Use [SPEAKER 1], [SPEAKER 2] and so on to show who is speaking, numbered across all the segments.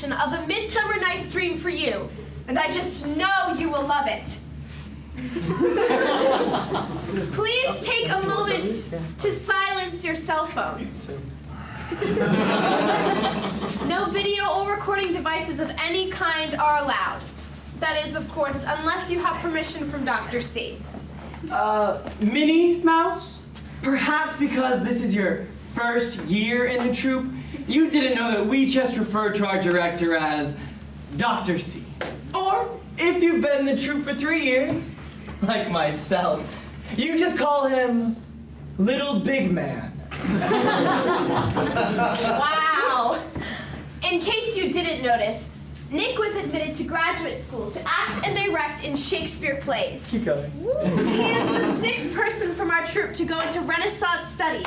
[SPEAKER 1] production of A Midsummer Night's Dream for you, and I just know you will love it. Please take a moment to silence your cell phones. No video or recording devices of any kind are allowed. That is, of course, unless you have permission from Dr. C.
[SPEAKER 2] Minnie Mouse? Perhaps because this is your first year in the troupe, you didn't know that we just refer to our director as Dr. C. Or, if you've been in the troupe for 3 years, like myself, you just call him Little Big Man.
[SPEAKER 1] Wow! In case you didn't notice, Nick was admitted to graduate school to act and direct in Shakespeare plays.
[SPEAKER 2] Keep going.
[SPEAKER 1] He is the 6th person from our troupe to go into Renaissance studies.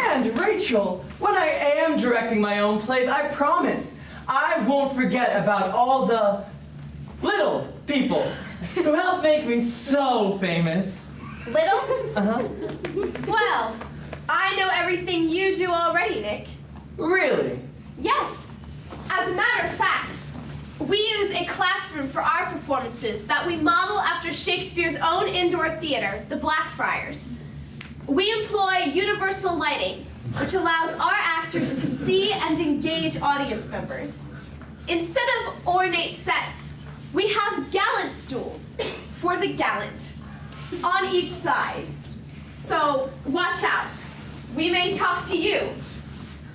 [SPEAKER 2] And Rachel, when I am directing my own plays, I promise I won't forget about all the little people who helped make me so famous.
[SPEAKER 1] Little?
[SPEAKER 2] Uh-huh.
[SPEAKER 1] Well, I know everything you do already, Nick.
[SPEAKER 2] Really?
[SPEAKER 1] Yes. As a matter of fact, we use a classroom for our performances that we model after Shakespeare's own indoor theater, the Blackfriars. We employ universal lighting, which allows our actors to see and engage audience members. Instead of ornate sets, we have gallant stools for the gallant on each side. So watch out. We may talk to you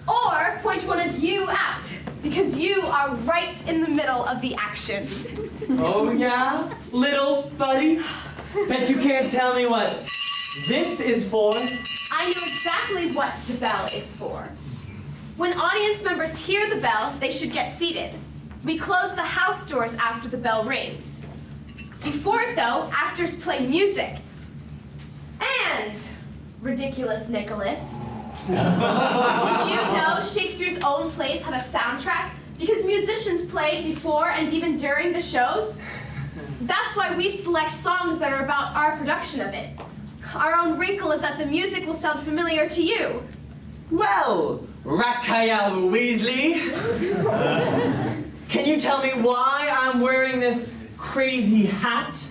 [SPEAKER 1] or point one of you out because you are right in the middle of the action.
[SPEAKER 2] Oh yeah? Little buddy? Bet you can't tell me what this is for.
[SPEAKER 1] I know exactly what the bell is for. When audience members hear the bell, they should get seated. We close the house doors after the bell rings. Before it, though, actors play music. And, ridiculous Nicholas, did you know Shakespeare's own plays had a soundtrack? Because musicians played before and even during the shows? That's why we select songs that are about our production of it. Our own wrinkle is that the music will sound familiar to you.
[SPEAKER 2] Well, Raphael Weasley, can you tell me why I'm wearing this crazy hat?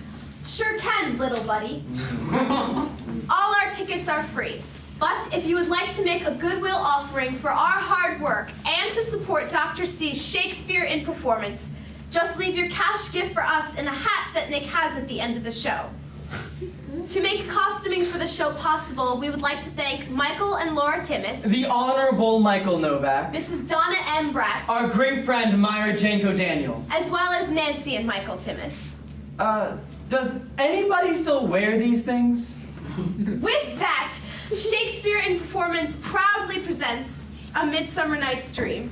[SPEAKER 1] Sure can, little buddy. All our tickets are free, but if you would like to make a goodwill offering for our hard work and to support Dr. C's Shakespeare in performance, just leave your cash gift for us in a hat that Nick has at the end of the show. To make costuming for the show possible, we would like to thank Michael and Laura Timmis,
[SPEAKER 2] The Honorable Michael Novak,
[SPEAKER 1] Mrs. Donna M. Bratt,
[SPEAKER 2] our great friend Myra Janko Daniels.
[SPEAKER 1] as well as Nancy and Michael Timmis.
[SPEAKER 2] Does anybody still wear these things?
[SPEAKER 1] With that, Shakespeare in Performance proudly presents A Midsummer Night's Dream.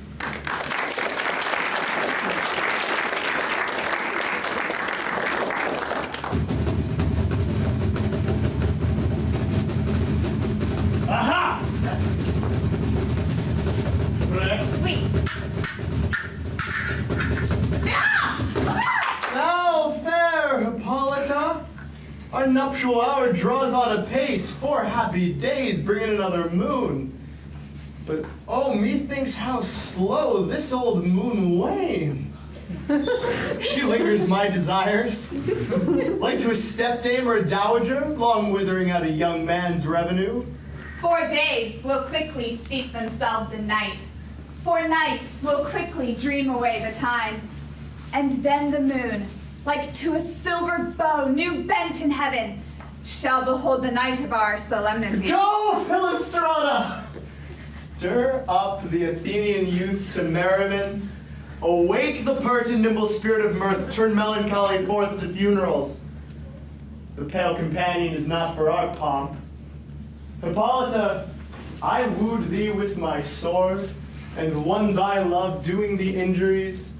[SPEAKER 3] Aha!
[SPEAKER 1] Wait.
[SPEAKER 3] Now fair, Hippolyta. Our nuptial hour draws on apace. 4 happy days bring in another moon. But oh, methinks how slow this old moon wanes. She lingers my desires, like to a stepdame or a dowager, long withering out a young man's revenue.
[SPEAKER 4] 4 days will quickly steep themselves in night. 4 nights will quickly dream away the time. And then the moon, like to a silver bow new bent in heaven, shall behold the night of our solemnity.
[SPEAKER 3] Go, Philostrata! Stir up the Athenian youth to merriments. Awake the pert and nimble spirit of mirth. Turn melancholy forth to funerals. The pale companion is not for our pomp. Hippolyta, I wooed thee with my sword, and won thy love doing thee injuries.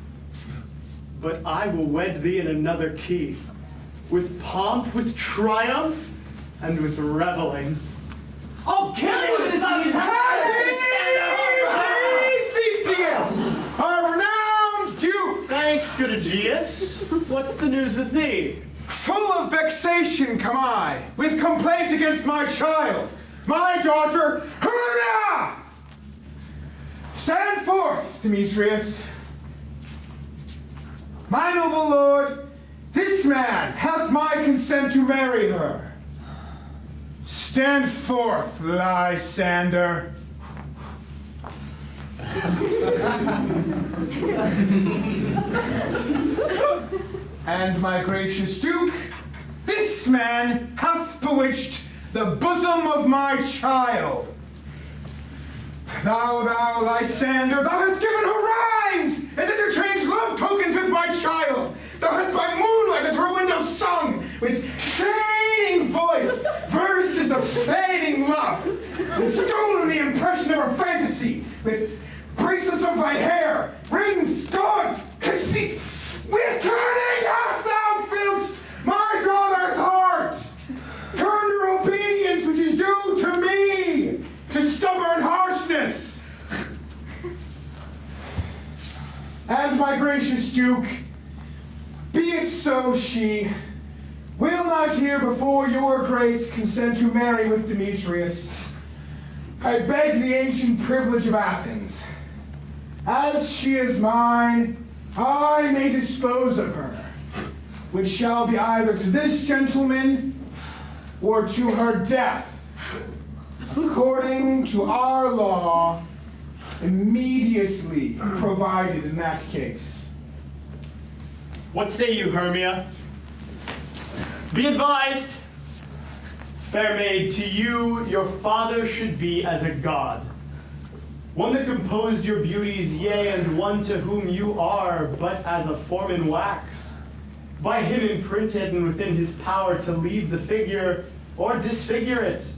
[SPEAKER 3] But I will wed thee in another key, with pomp, with triumph, and with reveling.
[SPEAKER 2] I'll kill you with his
[SPEAKER 3] Theseus, our renowned duke! Thanks, good Aegeus. What's the news with thee?
[SPEAKER 5] Full of vexation come I, with complaint against my child. my daughter, Hermia! Stand forth, Demetrius. My noble lord, this man hath my consent to marry her. Stand forth, Lysander. And my gracious Duke, this man hath bewitched the bosom of my child. Thou, Lysander, thou hast given her rhymes and interchanged love tokens with my child. Thou hast by moonlight at her window sung with fading voice verses of fading love, and stolen the impression of her fantasy with bracelets of thy hair, rings, gauds, conceits. With cunning hast thou filched my daughter's heart, turned her obedience which is due to me to stubborn harshness. And my gracious Duke, be it so she will not here before your grace consent to marry with Demetrius. I beg the ancient privilege of Athens. As she is mine, I may dispose of her, which shall be either to this gentleman or to her death, according to our law, immediately provided in that case.
[SPEAKER 3] What say you, Hermia? Be advised, fair maid, to you your father should be as a god. One that composed your beauties, yea, and one to whom you are but as a form in wax. By him imprinted and within his power to leave the figure or disfigure it.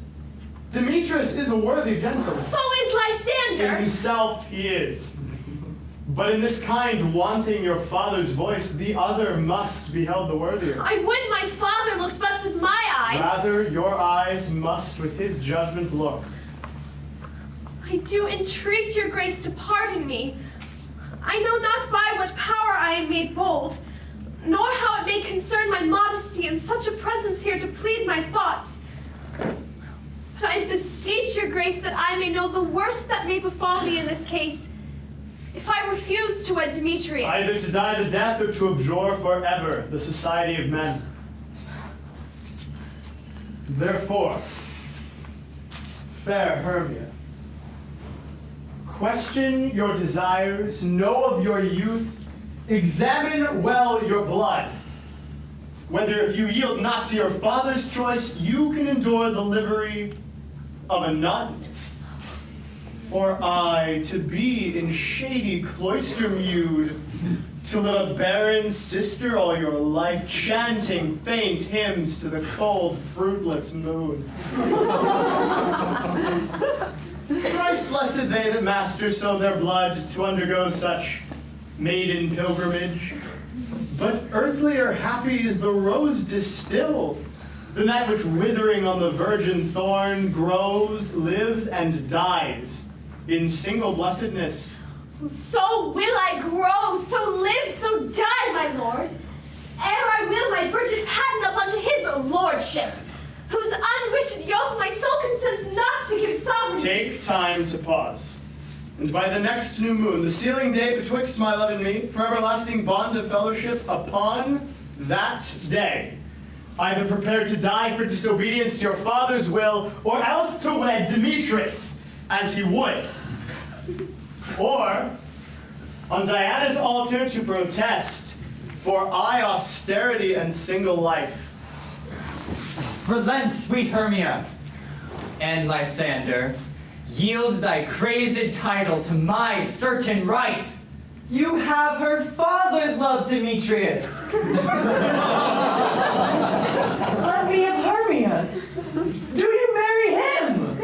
[SPEAKER 3] Demetrius is a worthy gentleman.
[SPEAKER 1] So is Lysander.
[SPEAKER 3] In himself he is. But in this kind, wanting your father's voice, the other must be held the worthier.
[SPEAKER 1] I would my father looked but with my eyes.
[SPEAKER 3] Rather, your eyes must with his judgment look.
[SPEAKER 1] I do entreat your grace to pardon me. I know not by what power I am made bold, nor how it may concern my modesty in such a presence here to plead my thoughts. But I beseech your grace that I may know the worst that may befall me in this case, if I refuse to wed Demetrius.
[SPEAKER 3] Either to die the death or to abjure forever the society of men. Therefore, fair Hermia, question your desires, know of your youth, examine well your blood, whether if you yield not to your father's choice, you can endure the livery of a nun. For I, to be in shady cloister mewed, to live a barren sister all your life, chanting faint hymns to the cold, fruitless moon. Christ blessed they that master so their blood to undergo such maiden pilgrimage. But earthlier happy is the rose distilled than that which withering on the virgin thorn grows, lives, and dies in single blessedness.
[SPEAKER 1] So will I grow, so live, so die, my lord, ere I will my virgin patent up unto his lordship, whose unwished yoke my soul consents not to give sovereignty.
[SPEAKER 3] Take time to pause. And by the next new moon, the sealing day betwixt my love and me, for everlasting bond of fellowship, upon that day, either prepare to die for disobedience to your father's will, or else to wed Demetrius, as he would. Or, on Diana's altar to protest for austerity and single life.
[SPEAKER 6] Relent, sweet Hermia, and Lysander, yield thy crazed title to my certain right.
[SPEAKER 2] You have her father's love, Demetrius. Let me have Hermia's. Do you marry him?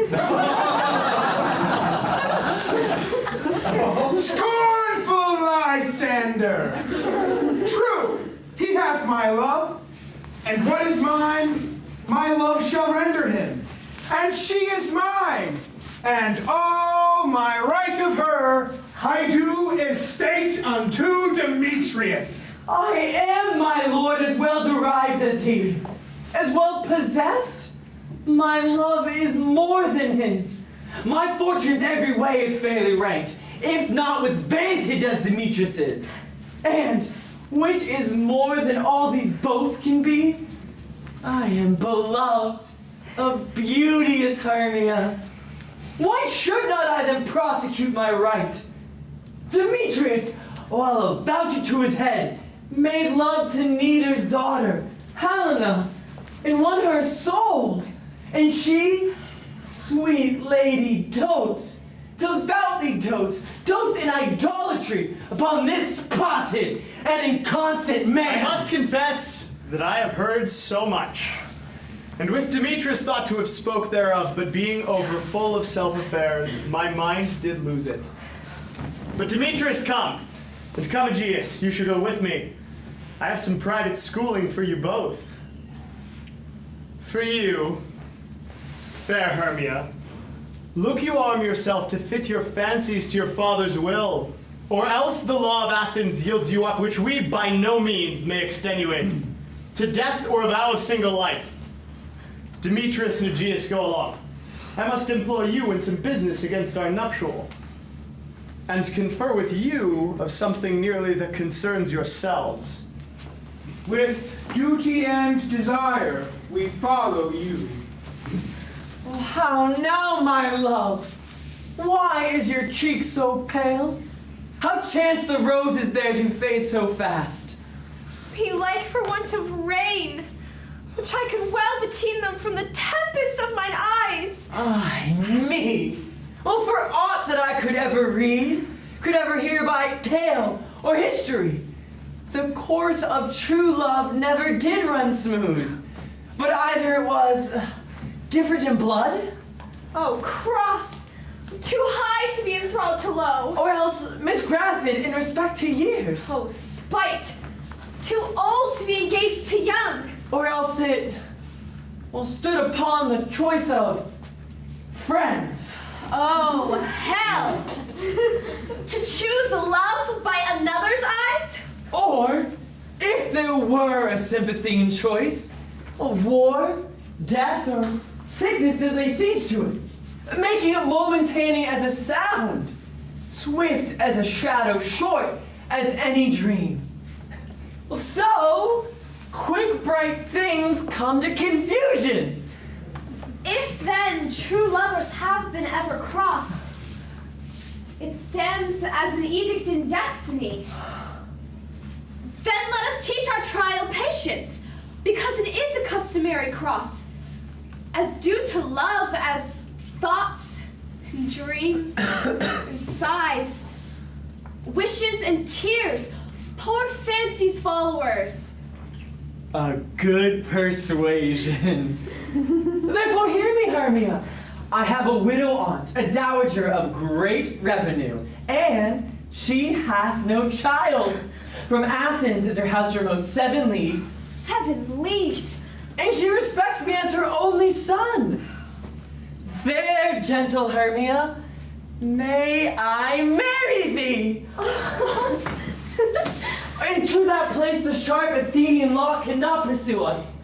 [SPEAKER 5] Scornful Lysander! True, he hath my love, and what is mine, my love shall render him. And she is mine, and all my right of her I do estate unto Demetrius.
[SPEAKER 2] I am, my lord, as well derived as he, as well possessed My love is more than his. My fortunes every way is fairly ranked, if not with vantage as Demetrius's. And, which is more than all these boasts can be, I am beloved of beauteous Hermia. Why should not I then prosecute my right? Demetrius, while about you to his head, made love to Neater's daughter, Helena, and won her soul. And she, sweet lady, dotes, devoutly dotes in idolatry upon this spotted and inconstant
[SPEAKER 3] I
[SPEAKER 2] man.
[SPEAKER 3] must confess that I have heard so much. And with Demetrius thought to have spoke thereof, but being over full of self-affairs, my mind did lose it. But Demetrius, come, and come, Aegeus, you should go with me. I have some private schooling for you both. For you, fair Hermia, look you arm yourself to fit your fancies to your father's will, or else the law of Athens yields you up, which we by no means may extenuate, to death or a vow of single life. Demetrius and Aegeus, go along. I must employ you in some business against our nuptial, and confer with you of something nearly that concerns yourselves.
[SPEAKER 5] With duty and desire, we follow you.
[SPEAKER 2] Oh, how now, my love? Why is your cheek so pale? How chance the roses there do fade so fast?
[SPEAKER 1] Be like for want of rain, which I could well beteen them from the tempest of mine eyes.
[SPEAKER 2] Ay, me! Well, for aught that I could ever read, could ever hear by tale or history, the course of true love never did run smooth, but either it was different in blood,
[SPEAKER 1] Oh, cross, too high to be enthralled to low.
[SPEAKER 2] or else misgrafted in respect to years,
[SPEAKER 1] Oh, spite, too old to be engaged to young.
[SPEAKER 2] or else it, well, stood upon the choice of friends.
[SPEAKER 1] Oh, hell! To choose love by another's eyes?
[SPEAKER 2] Or, if there were a sympathy in choice, a war, death, or sickness that lay siege to it, making it momentaneous as a sound, swift as a shadow, short as any dream. So, quick bright things come to confusion.
[SPEAKER 1] If then true lovers have been ever crossed, it stands as an edict in destiny. Then let us teach our trial patience, because it is a customary cross, as due to love as thoughts and dreams and sighs, wishes and tears, poor fancy's followers.
[SPEAKER 2] A good persuasion. Therefore hear me, Hermia. I have a widow aunt, a dowager of great revenue, and she hath no child. From Athens is her house remote 7 leagues,
[SPEAKER 1] 7 leagues.
[SPEAKER 2] and she respects me as her only son. There, gentle Hermia, may I marry thee. And to that place the sharp Athenian law cannot pursue us.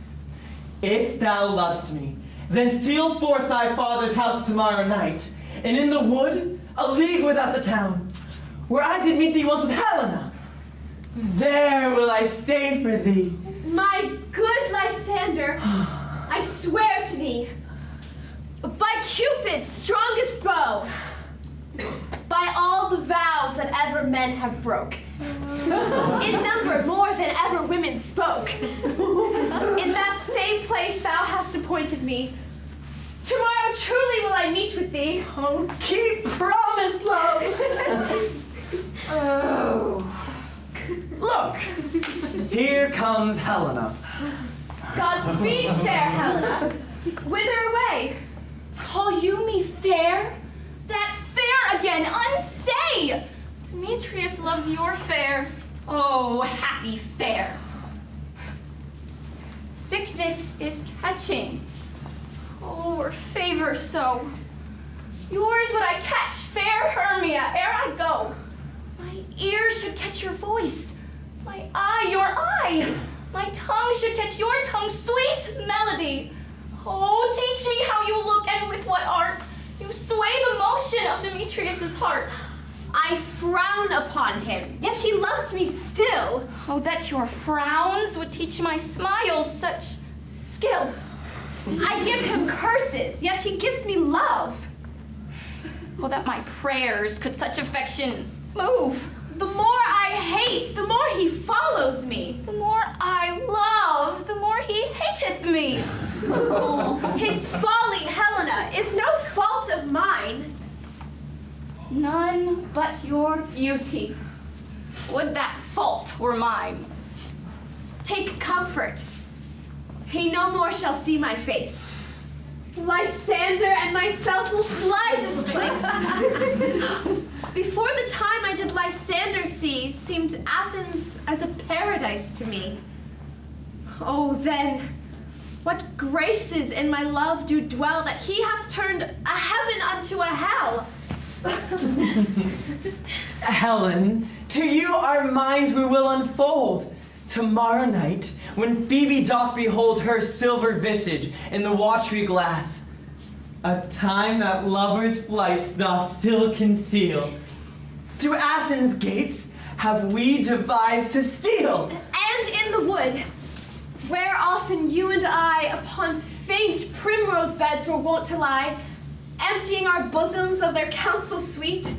[SPEAKER 2] If thou lovest me, then steal forth thy father's house tomorrow night, and in the wood, a league without the town, where I did meet thee once with Helena. There will I stay for thee.
[SPEAKER 1] My good Lysander, I swear to thee, by Cupid's strongest bow, by all the vows that ever men have broke, in number more than ever women spoke, in that same place thou hast appointed me, tomorrow truly will I meet with thee.
[SPEAKER 2] Oh, keep promise, love.
[SPEAKER 1] Oh.
[SPEAKER 2] Look, here comes Helena.
[SPEAKER 1] Godspeed, fair Helena. Whither away?
[SPEAKER 7] Call you me fair? That fair again, unsay! Demetrius loves your fair. Oh, happy fair. Sickness is catching. Oh, or favor so. Yours would I catch, fair Hermia, ere I go. My ears should catch your voice, my eye your eye. My tongue should catch your tongue's sweet melody. Oh, teach me how you look and with what art you sway the motion of Demetrius's heart.
[SPEAKER 1] I frown upon him, yet he loves me still.
[SPEAKER 7] Oh, that your frowns would teach my smiles such skill.
[SPEAKER 1] I give him curses, yet he gives me love.
[SPEAKER 7] Oh, that my prayers could such affection move.
[SPEAKER 1] The more I hate, the more he follows me.
[SPEAKER 7] The more I love, the more he hateth me.
[SPEAKER 1] His folly, Helena, is no fault of mine.
[SPEAKER 7] None but your beauty. Would that fault were mine.
[SPEAKER 1] Take comfort. He no more shall see my face. Lysander and myself will fly this place. Before the time I did Lysander see, seemed Athens as a paradise to me. Oh, then, what graces in my love do dwell, that he hath turned a heaven unto a hell.
[SPEAKER 2] Helen, to you our minds we will unfold. Tomorrow night, when Phoebe doth behold her silver visage in the watery glass, a time that lovers' flights doth still conceal, through Athens' gates have we devised to steal.
[SPEAKER 1] And in the wood, where often you and I upon faint primrose beds were wont to lie, emptying our bosoms of their counsel sweet,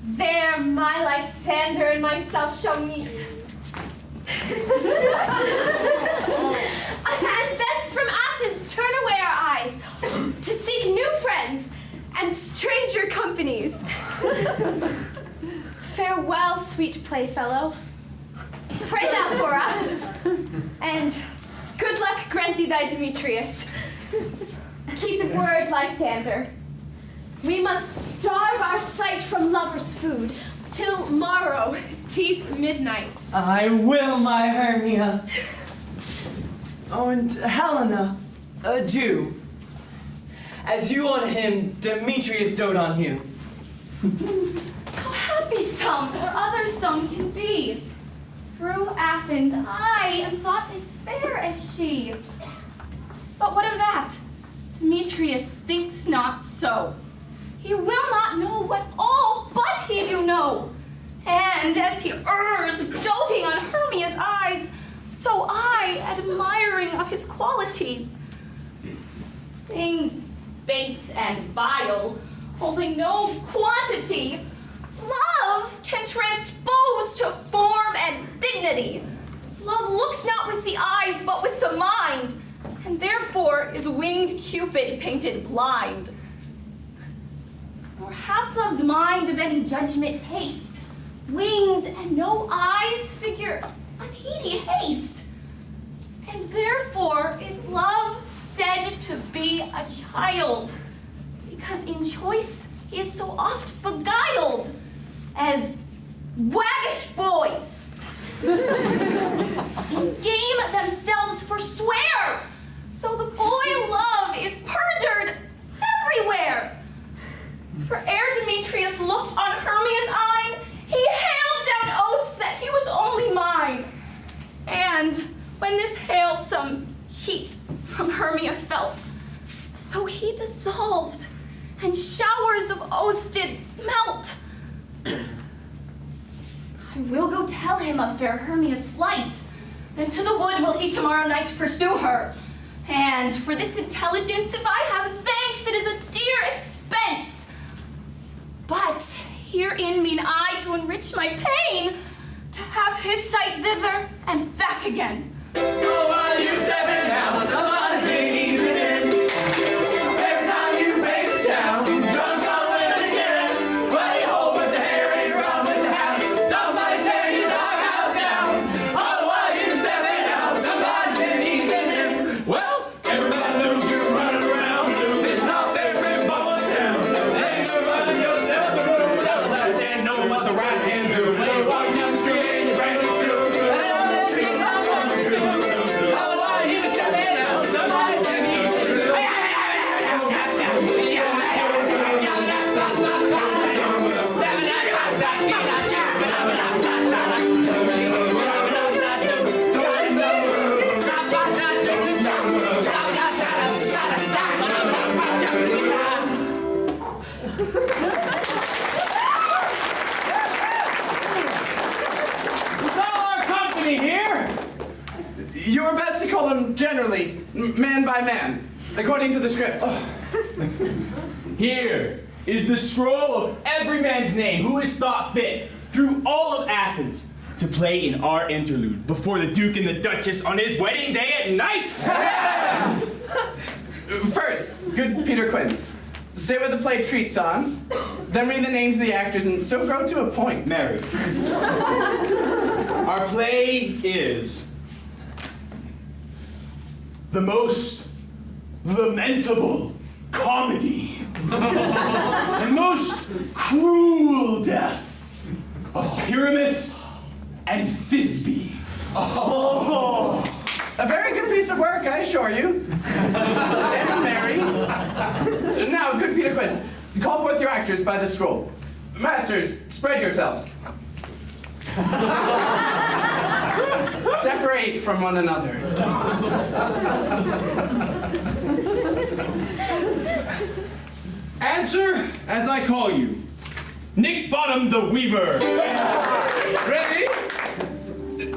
[SPEAKER 1] there my Lysander and myself shall meet. And thence from Athens turn away our eyes to seek new friends and stranger companies. Farewell, sweet playfellow. Pray thou for us, and good luck grant thee thy Demetrius. Keep word, Lysander. We must starve our sight from lovers' food till morrow, deep midnight.
[SPEAKER 2] I will, my Hermia. Oh, and Helena, adieu. As you on him, Demetrius dote on you.
[SPEAKER 7] How happy some or other some can be. Through Athens I am thought as fair as she. But what of that? Demetrius thinks not so. He will not know what all but he do know. And as he errs, doting on Hermia's eyes, so I, admiring of his qualities. Things base and vile, holding no quantity, love can transpose to form and dignity. Love looks not with the eyes, but with the mind, and therefore is winged Cupid painted blind. Nor hath love's mind of any judgment taste, wings and no eyes figure unheedy haste. And therefore is love said to be a child, because in choice he is so oft beguiled as waggish boys. In game themselves forswear, so the boy love is perjured everywhere. For ere Demetrius looked on Hermia's eye, he hailed down oaths that he was only mine. And when this hail some heat from Hermia felt, so he dissolved, and showers of oaths did melt. I will go tell him of fair Hermia's flight, then to the wood will he tomorrow night pursue her. And for this intelligence, if I have thanks, it is a dear expense. But herein mean I to enrich my pain, to have his sight thither and back again.
[SPEAKER 8] Oh, while you stepping out, somebody's taking easy in. Every time you break the town, drunk on women again. Well, you hold with the hair, ain't run with the hound. Somebody's tearing your doghouse down. Oh, while you stepping out, somebody's taking easy in. Well, everybody knows you're running around. It's not every ball in town. They go running yourself the room. Don't let them know what the right hands do. They walk down the street and you bring the stew. Oh, while you stepping out, somebody's
[SPEAKER 9] shown generally, man by man, according to the script.
[SPEAKER 10] Here is the scroll of every man's name who is thought fit through all of Athens to play in our interlude before the Duke and the Duchess on his wedding day at night.
[SPEAKER 9] First, good Peter Quince, say what the play treats on, then read the names of the actors, and so grow to a point.
[SPEAKER 10] Mary. Our play is the most lamentable comedy, the most cruel death of Pyramus and Thisbe.
[SPEAKER 9] Oh. A very good piece of work, I assure you. And Mary. Now, good Peter Quince, call forth your actors by the scroll. Masters, spread yourselves. Separate from one another.
[SPEAKER 10] Answer as I call you. Nick Bottom the Weaver.
[SPEAKER 9] Ready?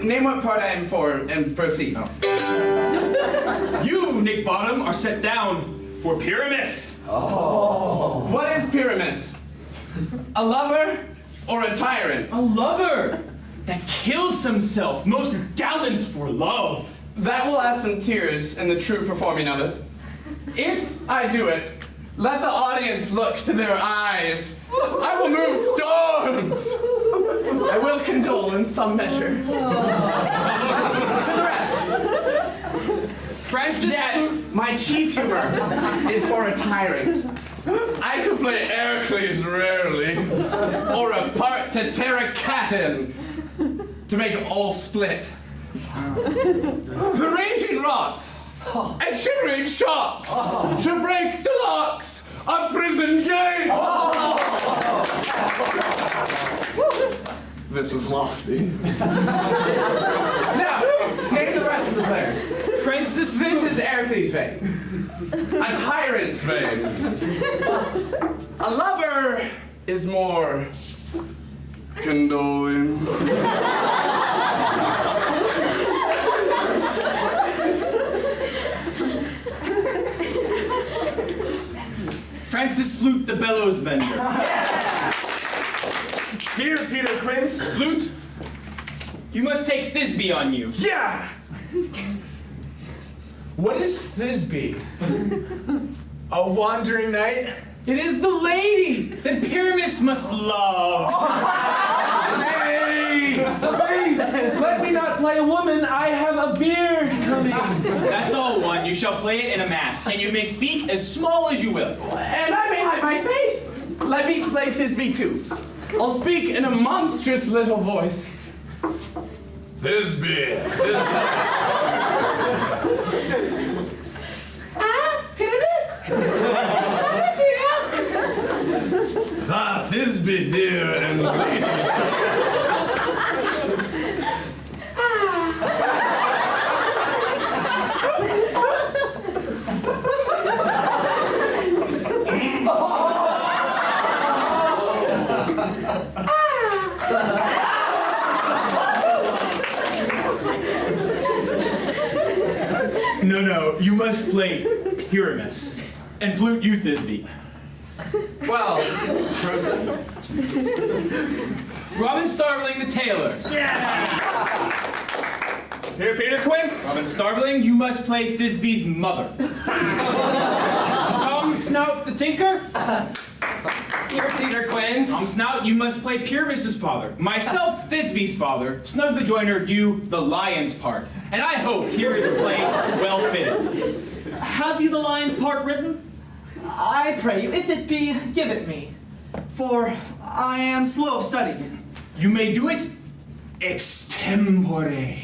[SPEAKER 9] Name what part I am for and proceed.
[SPEAKER 10] You, Nick Bottom, are set down for Pyramus.
[SPEAKER 9] Oh. What is Pyramus? A lover or a tyrant?
[SPEAKER 10] A lover that kills himself, most gallant for love.
[SPEAKER 9] That will add some tears in the true performing of it. If I do it, let the audience look to their eyes. I will move storms. I will condole in some measure. To the rest.
[SPEAKER 10] Francis.
[SPEAKER 9] Yet, my chief humor is for a tyrant. I could play Heracles rarely, or a part to tear a cat in, to make all split. The raging rocks and shimmering shocks to break the locks of prison gates. This was lofty. Now, name the rest of the players.
[SPEAKER 10] Francis.
[SPEAKER 9] This is Heracles' vein. A tyrant's vein. A lover is more condoling.
[SPEAKER 10] Francis Flute the bellows bender. Here, Peter Quince. Flute, you must take Thisbe on you.
[SPEAKER 8] Yeah! What is Thisbe? A wandering knight?
[SPEAKER 10] It is the lady that Pyramus must love.
[SPEAKER 8] Hey! Let me not play a woman. I have a beard coming.
[SPEAKER 10] That's all one. You shall play it in a mask, and you may speak as small as you will.
[SPEAKER 9] And I may hide my face. Let me play Thisbe too. I'll speak in a monstrous little voice. Thisbe. Pyramus. Ah, Thisbe, dear and lady.
[SPEAKER 10] No, you must play Pyramus. And Flute, you Thisbe.
[SPEAKER 9] Well, proceed.
[SPEAKER 10] Robin Starveling the tailor. Yeah! Here, Peter Quince. Robin Starveling, you must play Thisbe's mother. Tom Snout the tinker.
[SPEAKER 2] Here, Peter Quince.
[SPEAKER 10] Tom Snout, you must play Pyramus's father. Myself, Thisbe's father. Snug the joiner, you the lion's part. And I hope here is a play well fitted.
[SPEAKER 2] Have you the lion's part written? I pray you, if it be, give it me, for I am slow of study.
[SPEAKER 10] You may do it extempore.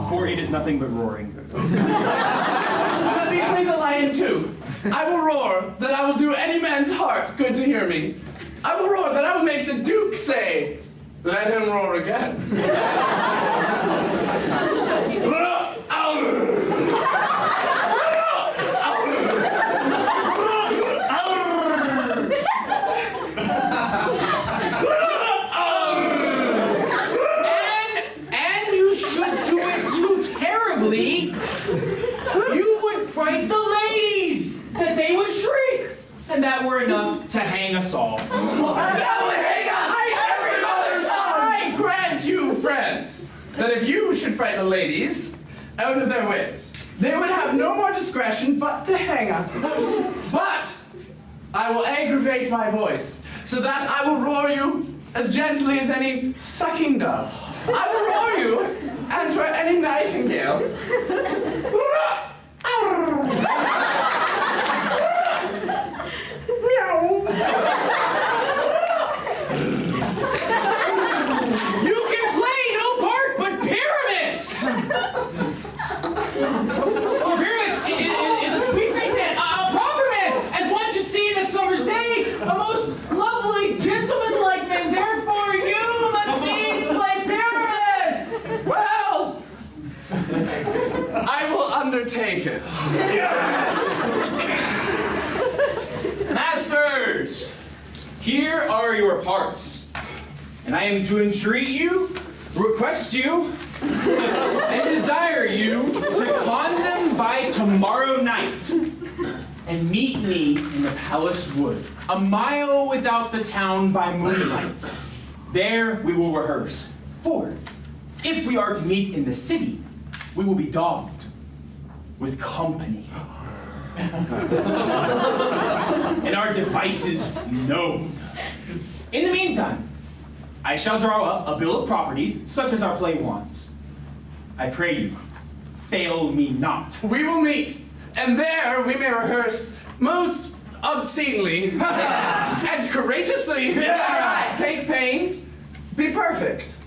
[SPEAKER 10] For it is nothing but roaring.
[SPEAKER 9] Let me play the lion too. I will roar that I will do any man's heart good to hear me. I will roar that I will make the Duke say, let him roar again.
[SPEAKER 10] And you should do it too terribly
[SPEAKER 9] that if you should frighten the ladies out of their wits, they would have no more discretion but to hang us. But I will aggravate my voice, so that I will roar you as gently as any sucking dove. I will roar you, and to any nightingale.
[SPEAKER 10] You can play no part but pyramids! For pyramids is a sweet-faced man, a proper man, as one should see in a summer's day, a most lovely, gentleman-like man. Therefore, you must needs play pyramids!
[SPEAKER 9] Well, I will undertake it.
[SPEAKER 10] Masters, here are your parts, and I am to entreat you, request you, and desire you to con them by tomorrow night, and meet me in the palace wood, a mile without the town by moonlight. There we will rehearse, for if we are to meet in the city, we will be dogged with company. And our devices known. In the meantime, I shall draw up a bill of properties such as our play wants. I pray you, fail me not.
[SPEAKER 9] We will meet, and there we may rehearse most obscenely and courageously. Take pains, be perfect.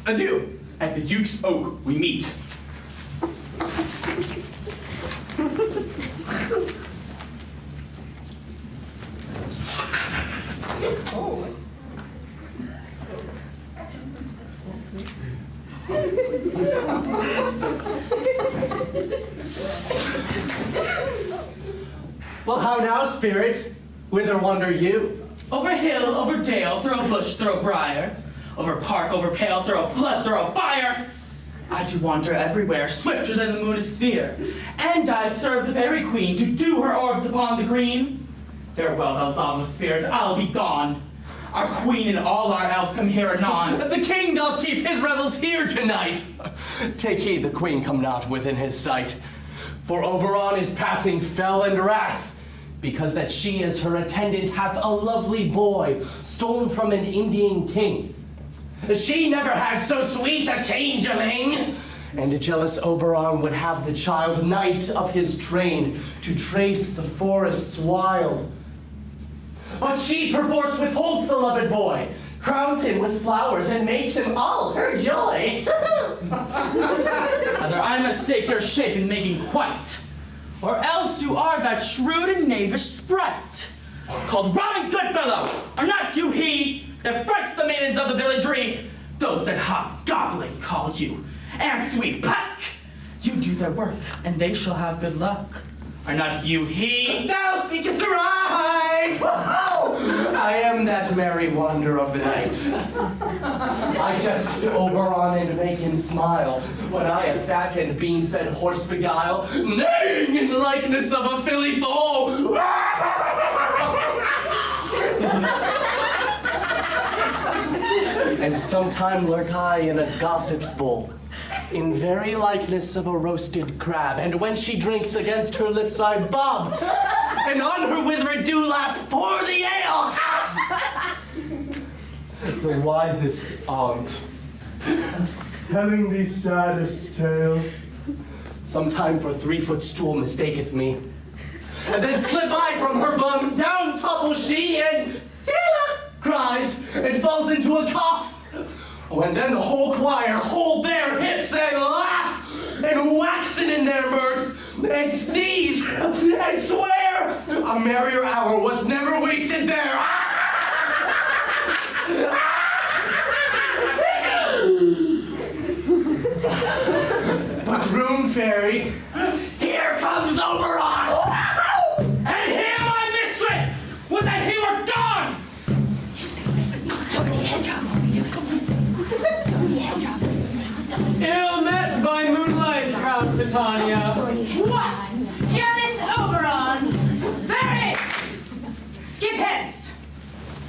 [SPEAKER 9] Adieu.
[SPEAKER 10] At the Duke's Oak we meet.
[SPEAKER 8] Well, how now, spirit? Whither wander you?
[SPEAKER 11] Over hill, over dale, through bush, through briar. Over park, over pale, through flood, through fire. I do wander everywhere, swifter than the moon is sphere. And I serve the fairy queen to do her orbs upon the green. Farewell, thou thoughtless spirits, I'll be gone. Our queen and all our elves come here anon.
[SPEAKER 8] The king doth keep his revels here tonight. Take heed the queen come not within his sight. For Oberon is passing fell and wrath, because that she as her attendant hath a lovely boy, stolen from an Indian king. She never had so sweet a changeling. And a jealous Oberon would have the child knight of his train to trace the forests wild. But she perforce withholds the loved boy, crowns him with flowers, and makes him all her joy.
[SPEAKER 11] Either I mistake your shape in making white, or else you are that shrewd and knavish sprite, called Robin Goodfellow, are not you he that frights the maidens of the villagery? Those that hobgoblin call you, and sweet Puck, you do their work, and they shall have good luck. Are not you he?
[SPEAKER 8] Thou speakest right! I am that merry wanderer of the night. I jest to Oberon and make him smile, when I a fat and bean-fed horse beguile, neighing in likeness of a filly foal. And sometime lurk I in a gossip's bowl, in very likeness of a roasted crab, and when she drinks against her lips I bob, and on her withered dewlap pour the ale. The wisest aunt,
[SPEAKER 3] Telling the saddest tale.
[SPEAKER 8] sometime for 3-foot stool mistaketh me, and then slip I from her bum, down topples she, and cries, and falls into a cough. Oh, and then the whole choir hold their hips and laugh, and waxen in their mirth, and sneeze, and swear a merrier hour was never wasted there. But room fairy, here comes Oberon,
[SPEAKER 11] And here my mistress! Would that he were gone!
[SPEAKER 10] Ill met by moonlight, proud Titania.
[SPEAKER 7] What? Jealous Oberon? Very! Skip hence!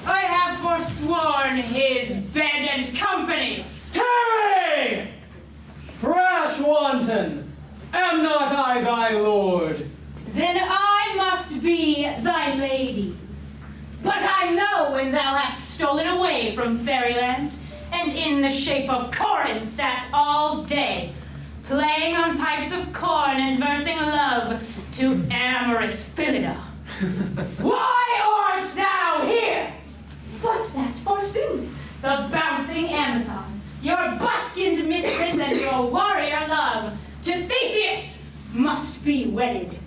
[SPEAKER 7] I have forsworn his bed and company.
[SPEAKER 10] Tarry!
[SPEAKER 2] not I thy lord?
[SPEAKER 12] Then I must be thy lady. But I know when thou hast stolen away from fairyland, and in the shape of Corin sat all day, playing on pipes of corn and versing love to amorous Phillida. Why art thou here? But that, forsooth, the bouncing Amazon, your buskined mistress and your warrior love, to Theseus must be wedded.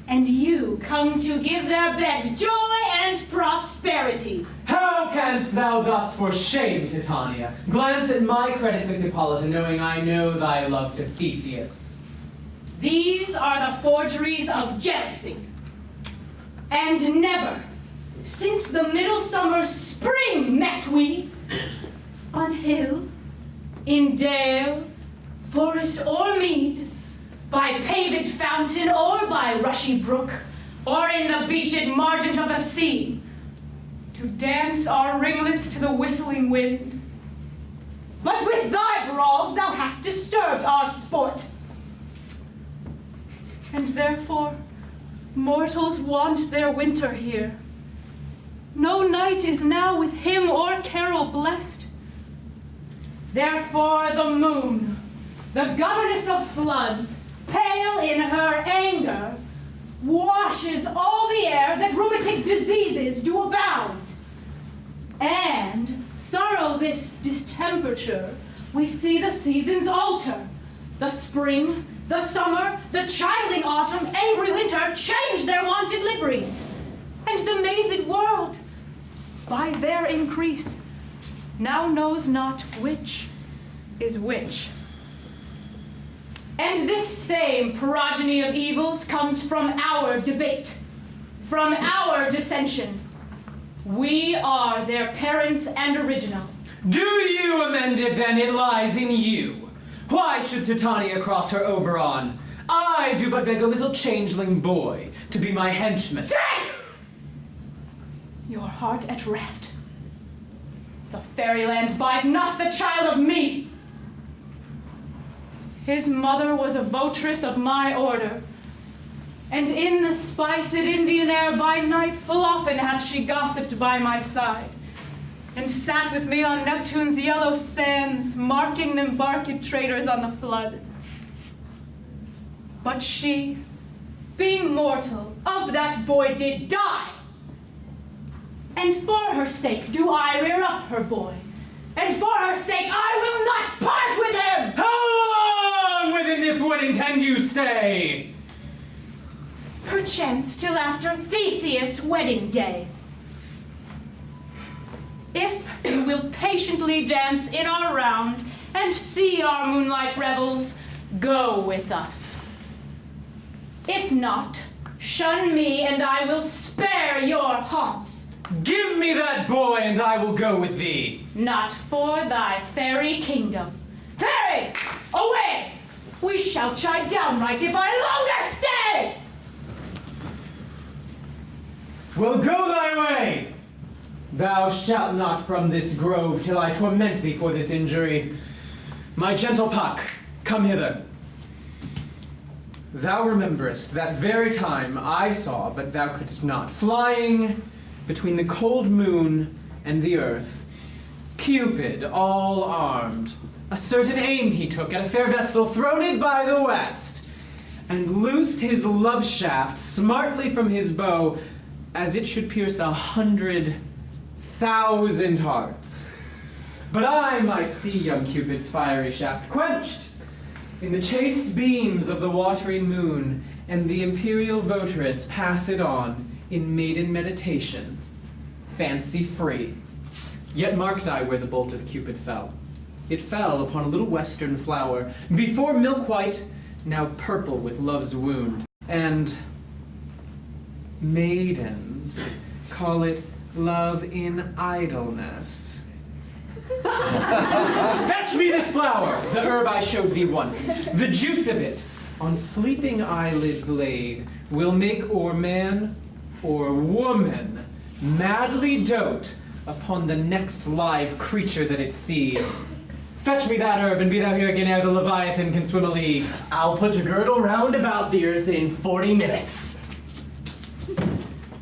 [SPEAKER 12] And you come to give their bed joy and prosperity.
[SPEAKER 2] How canst thou thus for shame, Titania, glance at my credit with Hippolyta, knowing I know thy love to Theseus?
[SPEAKER 12] These are the forgeries of jealousy. And never, since the midsummer spring met we, on hill, in dale, forest or mead, by paved fountain or by rushy brook, or in the beached margent of the sea, to dance our ringlets to the whistling wind. But with thy brawls thou hast disturbed our sport, and therefore mortals want their winter here. No night is now with hymn or carol blessed. Therefore the moon, the governess of floods, pale in her anger, washes all the air that rheumatic diseases do abound. And thorough this distemperature, we see the seasons alter. The spring, the summer, the chiding autumn, angry winter change their wonted liveries. And the mazed world, by their increase, now knows not which is which. And this same progeny of evils comes from our debate, from our dissension. We are their parents and original.
[SPEAKER 2] Do you amend it then? It lies in you. Why should Titania cross her Oberon? I do but beg a little changeling boy to be my henchman.
[SPEAKER 12] Sit! Your heart at rest. The fairyland buys not the child of me. His mother was a votress of my order, and in the spiced Indian air by night full often hath she gossiped by my side, and sat with me on Neptune's yellow sands, marking them barked traders on the flood. But she, being mortal, of that boy did die, and for her sake do I rear up her boy, and for her sake I will not part with him!
[SPEAKER 2] How long within this wood intend you stay?
[SPEAKER 12] Perchance till after Theseus' wedding day. If you will patiently dance in our round and see our moonlight revels, go with us. If not, shun me and I will spare your haunts.
[SPEAKER 2] Give me that boy and I will go with thee.
[SPEAKER 12] Not for thy fairy kingdom. Fairies, away! We shall chide downright if I longer stay!
[SPEAKER 2] Well, go thy way. Thou shalt not from this grove till I torment thee for this injury. My gentle Puck, come hither. Thou rememberest that very time I saw, but thou couldst not, flying between the cold moon and the earth, Cupid, all armed. A certain aim he took at a fair vestal throned by the west, and loosed his love shaft smartly from his bow, as it should pierce 100,000 hearts. But I might see young Cupid's fiery shaft quenched in the chaste beams of the watery moon, and the imperial votaress pass it on in maiden meditation, fancy-free. Yet marked I where the bolt of Cupid fell. It fell upon a little western flower, before milk-white, now purple with love's wound. And maidens call it love in idleness. Fetch me this flower, the herb I showed thee once. The juice of it, on sleeping eyelids laid, will make or man or woman madly dote upon the next live creature that it sees. Fetch me that herb, and be thou here again ere the Leviathan can swim a league.
[SPEAKER 11] I'll put a girdle round about the earth in 40 minutes.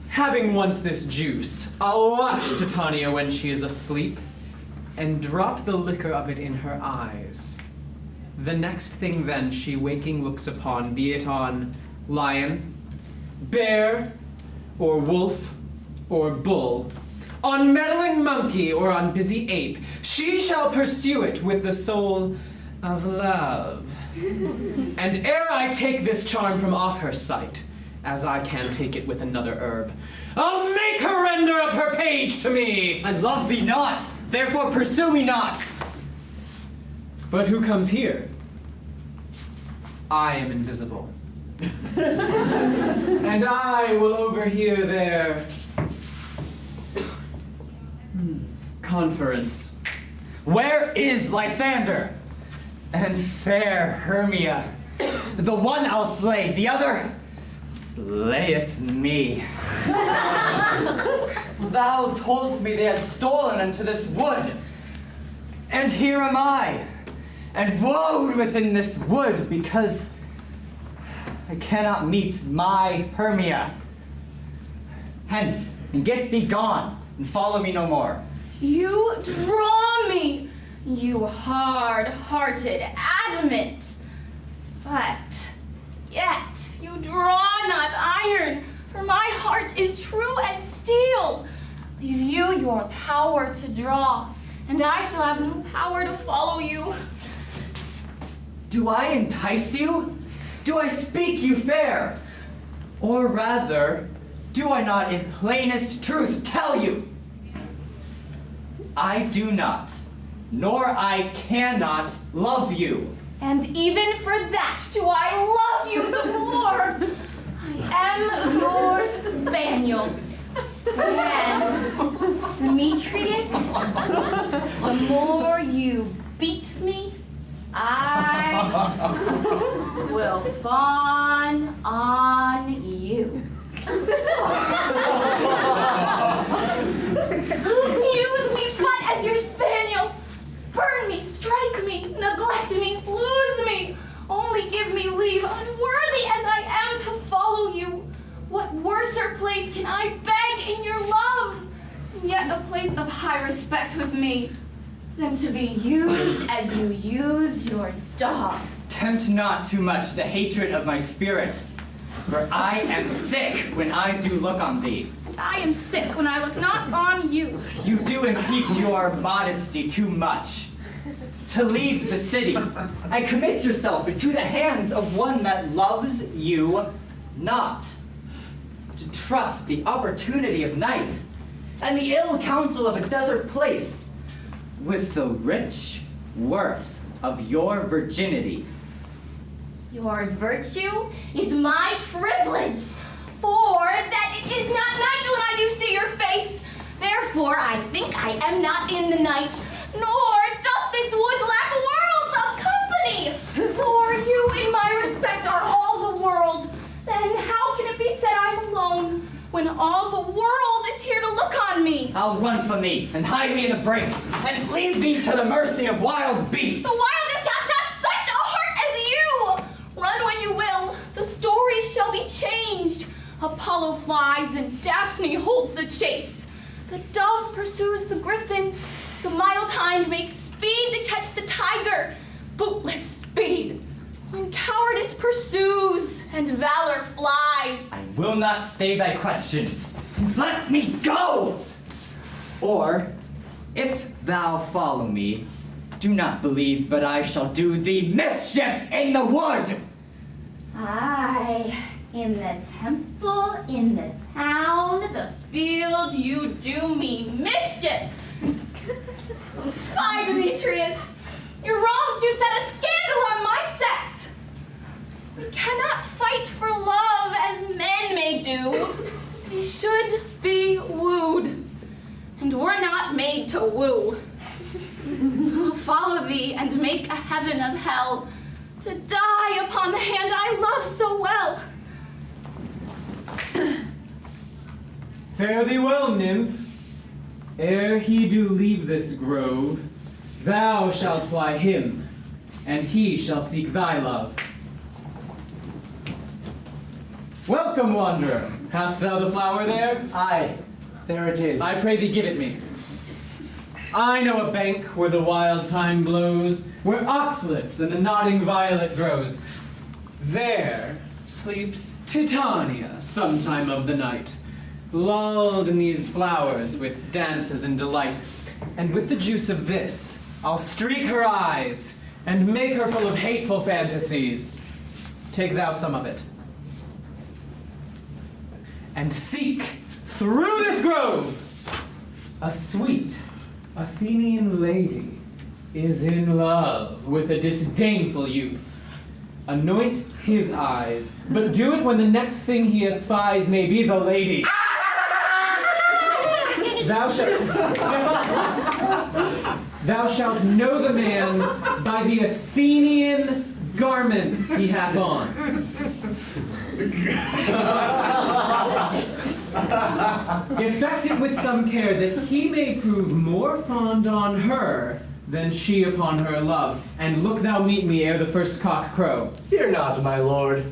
[SPEAKER 2] Having once this juice, I'll watch Titania when she is asleep, and drop the liquor of it in her eyes. The next thing then she waking looks upon, be it on lion, bear, or wolf, or bull, on meddling monkey, or on busy ape, she shall pursue it with the soul of love. And ere I take this charm from off her sight, as I can take it with another herb, I'll make her render up her page to me!
[SPEAKER 6] I love thee not, therefore pursue me not.
[SPEAKER 2] But who comes here? I am invisible. And I will overhear their conference.
[SPEAKER 6] Where is Lysander? And fair Hermia? The one I'll slay, the other slayeth me. Thou toldst me they had stolen unto this wood, and here am I, and woe within this wood, because I cannot meet my Hermia. Hence, and get thee gone, and follow me no more.
[SPEAKER 7] You draw me, you hard-hearted adamant. But yet you draw not iron, for my heart is true as steel. Leave you your power to draw, and I shall have no power to follow you.
[SPEAKER 6] Do I entice you? Do I speak you fair? Or rather, do I not in plainest truth tell you? I do not, nor I cannot love you.
[SPEAKER 7] And even for that do I love you the more. I am your spaniel. And Demetrius, the more you beat me, I will fawn on you. Use me but as your spaniel. Spurn me, strike me, neglect me, lose me. Only give me leave, unworthy as I am to follow you. What worser place can I beg in your love? Yet a place of high respect with me, than to be used as you use your dog.
[SPEAKER 6] Tempt not too much the hatred of my spirit, for I am sick when I do look on thee.
[SPEAKER 7] I am sick when I look not on you.
[SPEAKER 6] You do impeach your modesty too much. To leave the city and commit yourself into the hands of one that loves you not. To trust the opportunity of night and the ill counsel of a desert place with the rich worth of your virginity.
[SPEAKER 7] Your virtue is my privilege, for that it is not night when I do see your face. Therefore, I think I am not in the night, nor doth this wood lack worlds of company. For you, in my respect, are all the world. Then how can it be said I'm alone, when all the world is here to look on me?
[SPEAKER 6] I'll run from thee, and hide me in the brakes, and leave thee to the mercy of wild beasts.
[SPEAKER 7] The wildest hath not such a heart as you! Run when you will, the story shall be changed. Apollo flies and Daphne holds the chase. The dove pursues the griffin. The mild hind makes speed to catch the tiger. Bootless speed. When cowardice pursues and valor flies.
[SPEAKER 6] I will not stay thy questions. Let me go! Or, if thou follow me, do not believe but I shall do thee mischief in the wood!
[SPEAKER 7] Aye, in the temple, in the town, the field, you do me mischief. Fie, Demetrius, your wrongs do set a scandal on my sex. We cannot fight for love as men may do. We should be wooed, and we're not made to woo. I'll follow thee and make a heaven of hell, to die upon the hand I love so well.
[SPEAKER 2] Fare thee well, nymph. Ere he do leave this grove,
[SPEAKER 10] Thou shalt fly him, and he shall seek thy love. Welcome, wanderer. Hast thou the flower there?
[SPEAKER 2] Aye, there it is.
[SPEAKER 10] I pray thee give it me. I know a bank where the wild thyme blows, where oxlips and the nodding violet grows. There sleeps Titania sometime of the night, lulled in these flowers with dances and delight. And with the juice of this, I'll streak her eyes and make her full of hateful fantasies. Take thou some of it. And seek through this grove a sweet Athenian lady is in love with a disdainful youth. Anoint his eyes, but do it when the next thing he espies may be the lady. Thou shalt know the man by the Athenian garments he hath on. Effect it with some care, that he may prove more fond on her than she upon her love. And look thou meet me ere the first cock crow.
[SPEAKER 13] Fear not, my lord.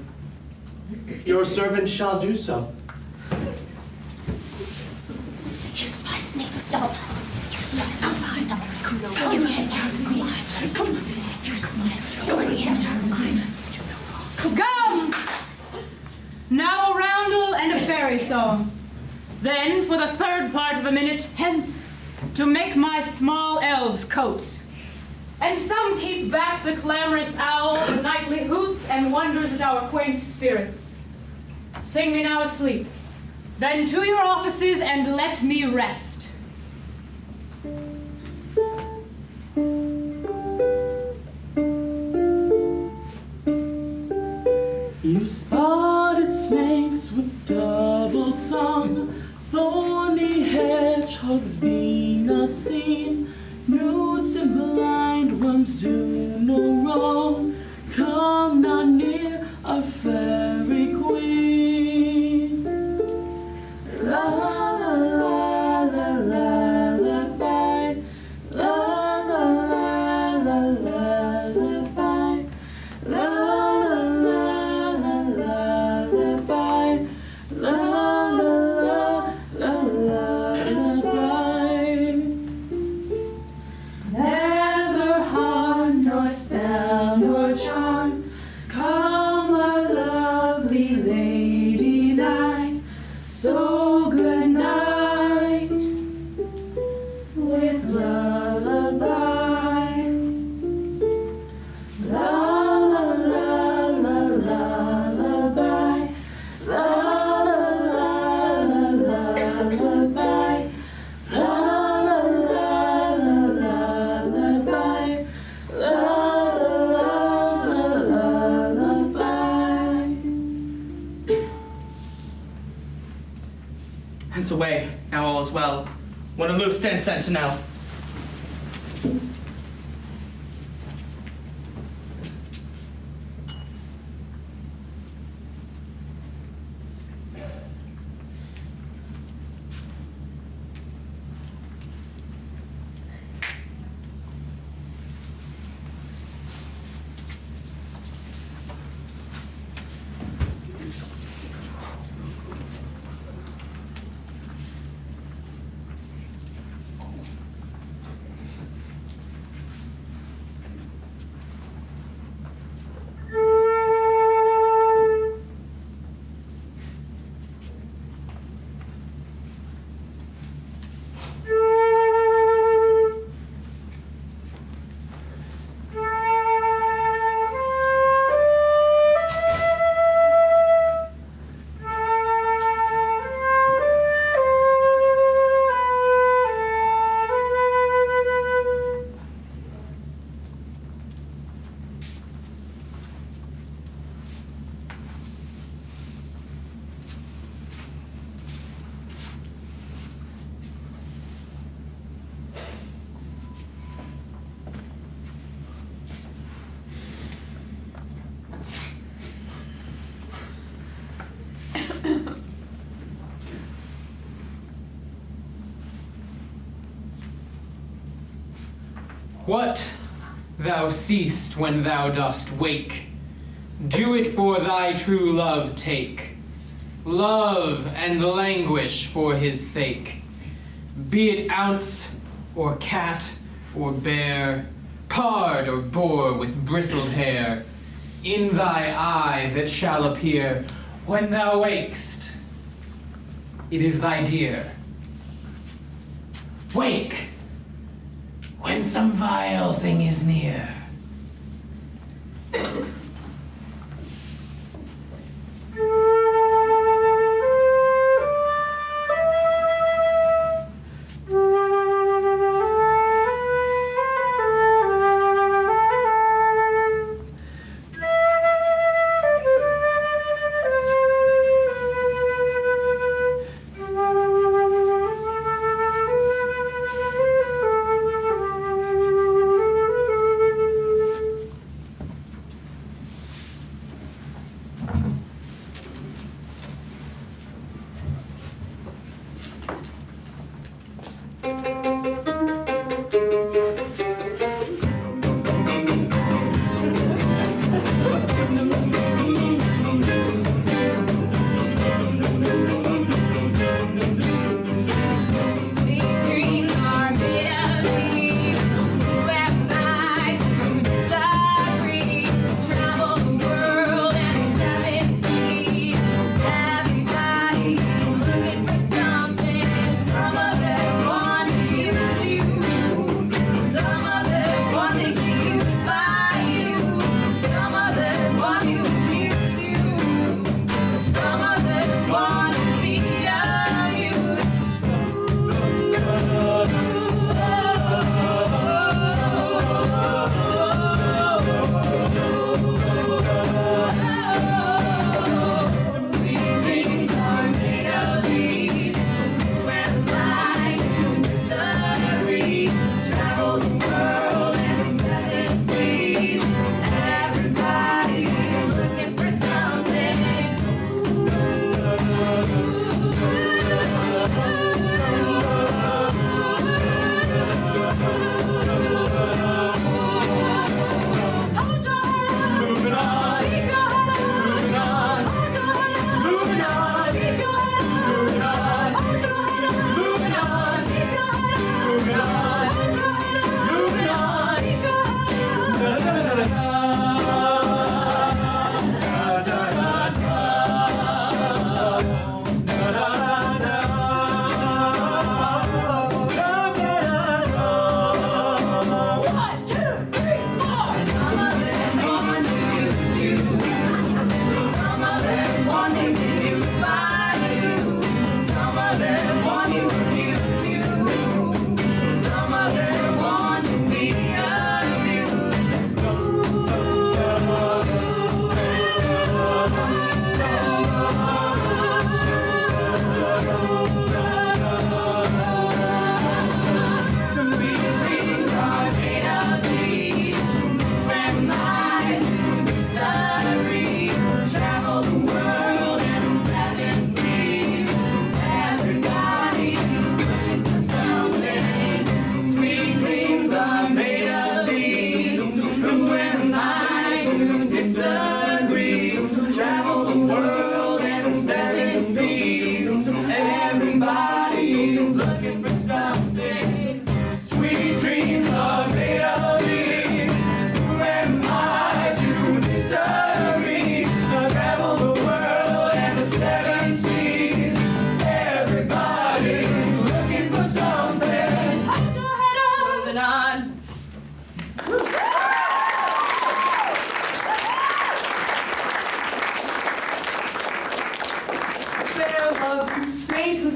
[SPEAKER 13] Your servant shall do so.
[SPEAKER 7] You spy snake with double time. You spy snake behind double time. You can't chance me. Come. You spy don't can't chance me.
[SPEAKER 12] Come! Now a roundel and a fairy song. Then, for the third part of a minute, hence, to make my small elves coats. And some keep back the clamorous owl, the nightly hoots, and wonders at our quaint spirits. Sing me now asleep. Then to your offices and let me rest.
[SPEAKER 11] You spotted snakes with double tongue, thorny hedgehogs be not seen, newts and blind worms do no wrong, come not near our fairy queen. La la la la la la bye, la la la la la la bye, la. So good night with lullaby. La la la la lullaby. La la la la lullaby. La la la la lullaby. La la la lullaby. Hence away, now all is well. When a loose stand sentinel.
[SPEAKER 10] What thou seest when thou dost wake, do it for thy true love take. Love and languish for his sake. Be it ounce, or cat, or bear, pard or boar with bristled hair, in thy eye that shall appear when thou wakest, it is thy dear. Wake when some vile thing is near.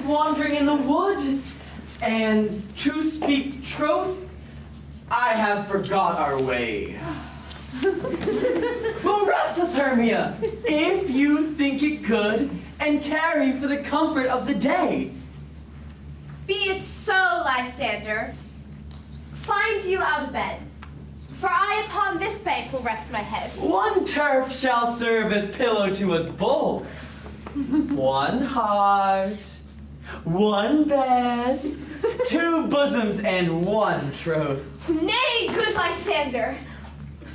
[SPEAKER 2] Wandering in the wood, and to speak truth, I have forgot our way. Well, rest us, Hermia, if you think it good, and tarry for the comfort of the day.
[SPEAKER 1] Be it so, Lysander. Find you out of bed, for I upon this bank will rest my head.
[SPEAKER 2] One turf shall serve as pillow to us both. One heart, one bed, 2 bosoms and 1 troth.
[SPEAKER 1] Nay, good Lysander.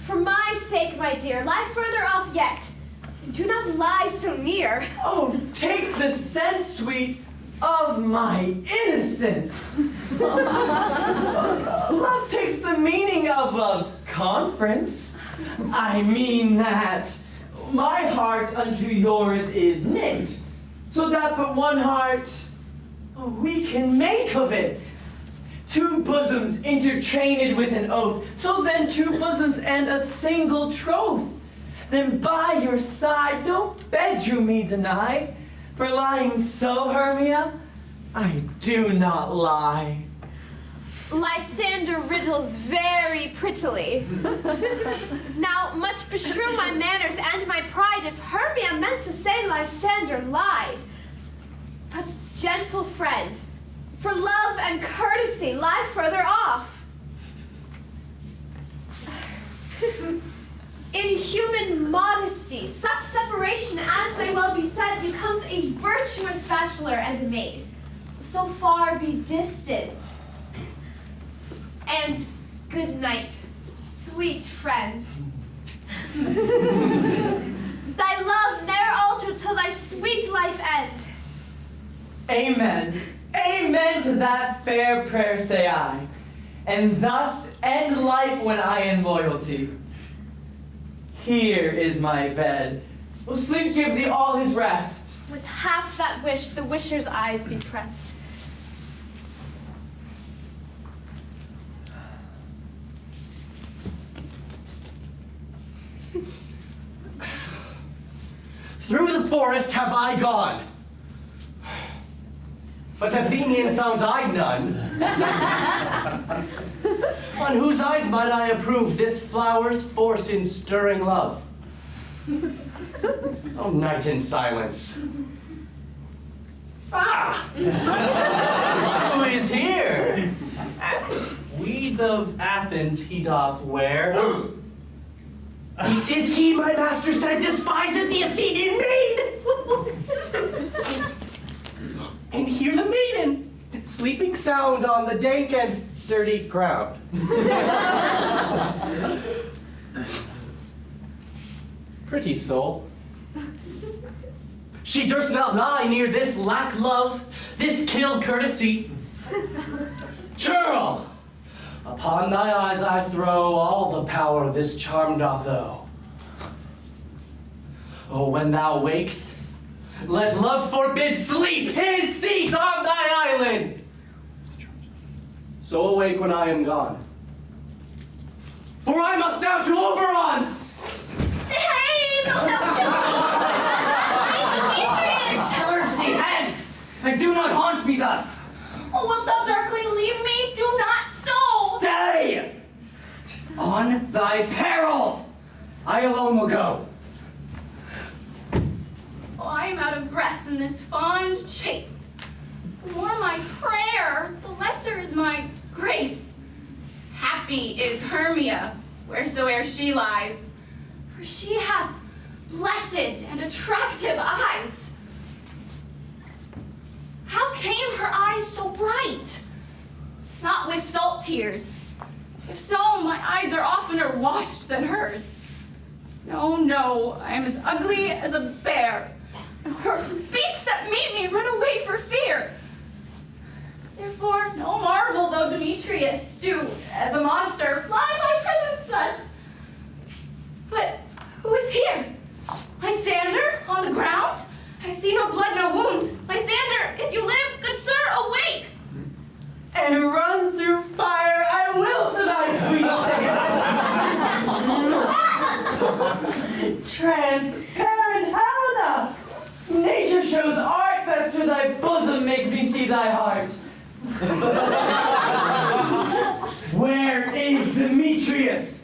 [SPEAKER 1] For my sake, my dear, lie further off yet. Do not lie so near.
[SPEAKER 2] Oh, take the sense, sweet, of my innocence. Love takes the meaning of love's conference. I mean that my heart unto yours is knit, so that but one heart we can make of it. 2 bosoms interchained with an oath, so then 2 bosoms and a single troth. Then by your side no bed you me deny, for lying so, Hermia, I do not lie.
[SPEAKER 1] Lysander riddles very prettily. Now, much beshrew my manners and my pride if Hermia meant to say Lysander lied. But, gentle friend, for love and courtesy, lie further off. In human modesty, such separation as may well be said becomes a virtuous bachelor and a maid. So far be distant. And good night, sweet friend. Thy love ne'er alter till thy sweet life end.
[SPEAKER 2] Amen. Amen to that fair prayer, say I. And thus end life when I in loyalty. Here is my bed. Will sleep give thee all his rest.
[SPEAKER 1] With half that wish, the wisher's eyes be pressed.
[SPEAKER 13] Through the forest have I gone, but Athenian found I none. On whose eyes might I approve this flower's force in stirring love? Oh, night in silence. Ah! Who is here? Weeds of Athens he doth wear. This is he, my master said, despiseth the Athenian maid. And hear the maiden, sleeping sound on the dank and dirty ground. Pretty soul. She durst not lie near this lack love, this kill courtesy. Churl, upon thy eyes I throw all the power this charm doth owe. Oh, when thou wakest, let love forbid sleep his seat on thy island. So awake when I am gone. For I must now to Oberon.
[SPEAKER 7] Hey, no, Demetrius!
[SPEAKER 13] Charge thee hence, and do not haunt me thus.
[SPEAKER 7] Oh, wilt thou darkly leave me? Do not so!
[SPEAKER 13] Stay! On thy peril! I alone will go.
[SPEAKER 7] Oh, I am out of breath in this fond chase. The more my prayer, the lesser is my grace. Happy is Hermia, wheresoe'er she lies, for she hath blessed and attractive eyes. How came her eyes so bright? Not with salt tears. If so, my eyes are oftener washed than hers. No, no, I am as ugly as a bear. For beasts that meet me run away for fear. Therefore, no marvel though Demetrius do, as a monster, fly my presence thus. But who is here? Lysander, on the ground? I see no blood, no wound. Lysander, if you live, good sir, awake!
[SPEAKER 2] And run through fire I will for thy sweet sake. Transparent Helena! Nature shows art that through thy bosom makes me see thy heart. Where is Demetrius?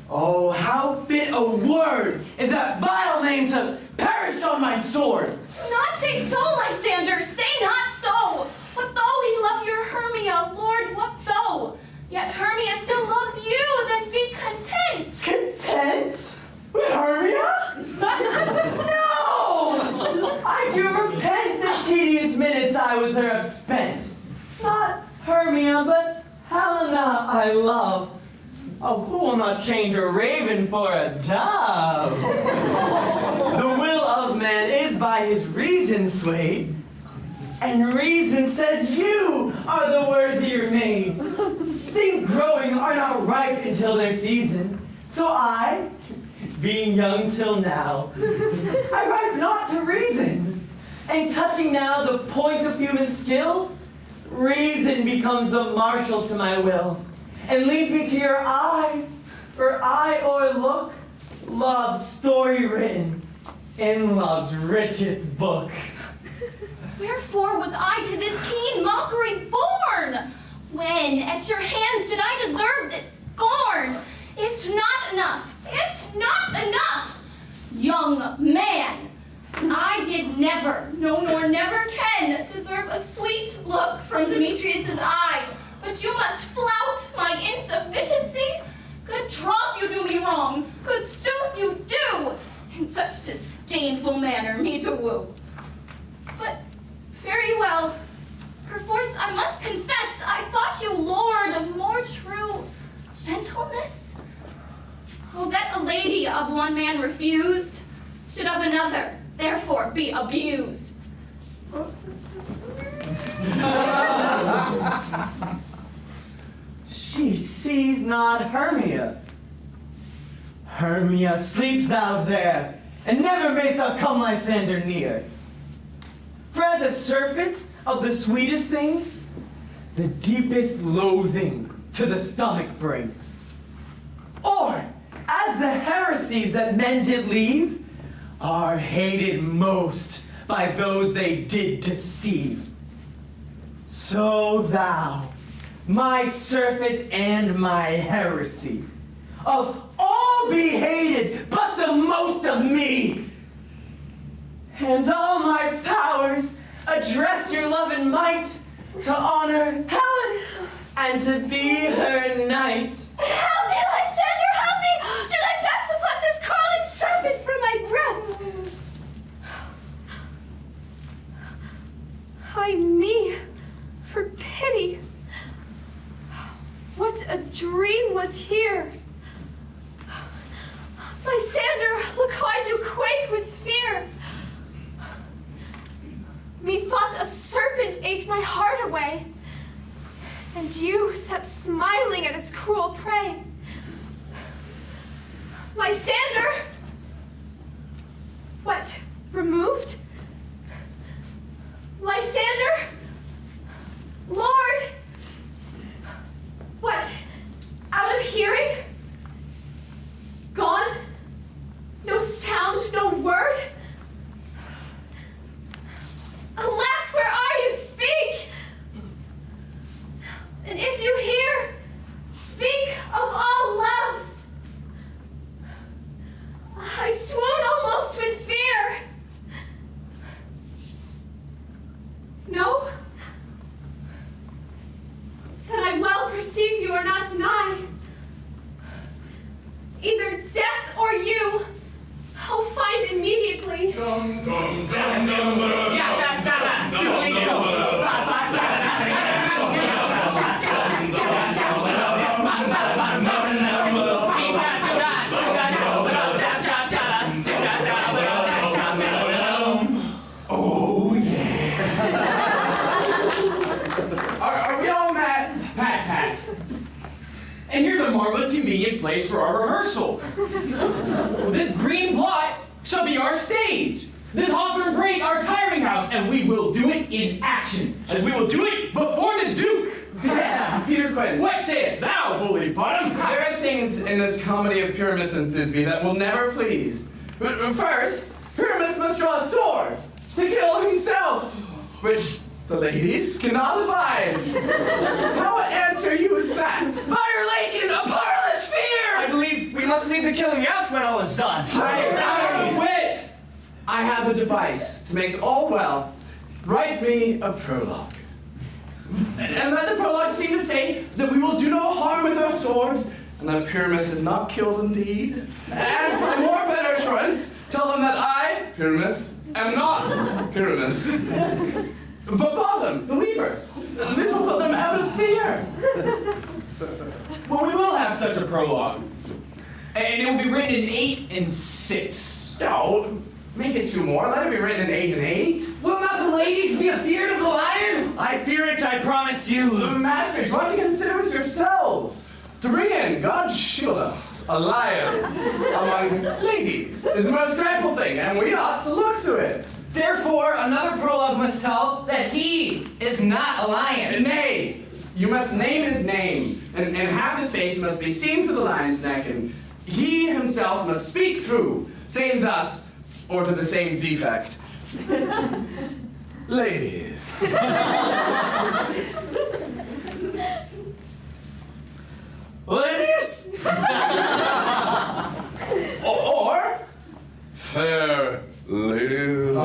[SPEAKER 2] Oh, how fit a word is that vile name to perish on my sword.
[SPEAKER 7] Do not say so, Lysander, say not so. What though he love your Hermia, Lord, what though? Yet Hermia still loves you, then be content.
[SPEAKER 2] Content? With Hermia? No! I do repent the tedious minutes I with her have spent. Not Hermia Oh, who will not change a raven for a dove? The will of man is by his reason swayed, and reason says you are the worthier maid. Things growing are not ripe until their season, so I, being young till now, I ripe not to reason, and touching now the point of human skill, reason becomes the marshal to my will, and leads me to your eyes, for I o'erlook love's story written in love's richest book.
[SPEAKER 7] Wherefore was I to this keen mockery born? When at your hands did I deserve this scorn? Is't not enough, is't not enough, young man. I did never, no nor never can, deserve a sweet look from Demetrius's eye. But you must flout my insufficiency. Good troth you do me wrong, good sooth you do, in such disdainful manner me to woo. But very well, perforce I must confess, I thought you lord of more true gentleness. Oh, that a lady of one man refused, should of another therefore be abused.
[SPEAKER 2] She sees not Hermia. Hermia, sleeps thou there, and never mayst thou come Lysander near. For as a surfeit of the sweetest things, the deepest loathing to the stomach brings. Or, as the heresies that men did leave, are hated most by those they did deceive. So thou, my surfeit and my heresy, of all be hated but the most of me. And all my powers address your love and might to honor Helen and to be her knight.
[SPEAKER 7] Help me, Lysander, help me! Do thy best to pluck this crawling serpent from my breast.
[SPEAKER 1] Ay me, for pity. What a dream was here. Lysander, look how I do quake with fear. Methought a serpent ate my heart away, and you sat smiling at its cruel prey. Lysander! What, removed? Lysander? Lord! What, out of hearing? Gone? No sound, no word? Alack, where are you? Speak! And if you hear, speak of all loves. I swoon almost with fear. No? Then I well perceive you are not nigh. Either death or you, I'll find immediately.
[SPEAKER 9] Oh, yeah. Are we all met?
[SPEAKER 10] Pat. And here's a marvelous convenient place for our rehearsal. This green plot shall be our stage. This hawthorn brake our tiring house, and we will do it in action, as we will do it before the Duke.
[SPEAKER 9] Yeah, Peter Quinn.
[SPEAKER 10] What sayest thou, bully bottom?
[SPEAKER 9] There are things in this comedy of Pyramus and Thisbe that will never please. But first, Pyramus must draw a sword to kill himself, which the ladies cannot abide. How answer you with that?
[SPEAKER 2] Fire Lake in a parlous fear!
[SPEAKER 6] I believe we must leave the killing out when all is done.
[SPEAKER 9] Wit! I have a device to make all well. Write me a prologue. And let the prologue seem to say that we will do no harm with our swords, and that Pyramus is not killed indeed. And for more better assurance, tell them that I, Pyramus, am not Pyramus, but Bottom, the weaver. This will put them out of fear.
[SPEAKER 10] Well, we will have such a prologue. And it will be written in 8 and 6.
[SPEAKER 9] No, make it 2 more. Let it be written in 8 and 8.
[SPEAKER 2] Will not the ladies be afeard of the lion?
[SPEAKER 10] I fear it, I promise you.
[SPEAKER 9] Masters, what to consider it yourselves? To bring in, God shield us, a lion among ladies is the most dreadful thing, and we ought to look to it.
[SPEAKER 6] Therefore, another prologue must tell that he is not a lion.
[SPEAKER 9] Nay, you must name his name, and half his face must be seen through the lion's neck, and he himself must speak through, saying thus, or to the same defect. Ladies. Ladies? or fair ladies.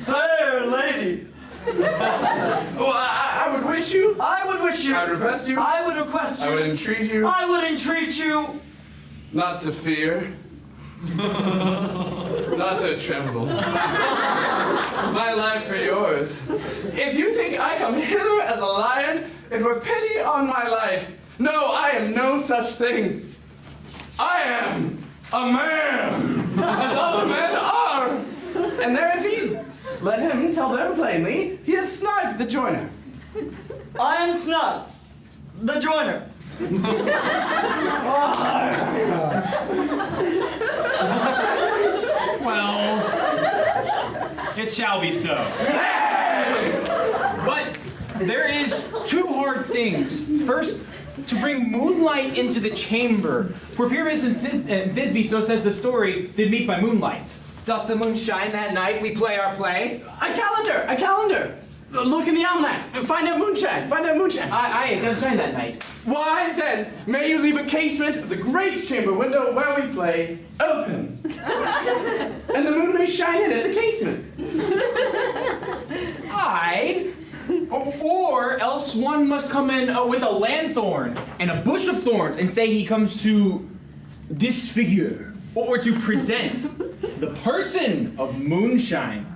[SPEAKER 6] Fair lady.
[SPEAKER 9] Well, I would wish you.
[SPEAKER 6] I would wish you.
[SPEAKER 9] I would request you.
[SPEAKER 6] I would request you.
[SPEAKER 9] I would entreat you.
[SPEAKER 6] I would entreat you.
[SPEAKER 9] Not to fear. Not to tremble. My life for yours. If you think I come hither as a lion, it were pity on my life. No, I am no such thing. I am a man, as all the men are. And there indeed, let him tell them plainly, he is Snug the joiner.
[SPEAKER 6] I am Snug, the joiner.
[SPEAKER 10] Well, it shall be so. But there is 2 hard things. First, to bring moonlight into the chamber. For Pyramus and Thisbe, so says the story, did meet by moonlight.
[SPEAKER 6] Doth the moon shine that night we play our play?
[SPEAKER 9] A calendar. Look in the almanac. Find out moonshine.
[SPEAKER 10] Aye, it does shine that night.
[SPEAKER 9] Why then, may you leave a casement of the great chamber window where we play open. And the moon may shine in at the casement.
[SPEAKER 10] Aye. Or else one must come in with a lanthorn and a bush of thorns and say he comes to disfigure or to present the person of moonshine.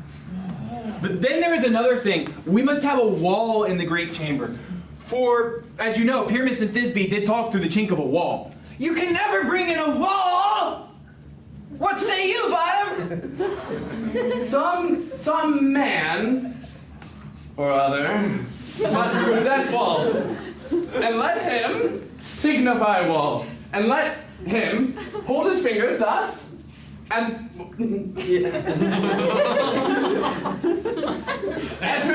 [SPEAKER 10] But then there is another thing. We must have a wall in the great chamber. For, as you know, Pyramus and Thisbe did talk through the chink of a wall.
[SPEAKER 2] You can never bring in a wall! What say you, Bottom?
[SPEAKER 9] Some man or other must present wall. And let him signify wall. And let him hold his fingers thus. And through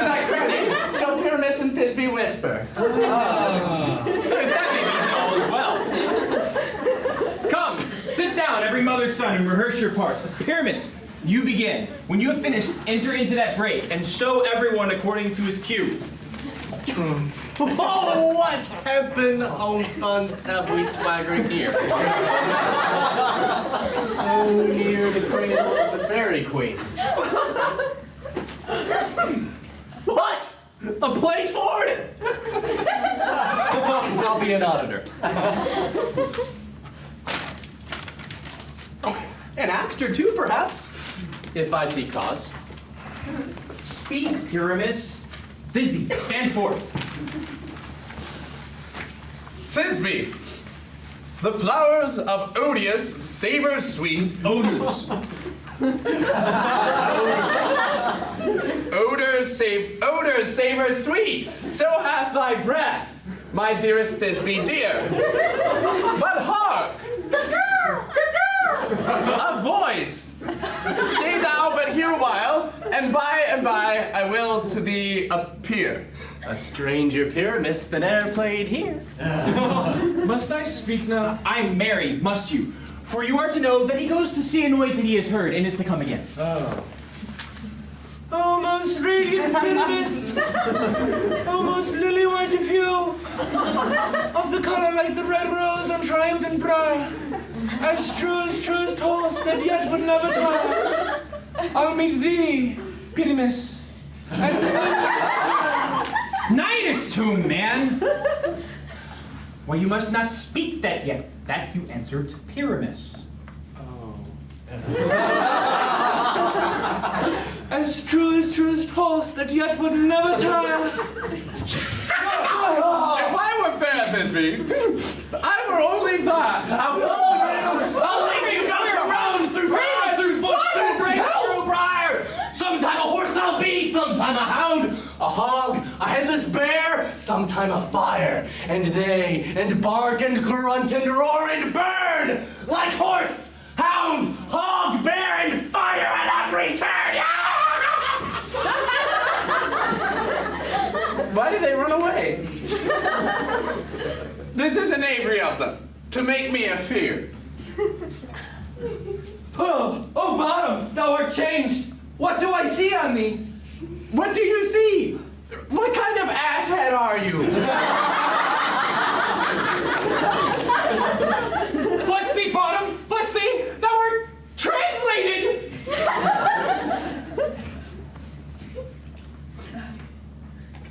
[SPEAKER 9] that cranny shall Pyramus and Thisbe whisper.
[SPEAKER 10] That may be all as well. Come, sit down, every mother's son, and rehearse your parts. Pyramus, you begin. When you have finished, enter into that break, and show everyone according to his cue.
[SPEAKER 13] Oh, what hempen homespuns have we swaggering here? So near the cradle of the fairy queen. What? A play toward? I'll be an auditor. An actor too, perhaps, if I see cause.
[SPEAKER 10] Speak, Pyramus. Thisbe, stand forth.
[SPEAKER 9] Thisbe, the flowers of odious savor sweet.
[SPEAKER 10] Odors.
[SPEAKER 9] Odors savor sweet. So hath thy breath, my dearest Thisbe dear. But hark! A voice! Stay thou but here a while, and by I will to thee appear.
[SPEAKER 13] A stranger Pyramus than e'er played here.
[SPEAKER 10] Must I speak now? I'm merry, must you? For you are to know that he goes to see a noise that he has heard and is to come again.
[SPEAKER 11] Oh, most radiant Pyramus, oh, most lily-white of hue, of the color like the red rose on triumphant brow, as truest horse that yet would never tire. I'll meet thee, Pyramus, at
[SPEAKER 10] Nidus tomb, man! Well, you must not speak that yet. That you answered to Pyramus.
[SPEAKER 11] as truest horse that yet would never tire.
[SPEAKER 9] Thisbe. I were only that. I'll leave you go around through briar, through bush, through brake, through briar. Sometime a horse I'll be, sometime a hound, a hog, a headless bear, sometime a fire. And they, and bark, and grunt, and roar, and burn, like horse, hound, hog, bear, and fire at every turn. Why did they run away? This is a knavery of them, to make me a fear.
[SPEAKER 2] Oh, bottom, thou art changed. What do I see on thee?
[SPEAKER 9] What do you see? What kind of asshead are you?
[SPEAKER 10] Bless thee, bottom! Bless thee! Thou art translated!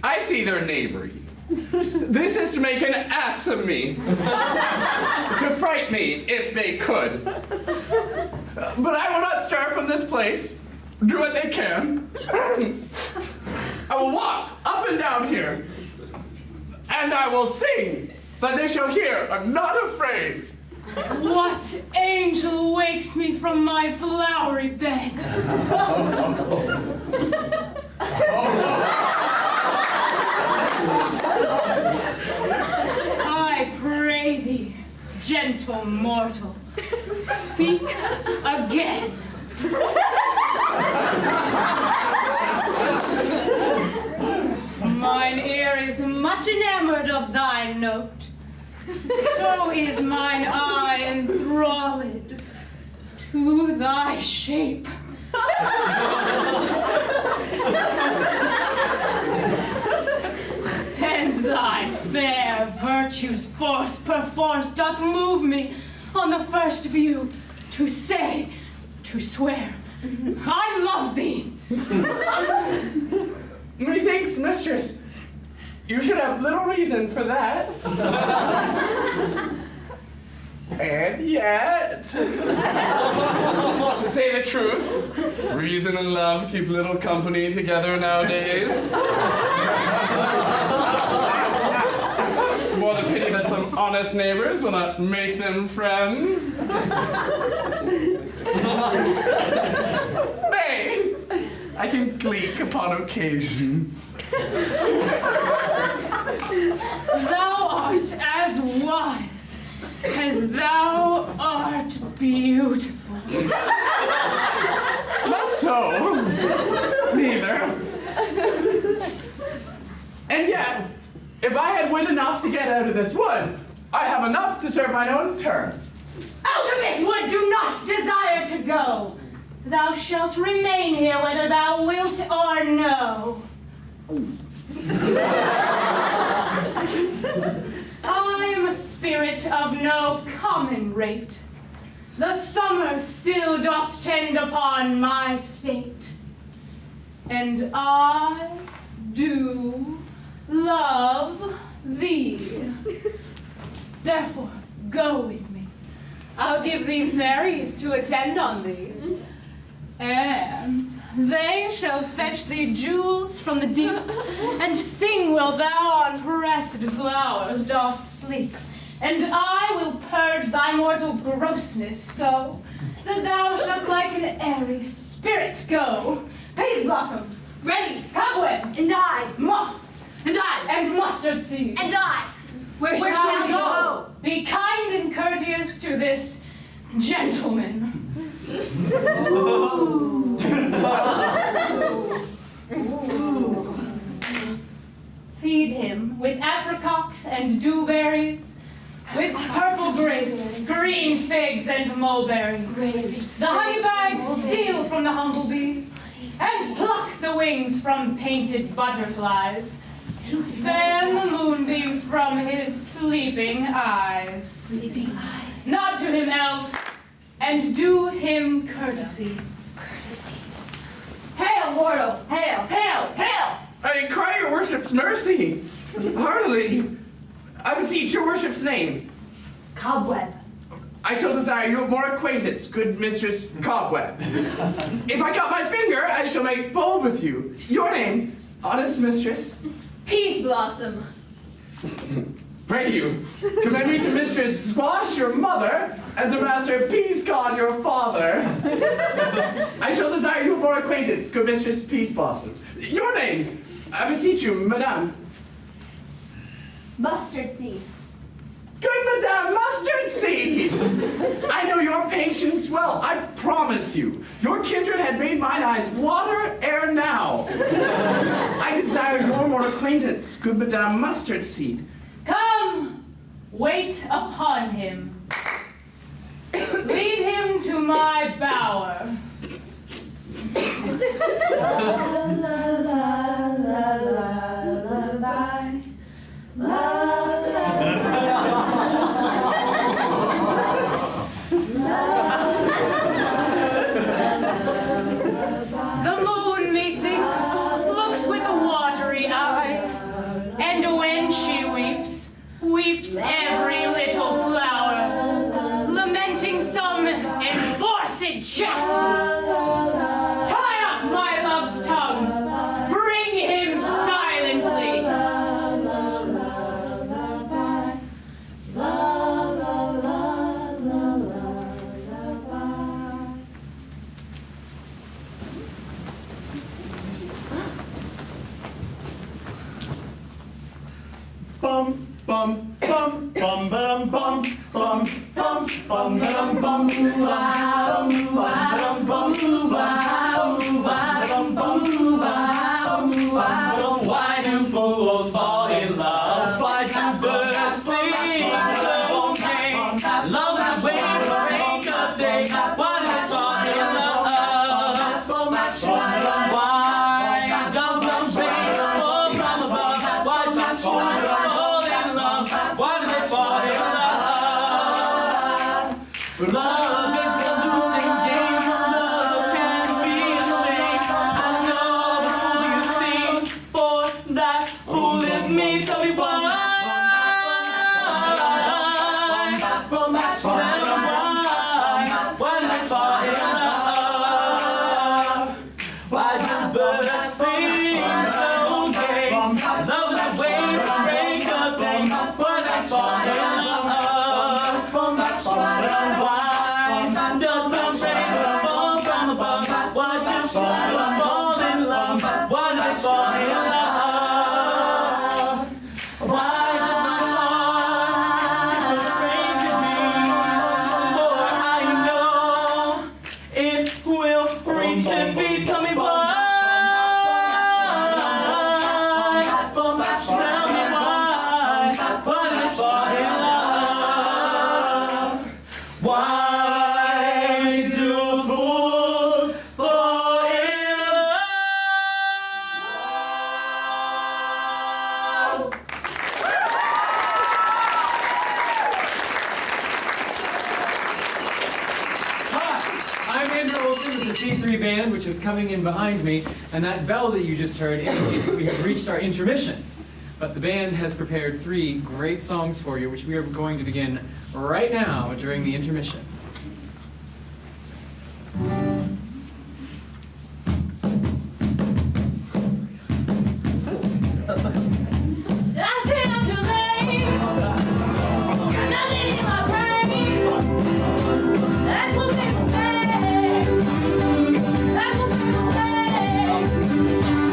[SPEAKER 9] I see their knavery. This is to make an ass of me. To fright me, if they could. But I will not stir from this place. Do what they can. I will walk up and down here. And I will sing, that they shall hear I'm not afraid.
[SPEAKER 12] What angel wakes me from my flowery bed? I pray thee, gentle mortal, speak again. Mine ear is much enamored of thy note. So is mine eye enthralled to thy shape. And thy fair virtue's force perforce doth move me on the first view to say, to swear, I love thee.
[SPEAKER 9] Methinks, mistress, you should have little reason for that. And yet, to say the truth, reason and love keep little company together nowadays. More the pity that some honest neighbors will not make them friends. Nay, I can gleek upon occasion.
[SPEAKER 12] Thou art as wise as thou art beautiful.
[SPEAKER 9] Not so. Neither. And yet, if I had wit enough to get out of this wood, I have enough to serve mine own turn.
[SPEAKER 12] Out of this wood do not desire to go. Thou shalt remain here whether thou wilt or no. I am a spirit of no common rate. The summer still doth tend upon my state, and I do love thee. Therefore, go with me. I'll give thee fairies to attend on thee, and they shall fetch thee jewels from the deep, and sing while thou on pressed flowers dost sleep. And I will purge thy mortal grossness so that thou shalt like an airy spirit go. Pace blossom, ready, cobweb,
[SPEAKER 1] And I,
[SPEAKER 12] moth,
[SPEAKER 1] and I,
[SPEAKER 12] and mustard seed.
[SPEAKER 1] and I. Where shall we go?
[SPEAKER 12] Be kind and courteous to this gentleman. Feed him with apricots and dewberries, with purple grapes, green figs, and mulberries. The honey bags steal from the humblebees, and pluck the wings from painted butterflies. Fan the moonbeams from his sleeping eyes.
[SPEAKER 1] Sleeping eyes.
[SPEAKER 12] Nod to him, elves, and do him courtesies.
[SPEAKER 1] Courtesies.
[SPEAKER 12] Hail, mortal! Hail!
[SPEAKER 1] Hail! Hail!
[SPEAKER 9] I cry your worship's mercy. Heartily. I beseech your worship's name.
[SPEAKER 12] Cobweb.
[SPEAKER 9] I shall desire you more acquaintance, good mistress Cobweb. If I cut my finger, I shall make bold with you. Your name, honest mistress.
[SPEAKER 1] Peace blossom.
[SPEAKER 9] Pray you, commend me to Mistress Squash, your mother, and to Master Peascod, your father. I shall desire you more acquaintance, good Mistress Peace Blossom. Your name, I beseech you, madame.
[SPEAKER 4] Mustard seed.
[SPEAKER 9] Good Madame Mustard Seed! I know your patience well, I promise you. Your kindred had made mine eyes water ere now. I desire your more acquaintance, good Madame Mustard Seed.
[SPEAKER 12] Come, wait upon him. Lead him to my bower. The moon, methinks, looks with a watery eye, and when she weeps, weeps every little flower, lamenting some enforced chastity. Tie up my love's tongue, bring him silently.
[SPEAKER 3] Bum bum bum bum ba-dum bum bum bum bum ba-dum bum bum bum ba-dum bum bum ba-dum bum.
[SPEAKER 8] Why do fools fall in love? Why do birds sing so gay? Love is a way to break a day. Why do they fall in love? Why does the rain fall from above? Why do fools fall in love? Why do they fall in love? Love is a losing game. Love can be a shame. I know the fool you see. For that fool is me. Tell me why. Why do they fall in love? Why do birds sing so gay? Love is a way to break a day. Why do they fall in love? Why does the rain fall from above? Why do fools fall in love? Why do they fall in love? Why does my heart skip a crazy beat? For I know it will reach and be. Tell me why. Tell me why. Why do they fall in love? Why do fools fall in love?
[SPEAKER 2] Hi, I'm Andrew Olson with the C3 Band, which is coming in behind me, and that bell that you just heard indicates that we have reached our intermission. But the band has prepared 3 great songs for you, which we are going to begin right now during the intermission.
[SPEAKER 12] I stay up too late. Got nothing in my brain. That's what people say. That's what people say.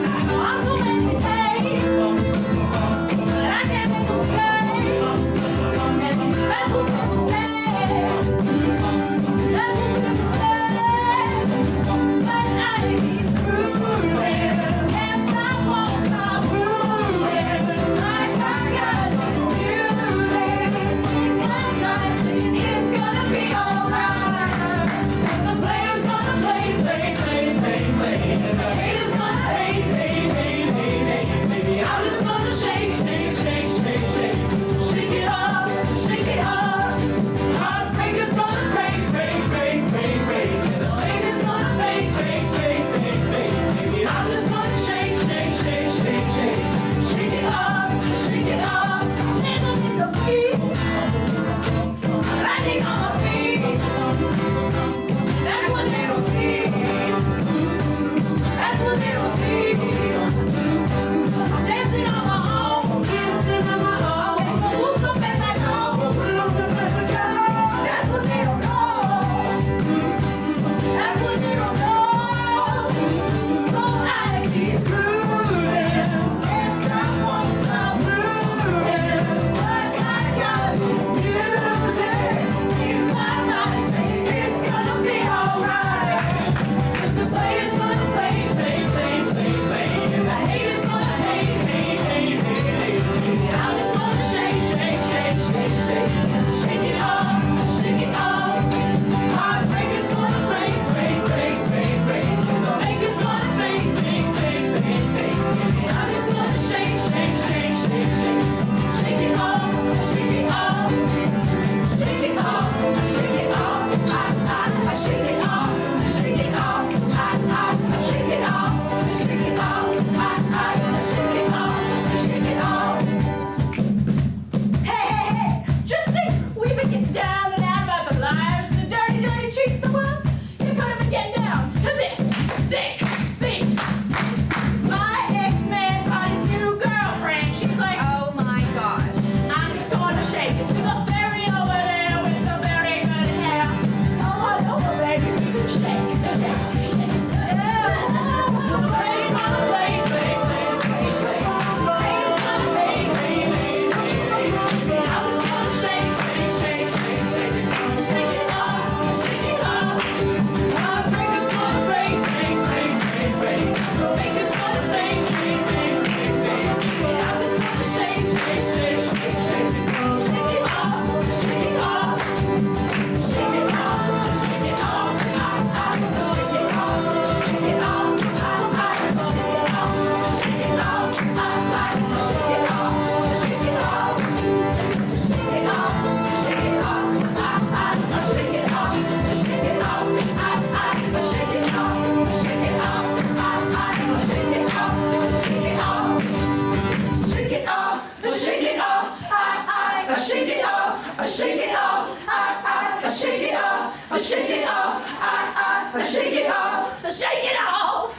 [SPEAKER 12] I know I'm too many days, but I can't make them stay. And that's what people say.
[SPEAKER 8] I shake it off, I shake it off, I shake it off, I shake it off, I shake it off, I shake it off.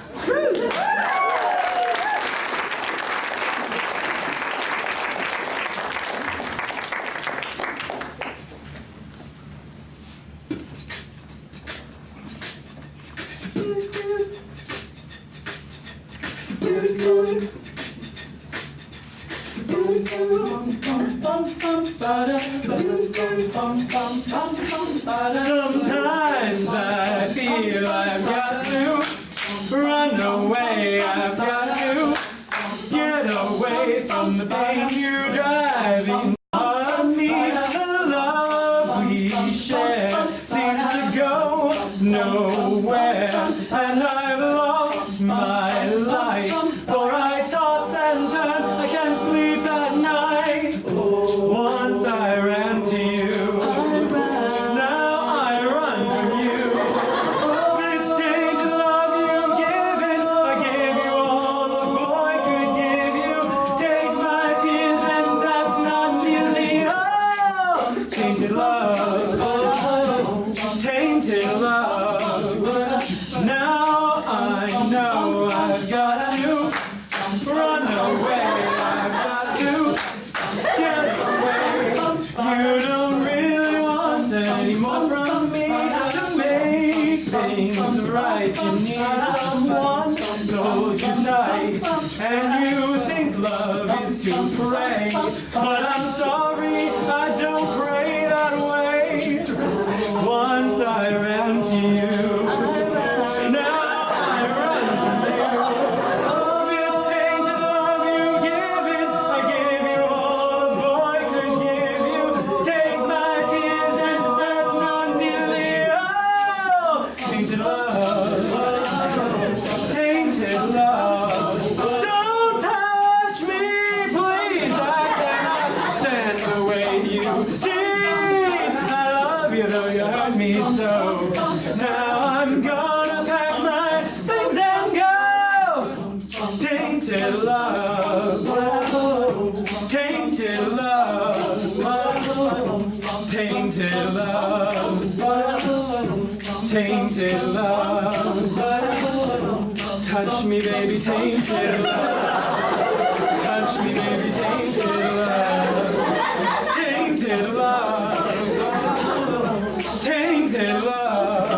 [SPEAKER 2] Sometimes I feel I've got to run away. I've got to get away from the pain you're driving on me. The love we share seems to go nowhere, and I've lost my life. For I toss and turn, I can't sleep at night. Once I ran to you, now I run from you. This tainted love you've given, I gave you all a boy could give you. Take my tears and that's not nearly all. Tainted love, tainted love. Now I know I've got to run away. I've got to get away. You don't really want any more from me to make things right. You need someone who holds you tight, and you think love is to pray. But I'm sorry, I don't pray that way. Once I ran to you, now I run from you. Oh, this tainted love you've given, I gave you all a boy could give you. Take my tears and that's not nearly all. Tainted love, tainted love. Don't touch me, please. I cannot stand the way you did. I love you though you hurt me so. Now I'm gonna pack my things and go. Tainted love, tainted love, tainted love, tainted love. Touch me, baby, tainted love. Touch me, baby, tainted love. Tainted love. Tainted love.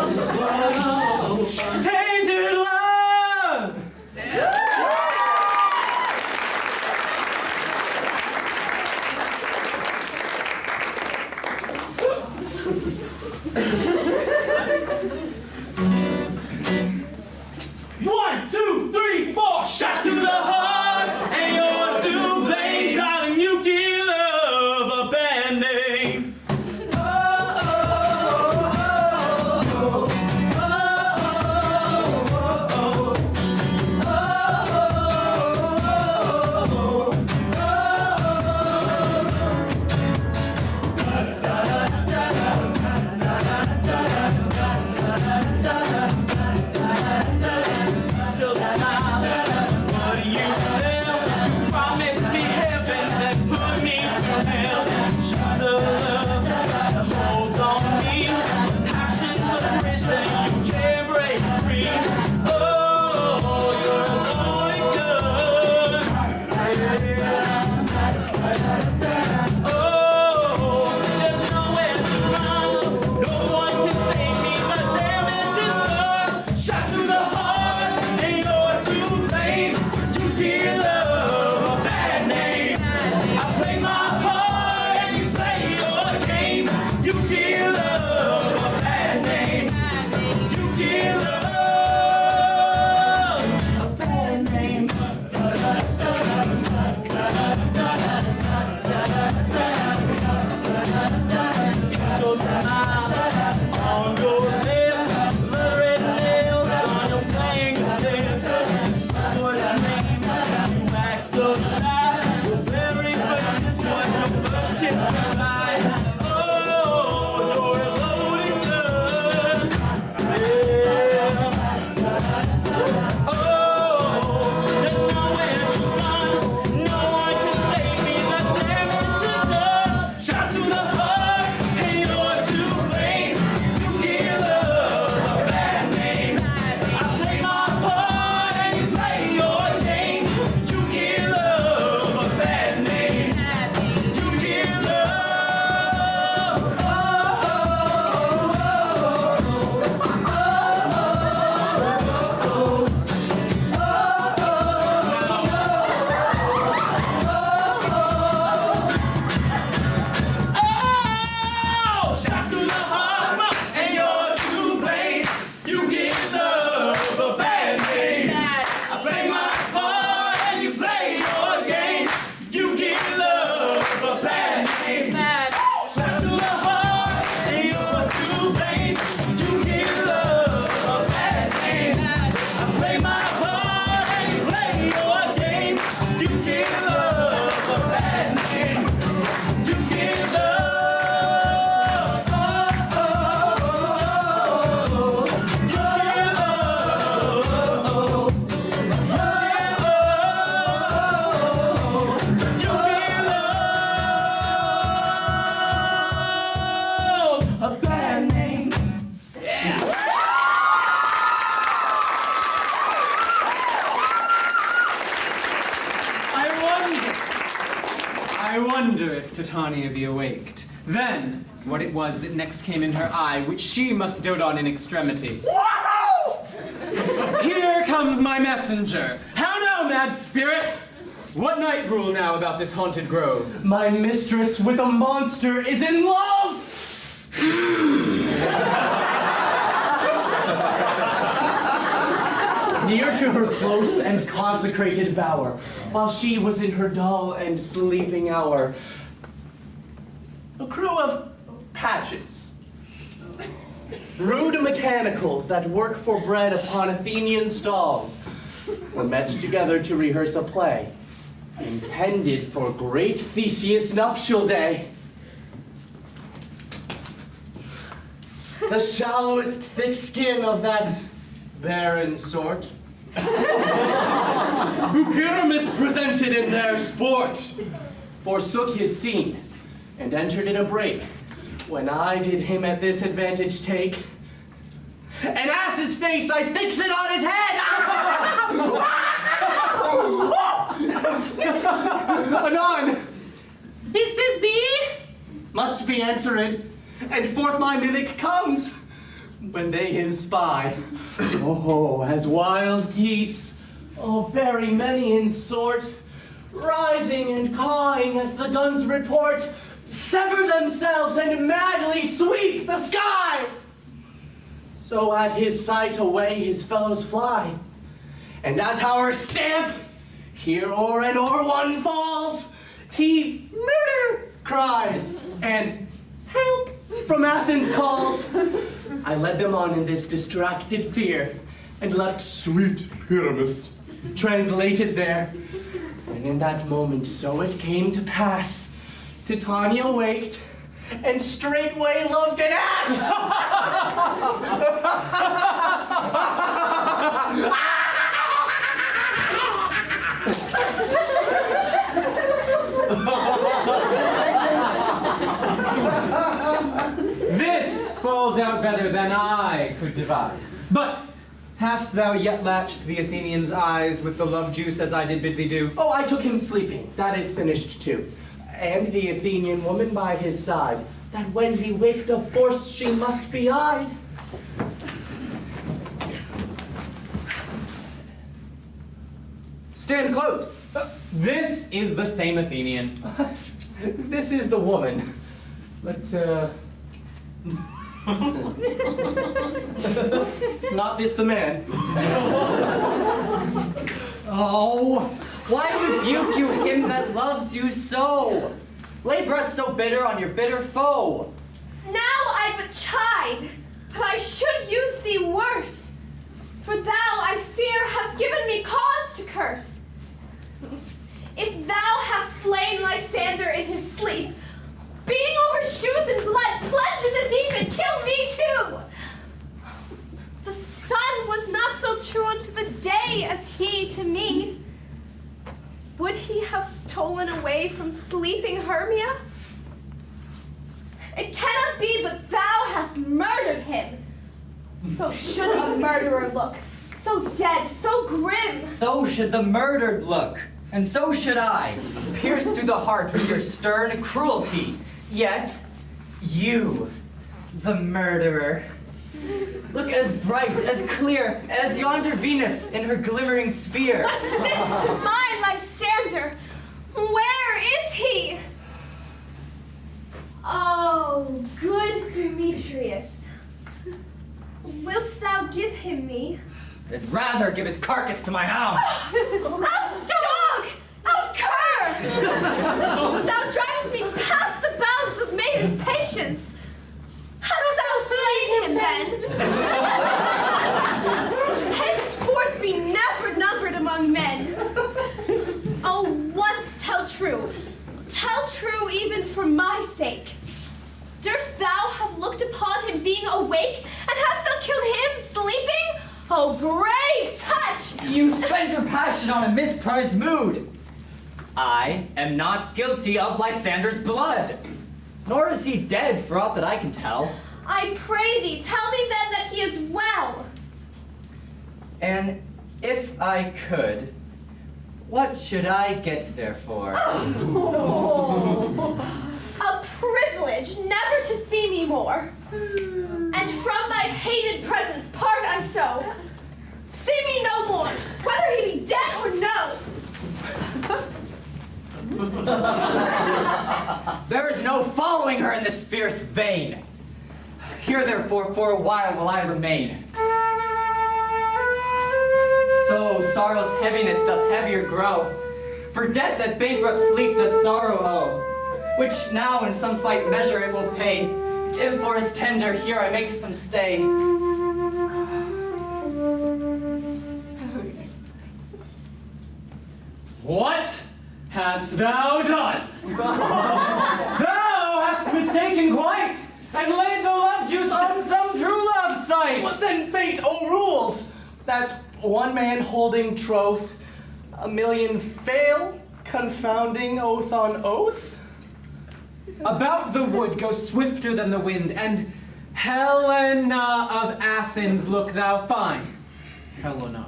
[SPEAKER 2] Tainted love.
[SPEAKER 11] One, two, three, four. Shot through the heart, and you're to blame, darling. You give love a bad name. Just smile. What do you say? You promised me heaven, then put me through hell. She's a love that holds on me. Passions of prison you can't break free. Oh, you're a lonely gun. Oh, there's nowhere to run. No one can save me. The damage is done. Shot through the heart, and you're to blame. You give love a bad name. I play my part, and you play your game. You give love a bad name. You give love a bad name. Your smile on your lips, the red nails on your fingertips. What's your name? You act so shy. Your very first kiss was your first kiss goodbye. Oh, you're a loaded gun. Yeah. Oh, there's nowhere to run. No one can save me. The damage is done.
[SPEAKER 2] Titania be awaked. Then, what it was that next came in her eye, which she must dote on in extremity.
[SPEAKER 5] Wow!
[SPEAKER 2] Here comes my messenger. How now, mad spirit? What night rule now about this haunted grove?
[SPEAKER 13] My mistress with a monster is in love! Near to her close and consecrated bower, while she was in her dull and sleeping hour, a crew of patches, rude mechanicals that work for bread upon Athenian stalls, were met together to rehearse a play intended for great Theseus' nuptial day. The shallowest thick skin of that barren sort, who Pyramus presented in their sport, forsook his scene and entered in a break, when I did him at this advantage take. An ass's face I fix it on his head! Anon! Is this be? Must be answered, and forth my mimic comes, when they him spy. Oh, as wild geese, oh, very many in sort, rising and cawing at the gun's report, sever themselves and madly sweep the sky. So at his sight away his fellows fly, and at our stamp, here o'er and o'er one falls, he murder cries, and help from Athens calls. I led them on in this distracted fear, and left sweet Pyramus translated there. And in that moment so it came to pass, Titania waked, and straightway loved an ass!
[SPEAKER 2] This falls out better than I could devise. But hast thou yet latched the Athenian's eyes with the love juice as I did bid thee do?
[SPEAKER 13] Oh, I took him sleeping. That is finished too. And the Athenian woman by his side, that when he waked of force she must be eyed.
[SPEAKER 2] Stand close. This is the same Athenian.
[SPEAKER 13] This is the woman. But, not this the man.
[SPEAKER 6] Oh, why rebuke you him that loves you so? Lay breath so bitter on your bitter foe.
[SPEAKER 1] Now I but chide, but I should use thee worse. For thou, I fear, hast given me cause to curse. If thou hast slain Lysander in his sleep, beating over shoes and blood, plunge in the deep and kill me too. The sun was not so true unto the day as he to me. Would he have stolen away from sleeping Hermia? It cannot be but thou hast murdered him. So should a murderer look, so dead, so grim.
[SPEAKER 6] So should the murdered look, and so should I, pierced through the heart with your stern cruelty. Yet, you, the murderer, look as bright, as clear, as yonder Venus in her glimmering sphere.
[SPEAKER 1] What's this to my Lysander? Where is he? Oh, good Demetrius, wilt thou give him me?
[SPEAKER 6] I'd rather give his carcass to my hounds.
[SPEAKER 1] Out dog! Out cur! Thou drivest me past the bounds of maiden's patience. Hast thou slain him then? Henceforth be never numbered among men. Oh, once tell true. Tell true even for my sake. Durst thou have looked upon him being awake, and hast thou killed him sleeping? Oh, brave touch!
[SPEAKER 6] You spend your passion on a misprized mood. I am not guilty of Lysander's blood, nor is he dead for aught that I can tell.
[SPEAKER 1] I pray thee, tell me then that he is well.
[SPEAKER 6] And if I could, what should I get there for?
[SPEAKER 1] Oh. see me more. And from my hated presence part I so. See me no more, whether he be dead or no.
[SPEAKER 6] There is no following her in this fierce vein. Here, therefore, for a while will I remain. So sorrow's heaviness doth heavier grow, for debt that bankrupt sleep doth sorrow owe, which now in some slight measure it will pay, if for his tender here I make some stay.
[SPEAKER 10] What hast thou done? Thou hast mistaken quite, and laid the love juice on some true love sight.
[SPEAKER 13] What then fate o'errules? That one man holding troth, a million fail, confounding oath on oath?
[SPEAKER 10] About the wood go swifter than the wind, and Helena of Athens look thou find. Helena.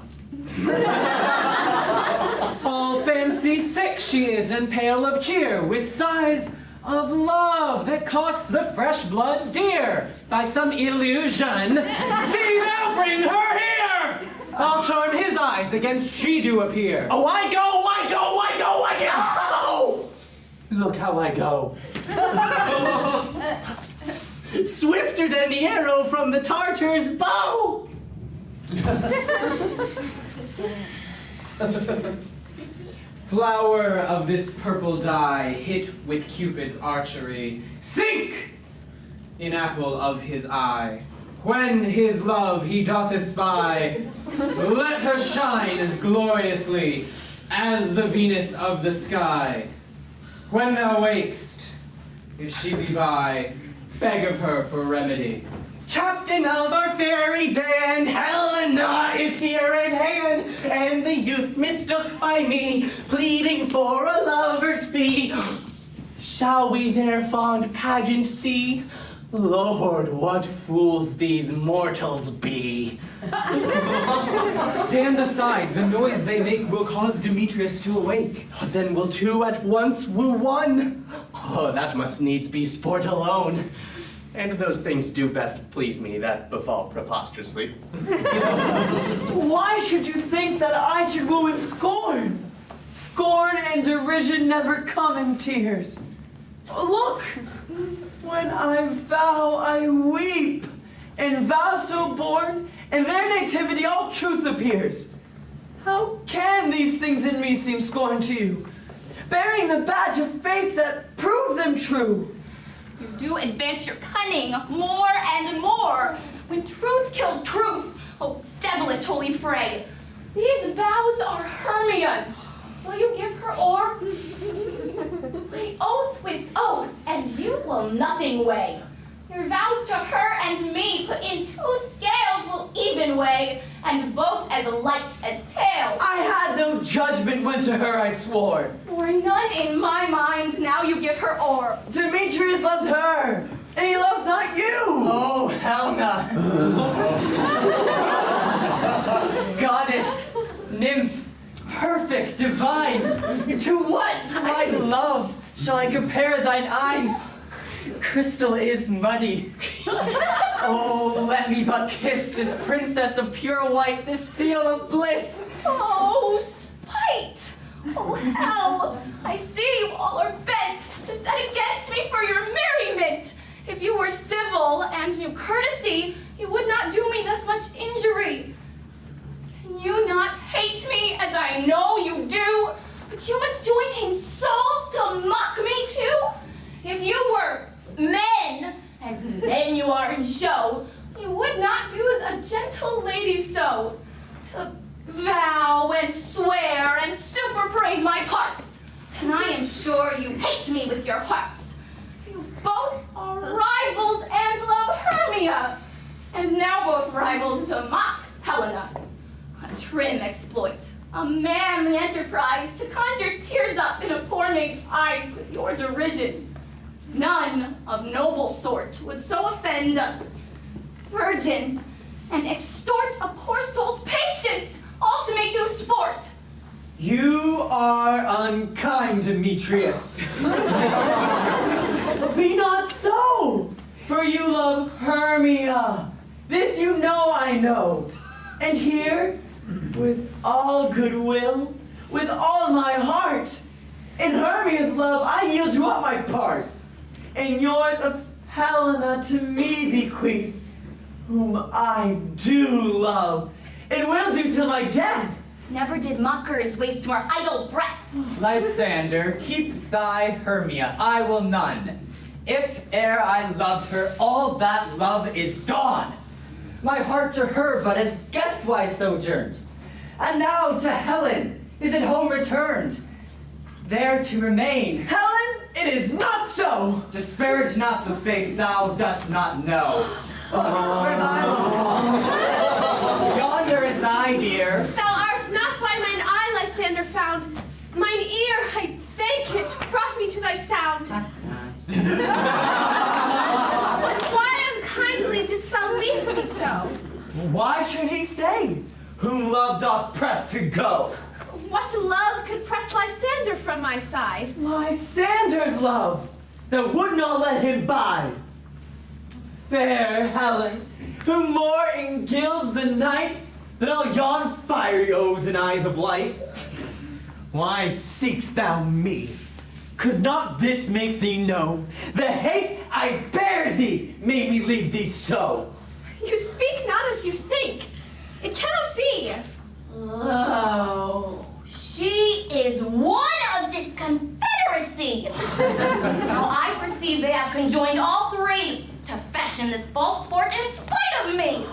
[SPEAKER 10] All fancy sick she is, and pale of cheer, with sighs of love that cost the fresh blood dear. By some illusion, see thou bring her here! I'll charm his eyes against she do appear.
[SPEAKER 13] Oh, I go, I go, I go, I go! Look how I go. Swifter than the arrow from the Tartar's bow!
[SPEAKER 10] Flower of this purple dye, hit with Cupid's archery, sink in apple of his eye. When his love he doth espy, let her shine as gloriously as the Venus of the sky. When thou wakest, if she be by, beg of her for remedy.
[SPEAKER 13] Captain of our fairy band, Helena is here at hand, and the youth mistook by me, pleading for a lover's fee. Shall we their fond pageant see? Lord, what fools these mortals be!
[SPEAKER 10] Stand aside, the noise they make will cause Demetrius to awake.
[SPEAKER 13] Then will two at once woo one? Oh, that must needs be sport alone. And those things do best please me that befall preposterously.
[SPEAKER 2] Why should you think that I should woo in scorn? Scorn and derision never come in tears. Look, when I vow, I weep. And vow so born, in their nativity all truth appears. How can these things in me seem scorn to you, bearing the badge of faith that prove them true?
[SPEAKER 7] You do advance your cunning more and more. When truth kills truth, oh devilish holy fray. These vows are Hermia's. Will you give her or? My oath with oath, and you will nothing weigh. Your vows to her and me put in two scales will even weigh, and both as light as tails.
[SPEAKER 2] I had no judgment when to her I swore.
[SPEAKER 7] Or none in my mind, now you give her o'er.
[SPEAKER 2] Demetrius loves her, and he loves not you.
[SPEAKER 6] Oh, Helena! Goddess, nymph, perfect, divine, to what my love shall I compare thine eyne? Crystal is muddy. Oh, let me but kiss this princess of pure white, this seal of bliss.
[SPEAKER 7] Oh, spite! Oh, hell! I see you all are bent to set against me for your merriment. If you were civil and knew courtesy, you would not do me thus much injury. Can you not hate me as I know you do? But you must join in souls to mock me too? If you were men, as men you are in show, you would not use a gentle lady so, to vow and swear and super praise my parts. And I am sure you hate me with your hearts. You both are rivals and love Hermia, and now both rivals to mock Helena. A trim exploit, a manly enterprise to conjure tears up in a poor maid's eyes with your derision. None of noble sort would so offend a virgin and extort a poor soul's patience, all to make you sport.
[SPEAKER 2] You are unkind, Demetrius. Be not so, for For you love Hermia. This you know I know. And here, with all goodwill, with all my heart, in Hermia's love I yield you up my part. And yours of Helena to me bequeath, whom I do love, and will do till my death.
[SPEAKER 1] Never did mockers waste more idle breath.
[SPEAKER 6] Lysander, keep thy Hermia, I will none. If e'er I loved her, all that love is gone. My heart to her but as guest-wise sojourned. And now to Helen is it home returned, there to remain.
[SPEAKER 2] Helen, it is not so.
[SPEAKER 6] Disparage not the faith thou dost not know. Yonder is thy dear.
[SPEAKER 1] Thou art not by mine eye, Lysander, found. Mine ear, I thank it, brought me to thy sound. But why unkindly didst thou leave me so?
[SPEAKER 2] Why should he stay, whom love doth press to go?
[SPEAKER 1] What love could press Lysander from my side?
[SPEAKER 2] Lysander's love, that would not let him bide. Fair Helen, who more engilds the night than all yon fiery O's and eyes of light. Why seek'st thou me? Could not this make thee know the hate I bear thee made me leave thee so?
[SPEAKER 1] You speak not as you think. It cannot be.
[SPEAKER 7] Oh, she is one of this confederacy. Now I perceive they have conjoined all three to fashion this false sport in spite of me.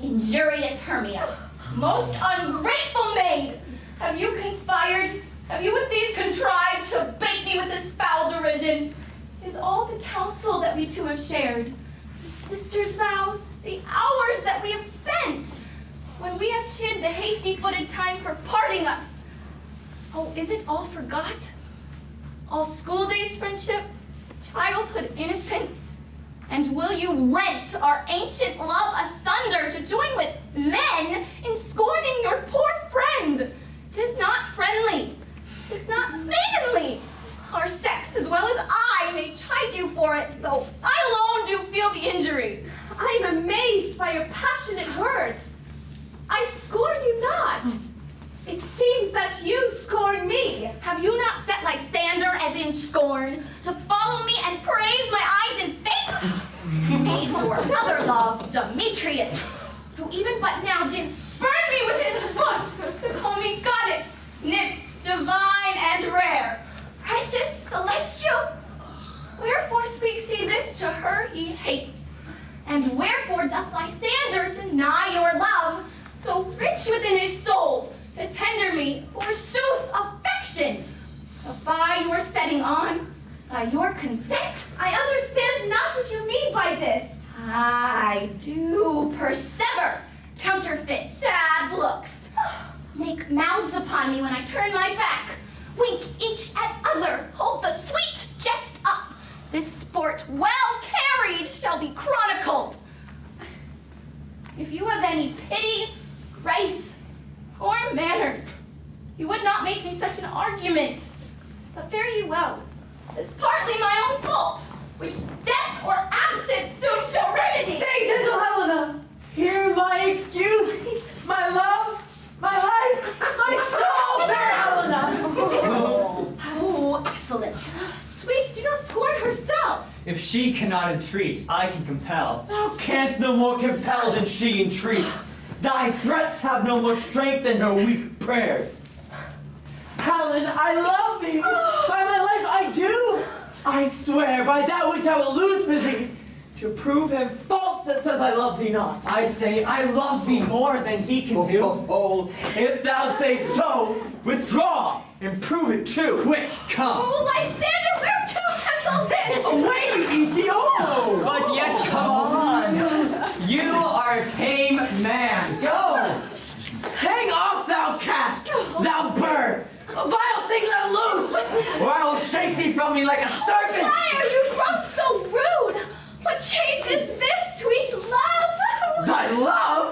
[SPEAKER 7] Injurious Hermia, most ungrateful maid, have you conspired? Have you with these contrived to bait me with this foul derision? Is all the counsel that we two have shared, the sisters' vows, the hours that we have spent, when we have chid the hasty-footed time for parting us? Oh, is it all forgot? All school days friendship, childhood innocence? And will you rent our ancient love asunder to join with men in scorning your poor friend? 'Tis not friendly, 'tis not maidenly. Our sex, as well as I, may chide you for it, though I alone do feel the injury.
[SPEAKER 1] I am amazed by your passionate words. I scorn you not. It seems that you scorn me.
[SPEAKER 7] Have you not set Lysander as in scorn to follow me and praise my eyes and face? Made for another love, Demetrius, who even but now did spurn me with his foot to call me goddess, nymph, divine and rare, precious, celestial. Wherefore speaks he this to her he hates? And wherefore doth Lysander deny your love, so rich within his soul, to tender me forsooth affection? But by your setting on, by your consent,
[SPEAKER 1] I understand not what you mean by this.
[SPEAKER 7] I do persever, counterfeit sad looks, make mouths upon me when I turn my back, wink each at other, hold the sweet jest up. This sport well carried shall be chronicled. If you have any pity, grace, or manners, you would not make me such an argument. But fare ye well. 'Tis partly my own fault, which death or absence soon shall remedy.
[SPEAKER 2] Stay, gentle Helena! Hear my excuse, my love, my life, my soul, fair Helena!
[SPEAKER 7] Oh, excellent.
[SPEAKER 1] Sweet, do not scorn herself.
[SPEAKER 6] If she cannot entreat, I can compel.
[SPEAKER 2] Thou canst no more compel than she entreat. Thy threats have no more strength than her weak prayers. Helen, I love thee. By my life I do. I swear by that which I will lose for thee, to prove him false that says I love thee not.
[SPEAKER 6] I say I love thee more than he can do.
[SPEAKER 2] Oh, if thou say so, withdraw and prove it too.
[SPEAKER 6] Quick, come.
[SPEAKER 1] Oh, Lysander, where to tinsel this?
[SPEAKER 2] Away, Ethiopia!
[SPEAKER 6] But yet, come on. You are a tame man. Go.
[SPEAKER 2] Hang off, thou cat, thou bird, vile thing let loose, or I will shake thee from me like a serpent.
[SPEAKER 1] Why are you grown so rude? What change is this, sweet love?
[SPEAKER 2] Thy love?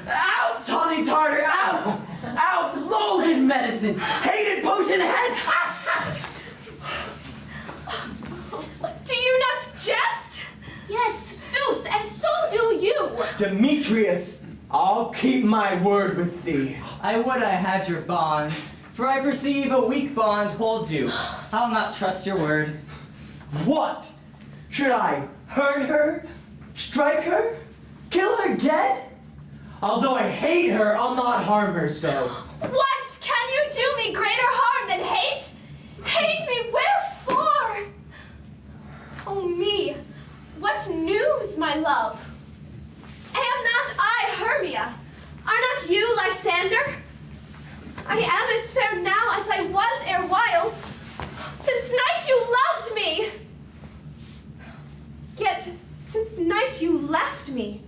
[SPEAKER 2] Out, tawny tartar, out! Out, loathed medicine, hated potion head!
[SPEAKER 1] Do you not jest?
[SPEAKER 2] Demetrius, I'll keep my word with thee.
[SPEAKER 6] I would I had your bond, for I perceive a weak bond holds you. I'll not trust your word.
[SPEAKER 2] What? Should I hurt her? Strike her? Kill her dead? Although I hate her, I'll not harm her so.
[SPEAKER 1] What? Can you do me greater harm than hate? Hate me wherefore? Oh me, what news, my love? Am not I Hermia? Are not you Lysander? I am as fair now as I was erewhile. Since night you loved me. Yet, since night you left me.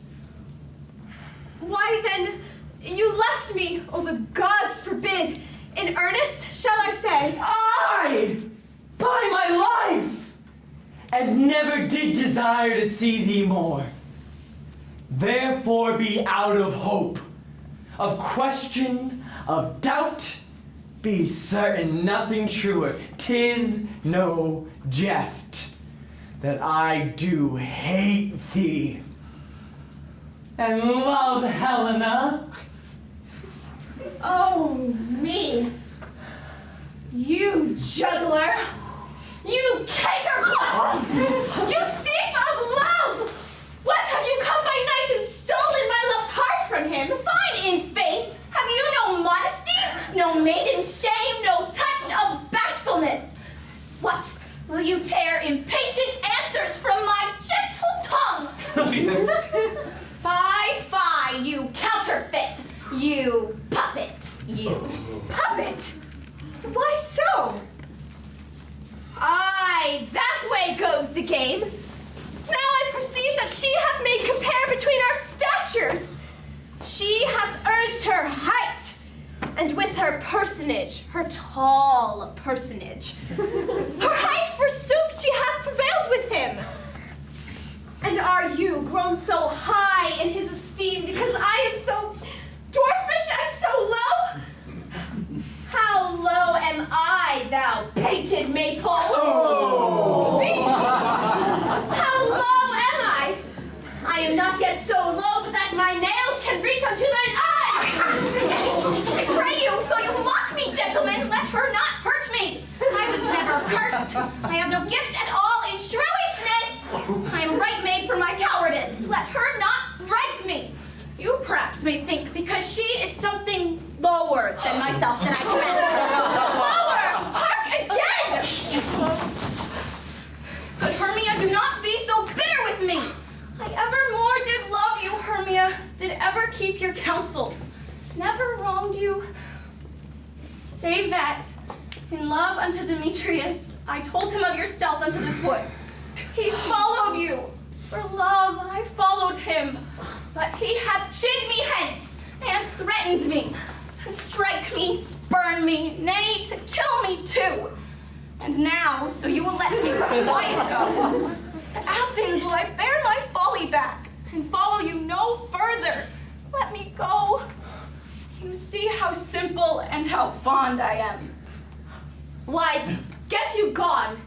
[SPEAKER 1] Why then, you left me, oh the gods forbid. In earnest, shall I say?
[SPEAKER 2] I, by my life, and never did desire to see thee more. Therefore be out of hope, of question, of doubt. Be certain nothing truer. 'Tis no jest that I do hate thee and love Helena.
[SPEAKER 1] Oh me, you juggler, you caker, you thief of love! What, have you come by night and stolen my love's heart from him?
[SPEAKER 7] Fine in faith. Have you no modesty? No maiden shame? No touch of bashfulness? What? Will you tear impatient answers from my gentle tongue? Fie, you counterfeit. You puppet. You.
[SPEAKER 1] Puppet? Why so? Aye, that way goes the game. Now I perceive that she hath made compare between our statures. She hath urged her height, and with her personage, her tall personage. Her height, forsooth, she hath prevailed with him. And are you grown so high in his esteem because I am so dwarfish and so low? How low am I, thou painted maypole?
[SPEAKER 2] Oh.
[SPEAKER 1] Speak! How low am I? I am not yet so low but that my nails can reach unto thine eyes.
[SPEAKER 7] I pray you, though you mock me, gentlemen, let her not hurt me. I was never cursed. I have no gift at all in shrewishness. I am right made for my cowardice. Let her not strike me. You perhaps may think because she is something lower than myself that I commend her. Lower! Hark again! Good Hermia, do not be so bitter with me. I evermore did love you, Hermia, did ever keep your counsels, never wronged you. Save that, in love unto Demetrius, I told him of your stealth unto this wood. He followed you. For love, I followed him. But he hath chid me hence, and threatened me, to strike me, spurn me, nay, to kill me too. And now, so you will let me quiet go, to Athens will I bear my folly back, and follow you no further. Let me go. You see how simple and how fond I am.
[SPEAKER 1] Why, get you gone.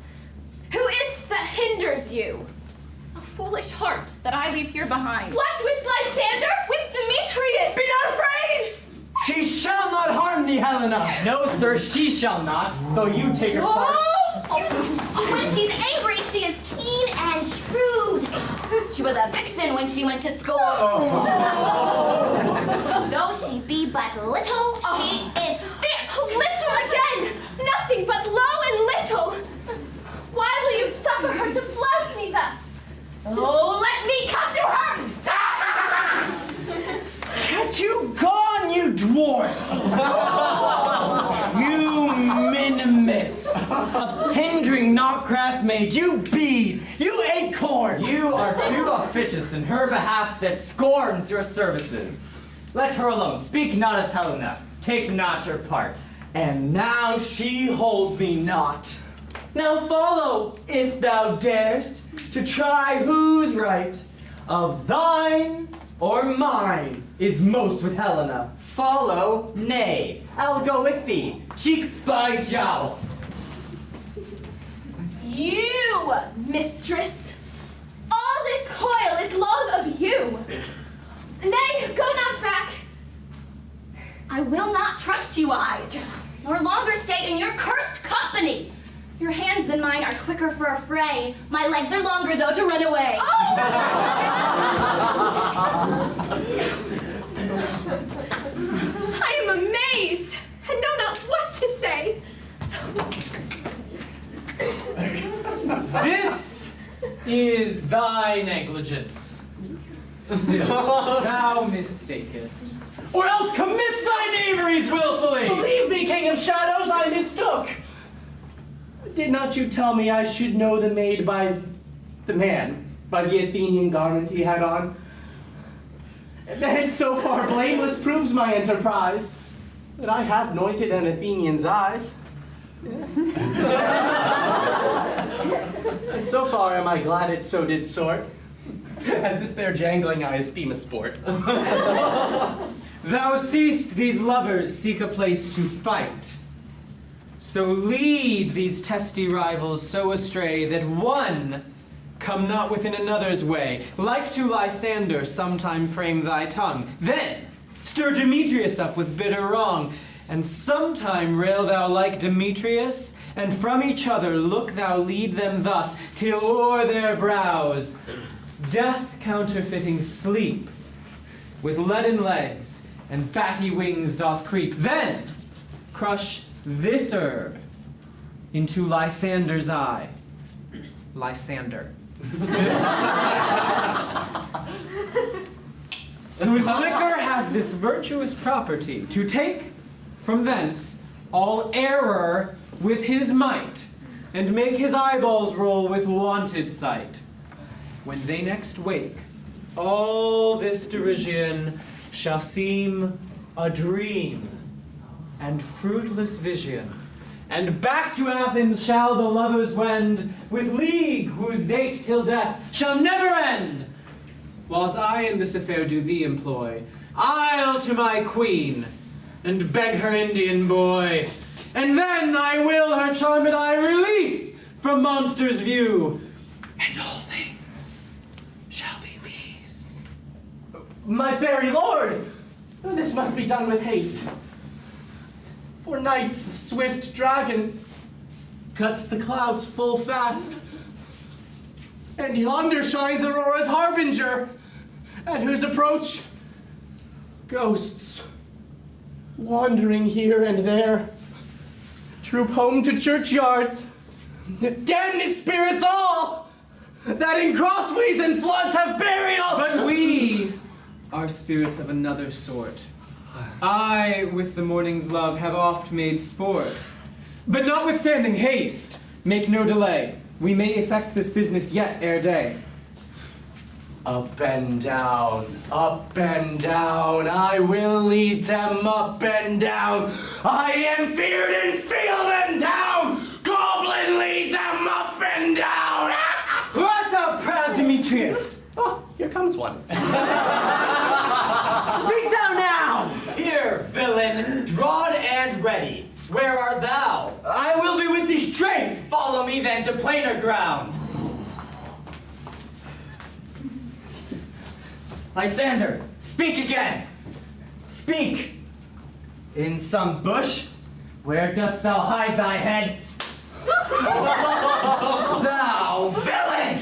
[SPEAKER 1] Who is't that hinders you?
[SPEAKER 7] A foolish heart that I leave here behind.
[SPEAKER 1] What, with Lysander?
[SPEAKER 7] With Demetrius!
[SPEAKER 2] Be not afraid! She shall not harm thee, Helena.
[SPEAKER 6] No, sir, she shall not, though you take her part.
[SPEAKER 7] Oh, when she's angry, she is keen and shrewd. She was a vixen when she went to school. Though she be but little, she is fierce.
[SPEAKER 1] Little again! Nothing but low and little! Why will you suffer her to flout me thus? Oh, let me come to her!
[SPEAKER 2] Get you gone, you dwarf! You minimus! A hindering not crass maid, you bead! You acorn!
[SPEAKER 6] You are too officious in her behalf that scorns your services. Let her alone. Speak not of Helena. Take not her part.
[SPEAKER 2] And now she holds me not. Now follow, if thou darest, to try who's right, of thine or mine is most with Helena.
[SPEAKER 6] Follow? Nay. I'll go with thee. Cheek by jowl.
[SPEAKER 1] You, mistress! All this coil is long of you.
[SPEAKER 7] trust you I, nor longer stay in your cursed company. Your hands than mine are quicker for a fray. My legs are longer, though, to run away. Oh!
[SPEAKER 1] I am amazed and know not what to say.
[SPEAKER 10] This is thy negligence. Still, thou mistakest, or else commits thy knaveries willfully.
[SPEAKER 13] Believe me, King of Shadows, I mistook. Did not you tell me I should know the maid by the man, by the Athenian garment he had on? Then so far blameless proves my enterprise, that I have anointed an Athenian's eyes. And so far am I glad it so did sort, as this there jangling I esteem a sport.
[SPEAKER 2] Thou seest these lovers seek a place to fight. So lead these testy rivals so astray that one come not within another's way. Like to Lysander, sometime frame thy tongue. Then stir Demetrius up with bitter wrong. And sometime rail thou like Demetrius, and from each other look thou lead them thus, till o'er their brows death counterfeiting sleep, with leaden legs and batty wings doth creep. Then crush this herb into Lysander's eye. Lysander. Whose liquor hath this virtuous property, to take from thence all error with his might, and make his eyeballs roll with wonted sight. When they next wake, all this derision shall seem a dream and fruitless vision. And back to Athens shall the lovers wend, with league whose date till death shall never end. Whilst I in this affair do thee employ, I'll to my queen, and beg her Indian boy, and then I will her charmed eye release from monster's view, and all things shall be peace.
[SPEAKER 13] My fairy lord, this must be done with haste. For night's swift dragons cuts the clouds full fast, and yonder shines Aurora's harbinger, at whose approach ghosts, wandering here and there, troop home to churchyards, damned spirits all, that in crossways and floods have burial.
[SPEAKER 2] But we are spirits of another sort. I, with the morning's love, have oft made sport. But notwithstanding haste, make no delay. We may effect this business yet ere day.
[SPEAKER 13] Up and down, I will lead them up and down. I am feared and feel them down. Goblin, lead them up and down.
[SPEAKER 2] Art thou proud, Demetrius?
[SPEAKER 13] Oh, here comes one.
[SPEAKER 6] Speak thou now! Here, villain, drawn and ready. Where art thou?
[SPEAKER 2] I will be with thee straight.
[SPEAKER 6] Follow me then to plainer ground. Lysander, speak again. Speak. In some bush? Where dost thou hide thy head? Thou villain!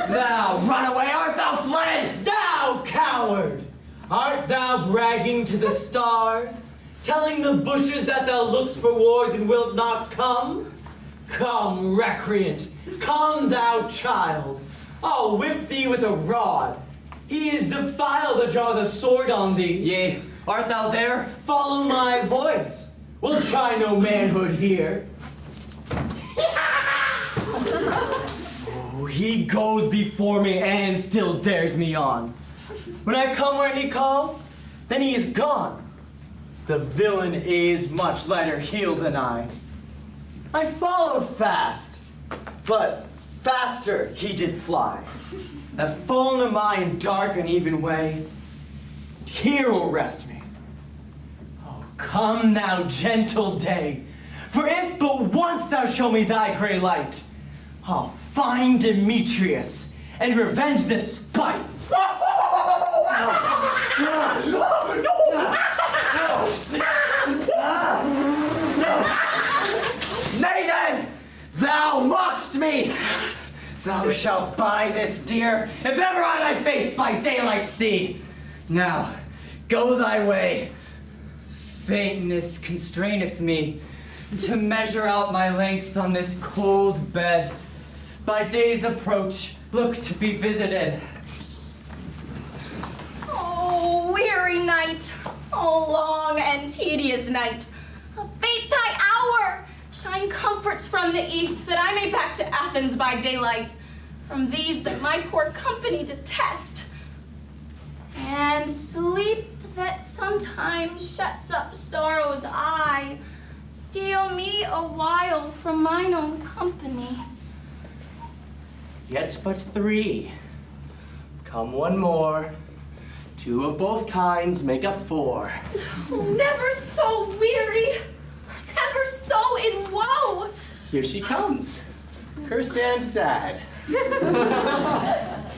[SPEAKER 6] Thou runaway, art thou fled?
[SPEAKER 2] Thou coward! Art thou bragging to the stars? Telling the bushes that thou look'st for wards and wilt not come? Come, recreant! Come, thou child! I'll whip thee with a rod. He is defiled that draws a sword on thee.
[SPEAKER 6] Yea, art thou there?
[SPEAKER 2] Follow my voice. We'll try no manhood here. Oh, he goes before me and still dares me on. When I come where he calls, then he is gone. The villain is much lighter heeled than I. I followed fast, but faster he did fly. That fallen am I in dark uneven way. Here will rest me. Oh, come thou gentle day, for if but once thou show me thy gray light, I'll find Demetrius and revenge this spite.
[SPEAKER 6] Thou shalt buy this, dear, if ever I thy face by daylight see. Now, go thy way. Faintness constraineth me to measure out my length on this cold bed. By day's approach, look to be visited.
[SPEAKER 7] Oh, weary night. Oh, long and tedious night. Abate thy hour. Shine comforts from the east, that I may back to Athens by daylight. From these that my poor company detest. And sleep that sometimes shuts up sorrow's eye. Steal me a while from mine own company.
[SPEAKER 13] Yet but 3. Come one more. 2 of both kinds make up 4.
[SPEAKER 1] Oh, never so weary, never so in woe.
[SPEAKER 13] Here she comes, cursed and sad.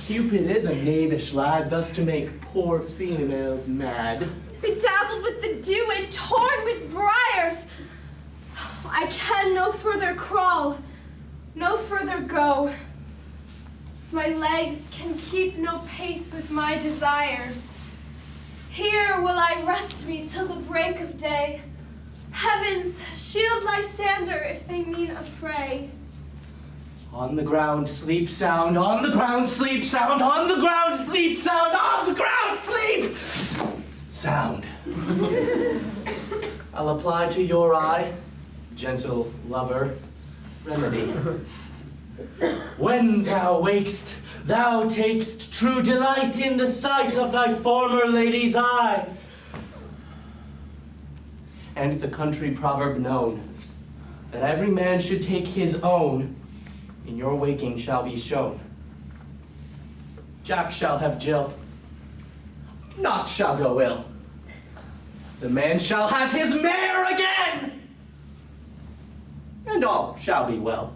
[SPEAKER 13] Cupid is a knavish lad, thus to make poor females mad.
[SPEAKER 1] Bedabbled with the dew and torn with briars. I can no further crawl, no further go. My legs can keep no pace with my desires. Here will I rest me till the break of day. Heavens, shield Lysander if they mean a fray.
[SPEAKER 13] On the ground, sleep sound, on the ground, sleep sound, on the ground, sleep sound, on the ground, sleep sound. I'll apply to your eye, gentle lover, remedy. When thou wakest, thou takest true delight in the sight of thy former lady's eye. And the country proverb known, that every man should take his own, in your waking shall be shown. Jack shall have Jill, naught shall go ill. The man shall have his mare again, and all shall be well.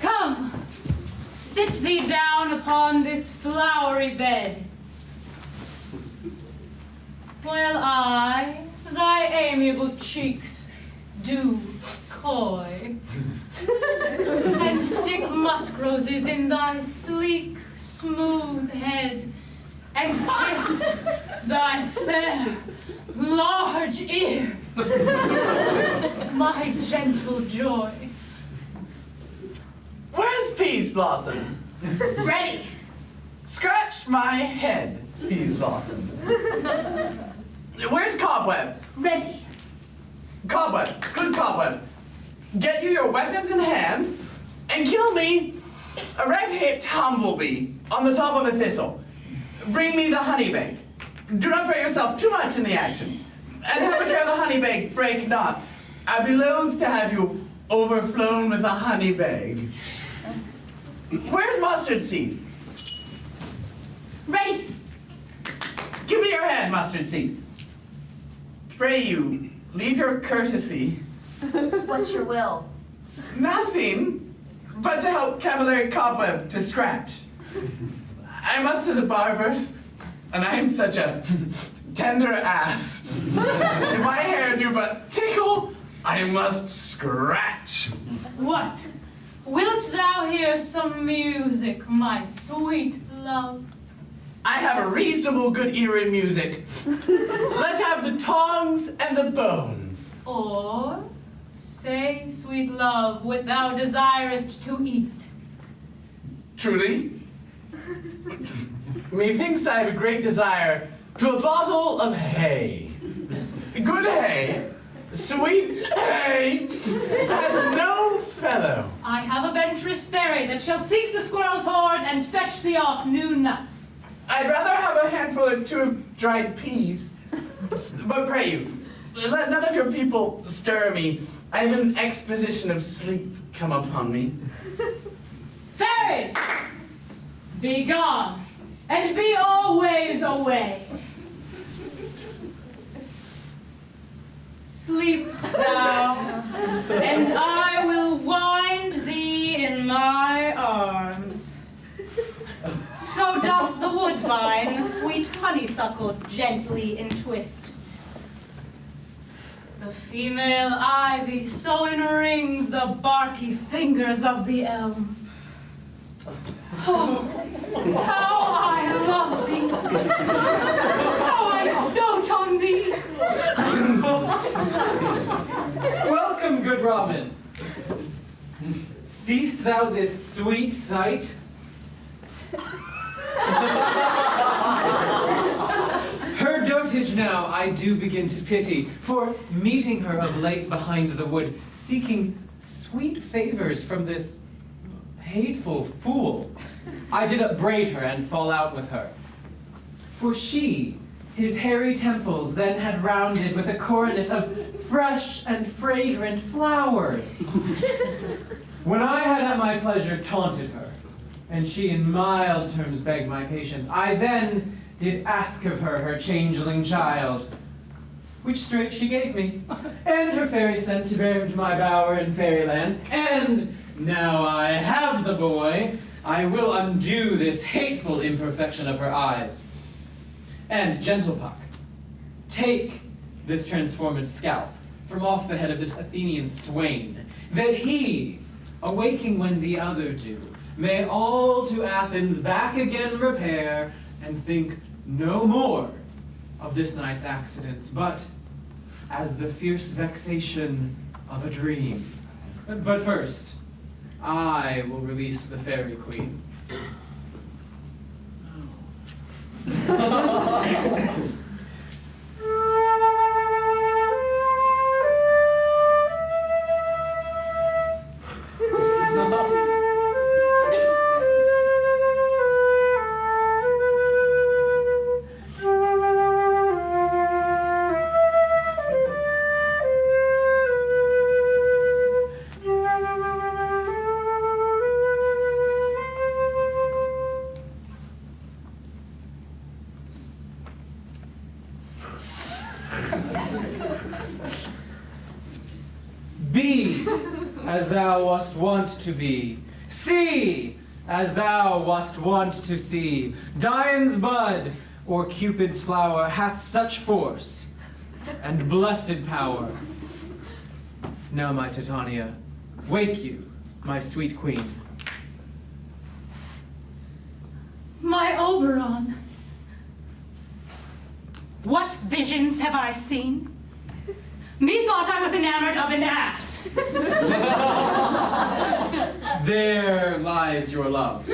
[SPEAKER 12] Come, sit thee down upon this flowery bed, while I thy amiable cheeks do coy, and stick musk roses in thy sleek, smooth head, and kiss thy fair, large ears, my gentle joy.
[SPEAKER 3] Where's Peas Blossom?
[SPEAKER 7] Ready.
[SPEAKER 3] Scratch my head, Peas Blossom. Where's Cobweb?
[SPEAKER 7] Ready.
[SPEAKER 3] Cobweb, good Cobweb. Get you your weapons in hand and kill me a red-hipped humblebee on the top of a thistle. Bring me the honeybag. Do not fret yourself too much in the action. And have a care the honeybag break not. I'd be loath to have you overflown with a honeybag. Where's mustard seed?
[SPEAKER 7] Ready.
[SPEAKER 3] Give me your hand, mustard seed. Pray you, leave your courtesy.
[SPEAKER 7] What's your will?
[SPEAKER 3] Nothing but to help Cavalier Cobweb to scratch. I must to the barber's, and I am such a tender ass. If my hair do but tickle, I must scratch.
[SPEAKER 12] What? Wilt thou hear some music, my sweet love?
[SPEAKER 3] I have a reasonable good ear in music. Let's have the tongs and the bones.
[SPEAKER 12] Or say, sweet love, what thou desirest to eat.
[SPEAKER 3] Truly? Methinks I have a great desire to a bottle of hay. Good hay, sweet hay, and no fellow.
[SPEAKER 12] I have a venturous fairy that shall seek the squirrel's hoard and fetch thee off new nuts.
[SPEAKER 3] I'd rather have a handful or 2 of dried peas. But pray you, let none of your people stir me. I have an exposition of sleep come upon me.
[SPEAKER 12] Fairies, be gone, and be always away. Sleep thou, and I will wind thee in my arms. So doth the woodbine the sweet honeysuckle. honeysuckle gently entwist. The female ivy so enrings the barky fingers of the elm. Oh, how I love thee! How I dote on thee!
[SPEAKER 10] Welcome, good Robin. Seest thou this sweet sight? Her dotage now I do begin to pity, for meeting her of late behind the wood, seeking sweet favors from this hateful fool, I did upbraid her and fall out with her. For she, his hairy temples then had rounded with a coronet of fresh and fragrant flowers. When I had at my pleasure taunted her, and she in mild terms begged my patience, I then did ask of her her changeling child, which straight she gave me, and her fairy sent to bear him to my bower in fairyland, and now I have the boy, I will undo this hateful imperfection of her eyes. And, gentle Puck, take this transformed scalp from off the head of this Athenian swain, that he, awaking when the other do, may all to Athens back again repair, and think no more of this night's accidents, but as the fierce vexation of a dream. But first, I will release the fairy queen. Be as thou wast wont to be. See as thou wast wont to see. Dian's bud or Cupid's flower hath such force and blessed power. Now, my Titania, wake you, my sweet queen.
[SPEAKER 12] My Oberon, what visions have I seen? Methought I was enamored of an ass.
[SPEAKER 10] There lies your love.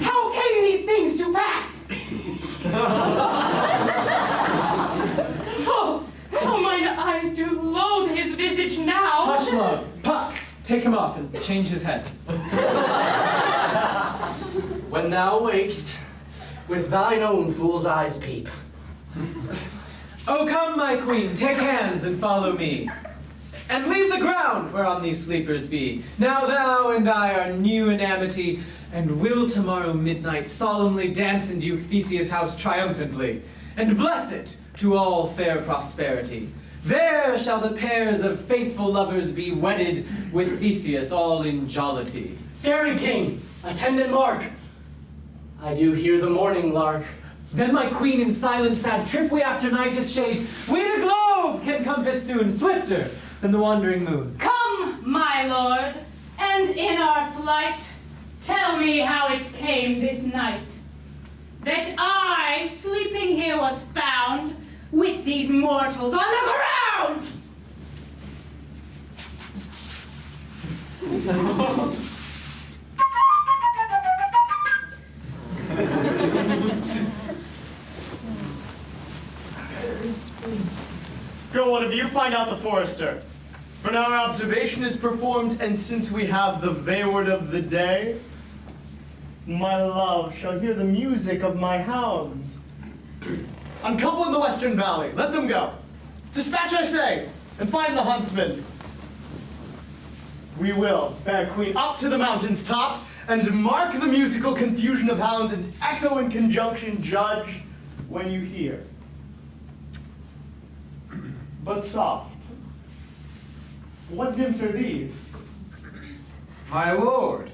[SPEAKER 12] How came these things to pass? Oh, mine eyes do loathe his visage now.
[SPEAKER 10] Hush, love. Puck, take him off and change his head.
[SPEAKER 13] When thou wakest, with thine own fool's eyes peep.
[SPEAKER 10] Oh, come, my queen, take hands and follow me. And leave the ground whereon these sleepers be. Now thou and I are new in amity, and will tomorrow midnight solemnly dance in Duke Theseus' house triumphantly, and bless it to all fair prosperity. There shall the pairs of faithful lovers be wedded with Theseus all in jollity.
[SPEAKER 13] Fairy king, attendant mark, I do hear the morning lark.
[SPEAKER 10] Then, my queen, in silent sad trip we after night is shade, we the globe can compass soon, swifter than the wandering moon.
[SPEAKER 12] Come, my lord, and in our flight, tell me how it came this night, that I, sleeping here, was found with these mortals on the ground!
[SPEAKER 3] Go, one of you, find out the forester. For now our observation is performed, and since we have the wayward of the day, my love shall hear the music of my hounds. Uncouple in the western valley, let them go. Dispatch, I say, and find the huntsman. We will, fair queen, up to the mountain's top, and mark the musical confusion of hounds, and echo in conjunction judge when you hear. But soft. What nymphs are these?
[SPEAKER 5] My lord,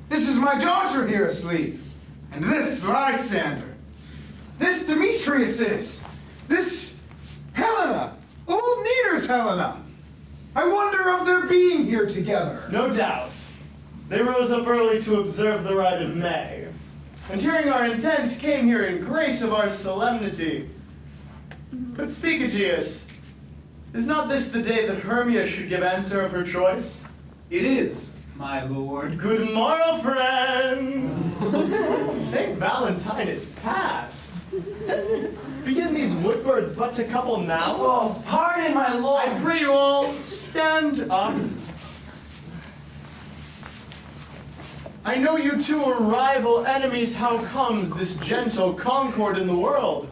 [SPEAKER 5] this is my daughter here asleep. And this Lysander. This Demetrius is. This Helena. Old Neder's Helena. I wonder of their being here together.
[SPEAKER 3] No doubt. They rose up early to observe the rite of May, and hearing our intent, came here in grace of our solemnity. But speak, Aegeus, is not this the day that Hermia should give answer of her choice?
[SPEAKER 5] It is, my lord.
[SPEAKER 3] Good morrow, friends! St. Valentine is past. Begin these woodbirds but to couple now?
[SPEAKER 2] Oh, pardon, my lord.
[SPEAKER 3] I pray you all, stand up. I know you two are rival enemies. How comes this gentle concord in the world?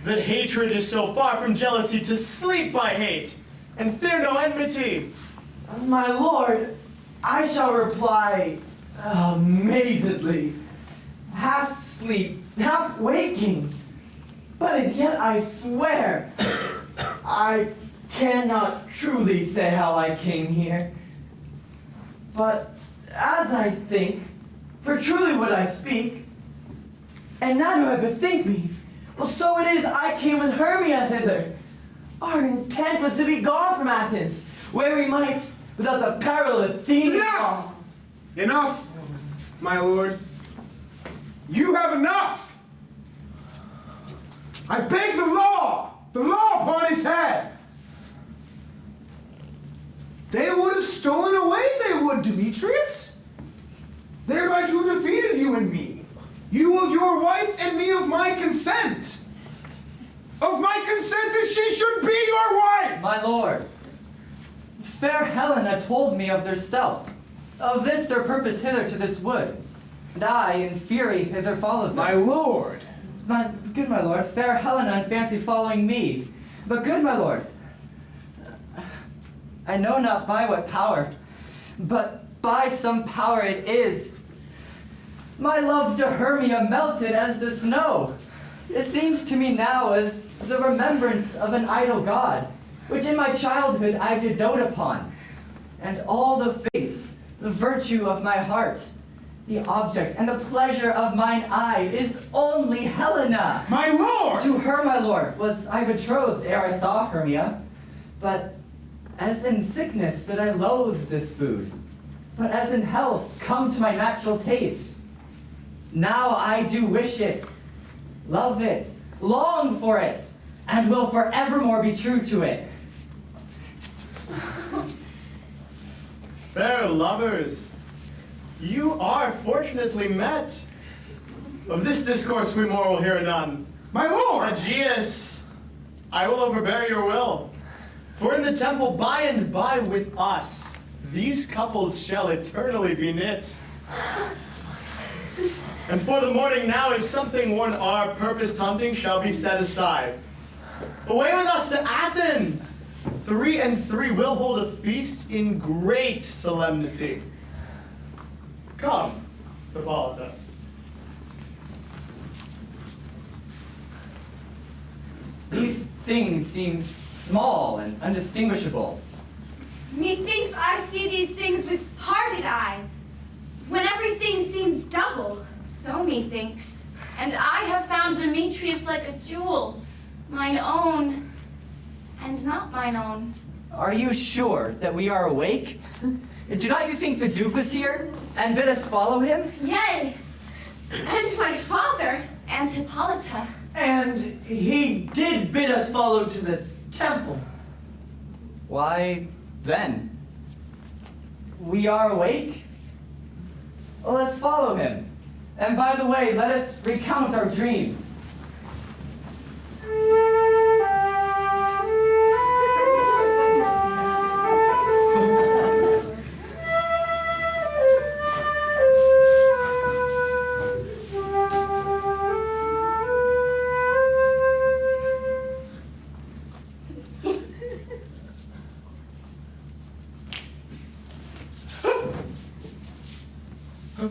[SPEAKER 3] That hatred is so far from jealousy to sleep by hate, and fear no enmity.
[SPEAKER 2] My lord, I shall reply amazedly, half sleep, half waking. But as yet I swear, I cannot truly say how I came here. But as I think, for truly would I speak, and now do I bethink me, well, so it is I came with Hermia hither. Our intent was to be gone from Athens, where we might, without the peril of Athenian law.
[SPEAKER 5] Enough, my lord. You have enough. I beg the law upon his head. They would have stolen away, they would, Demetrius. Thereby to have defeated you and me. You of your wife and me of my consent. Of my consent that she should be your wife.
[SPEAKER 6] My lord, fair Helena told me of their stealth, of this their purpose hither to this wood, and I, in fury, hither followed them.
[SPEAKER 5] My lord.
[SPEAKER 6] Good my lord, fair Helena in fancy following me, but good my lord, I know not by what power, but by some power it is. My love to Hermia melted as the snow. It seems to me now as the remembrance of an idol god, which in my childhood I did dote upon, and all the faith, the virtue of my heart, the object and the pleasure of mine eye is only Helena.
[SPEAKER 5] My lord!
[SPEAKER 6] To her, my lord, was I betrothed ere I saw Hermia, but as in sickness did I loathe this food, but as in health come to my natural taste. Now I do wish it, love it, long for it, and will forevermore be true to it.
[SPEAKER 3] Fair lovers, you are fortunately met. Of this discourse we more will hear anon.
[SPEAKER 5] My lord!
[SPEAKER 3] Aegeus, I will overbear your will. For in the temple by and by with us, these couples shall eternally be knit. And for the morning now is something when our purposed hunting shall be set aside. Away with us to Athens! 3 and 3 will hold a feast in great solemnity. Come, Hippolyta.
[SPEAKER 6] These things seem small and undistinguishable.
[SPEAKER 1] Methinks I see these things with parted eye, when everything seems double.
[SPEAKER 7] So methinks. And I have found Demetrius like a jewel, mine own, and not mine own.
[SPEAKER 6] Are you sure that we are awake? Do not you think the Duke was here and bid us follow him?
[SPEAKER 1] Yea, and my father.
[SPEAKER 7] And Hippolyta.
[SPEAKER 2] And he did bid us follow to the temple.
[SPEAKER 6] Why, then, we are awake? Well, let's follow him. And by the way, let us recount our dreams.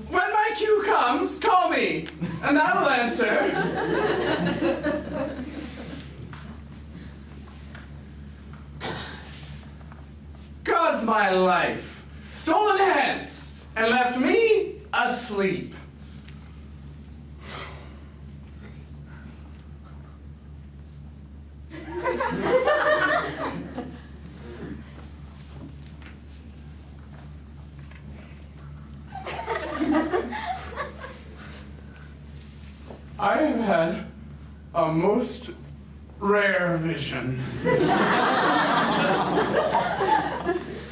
[SPEAKER 9] When my cue comes, call me, and I will answer. God's my life, stolen hence, and left me asleep. rare vision.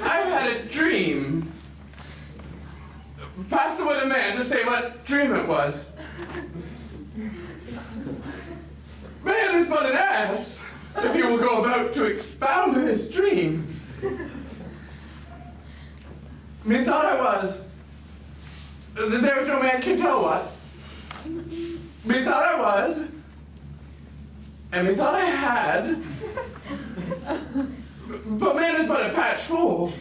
[SPEAKER 9] I've had a dream. Pass it with a man to say what dream it was. Man is but an ass, if you will go about to expound this dream. Methought I was. There's no man can tell what. Methought I was. And methought I had. But man is but a patch fool,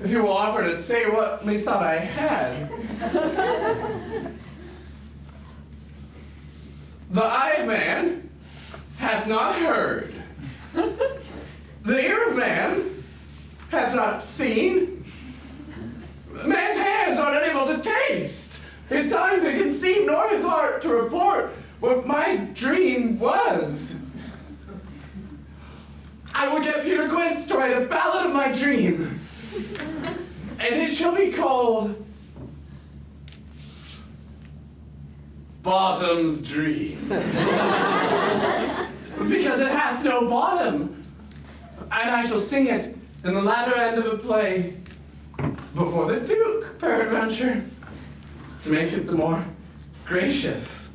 [SPEAKER 9] if you will offer to say what methought I had. The eye of man hath not heard. The ear of man hath not seen. Man's hands are unable to taste. His tongue to conceive, nor his heart to report what my dream was. I will get Peter Quince to write a ballad of my dream. And it shall be called Bottom's Dream. Because it hath no bottom. And I shall sing it in the latter end of a play before the Duke, peradventure, to make it the more gracious.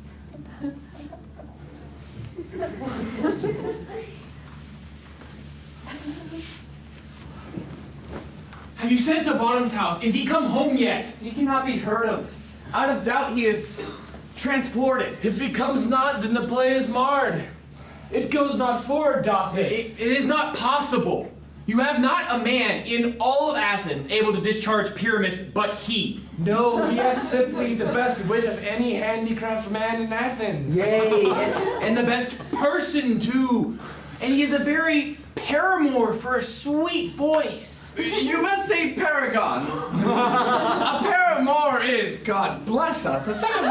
[SPEAKER 10] Have you sent to Bottom's house? Is he come home yet?
[SPEAKER 6] He cannot be heard of. Out of doubt he is transported.
[SPEAKER 8] If he comes not, then the play is marred. It goes not forward, doth it?
[SPEAKER 10] It is not possible. You have not a man in all of Athens able to discharge Pyramus but he.
[SPEAKER 8] No, he hath simply the best wit of any handicraft man in Athens.
[SPEAKER 2] Yay!
[SPEAKER 10] And the best person too. And he is a very paramour for a sweet voice.
[SPEAKER 9] You must say paragon. A paramour is, God bless us, a thing of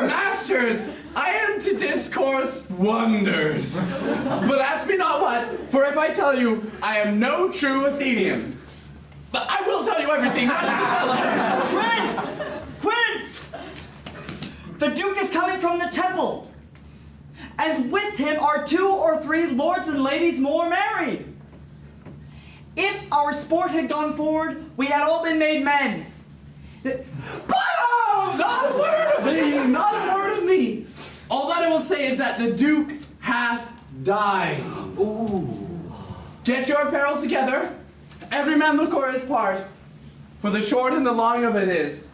[SPEAKER 9] Masters, I am to discourse wonders. But ask me not what, for if I tell you, I am no true Athenian. But I will tell you everything.
[SPEAKER 6] Quince! Quince! The Duke is coming from the temple. And with him are 2 or 3 lords and ladies more married. If our sport had gone forward, we had all been made men.
[SPEAKER 9] Bottom! Not a word of me! Not a word of me! All that I will say is that the Duke hath died. Ooh. Get your apparel together. Every man look o'er his part. For the short and the long of it is,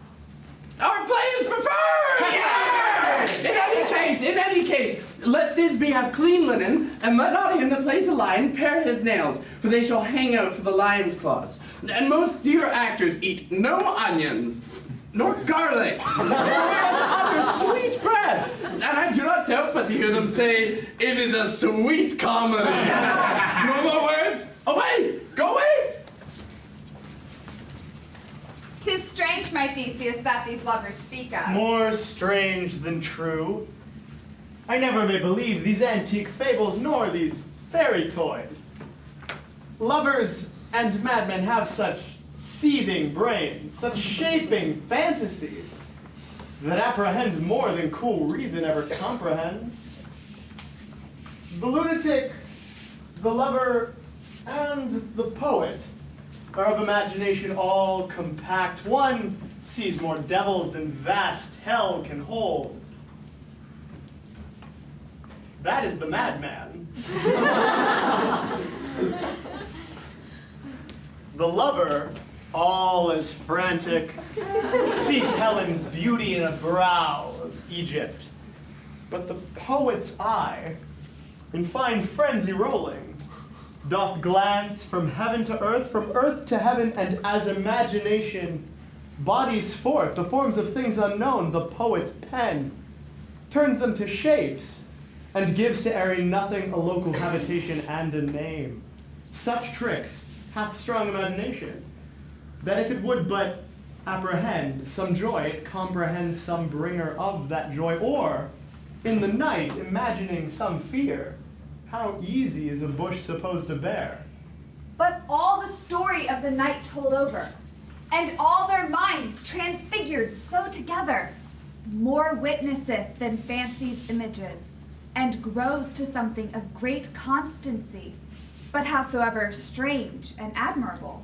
[SPEAKER 9] our play is preferred! Yes! In any case, let Thisbe have clean linen, and let not him that plays the lion pare his nails, for they shall hang out for the lion's claws. And most dear actors eat no onions, nor garlic, nor other sweet bread. And I do not doubt but to hear them say, it is a sweet comedy. No more words? Away! Go away!
[SPEAKER 4] 'Tis strange, my Theseus, that these lovers speak of.
[SPEAKER 3] More strange than true. I never may believe these antique fables nor these fairy toys. Lovers and madmen have such seething brains, such shaping fantasies, that apprehend more than cool reason ever comprehends. The lunatic, the lover, and the poet are of imagination all compact. One sees more devils than vast hell can hold. That is the madman. The lover, all is frantic, seeks Helen's beauty in a brow of Egypt. But the poet's eye, in fine frenzy rolling, doth glance from heaven to earth, from earth to heaven, and as imagination bodies forth the forms of things unknown, the poet's pen turns them to shapes, and gives to airy nothing a local habitation and a name. Such tricks hath strong imagination, that if it would but apprehend some joy, it comprehends some bringer of that joy, or in the night imagining some fear, how easy is a bush supposed to bear?
[SPEAKER 4] But all the story of the night told over, and all their minds transformed figured so together, more witnesseth than fancy's images, and grows to something of great constancy, but howsoever strange and admirable.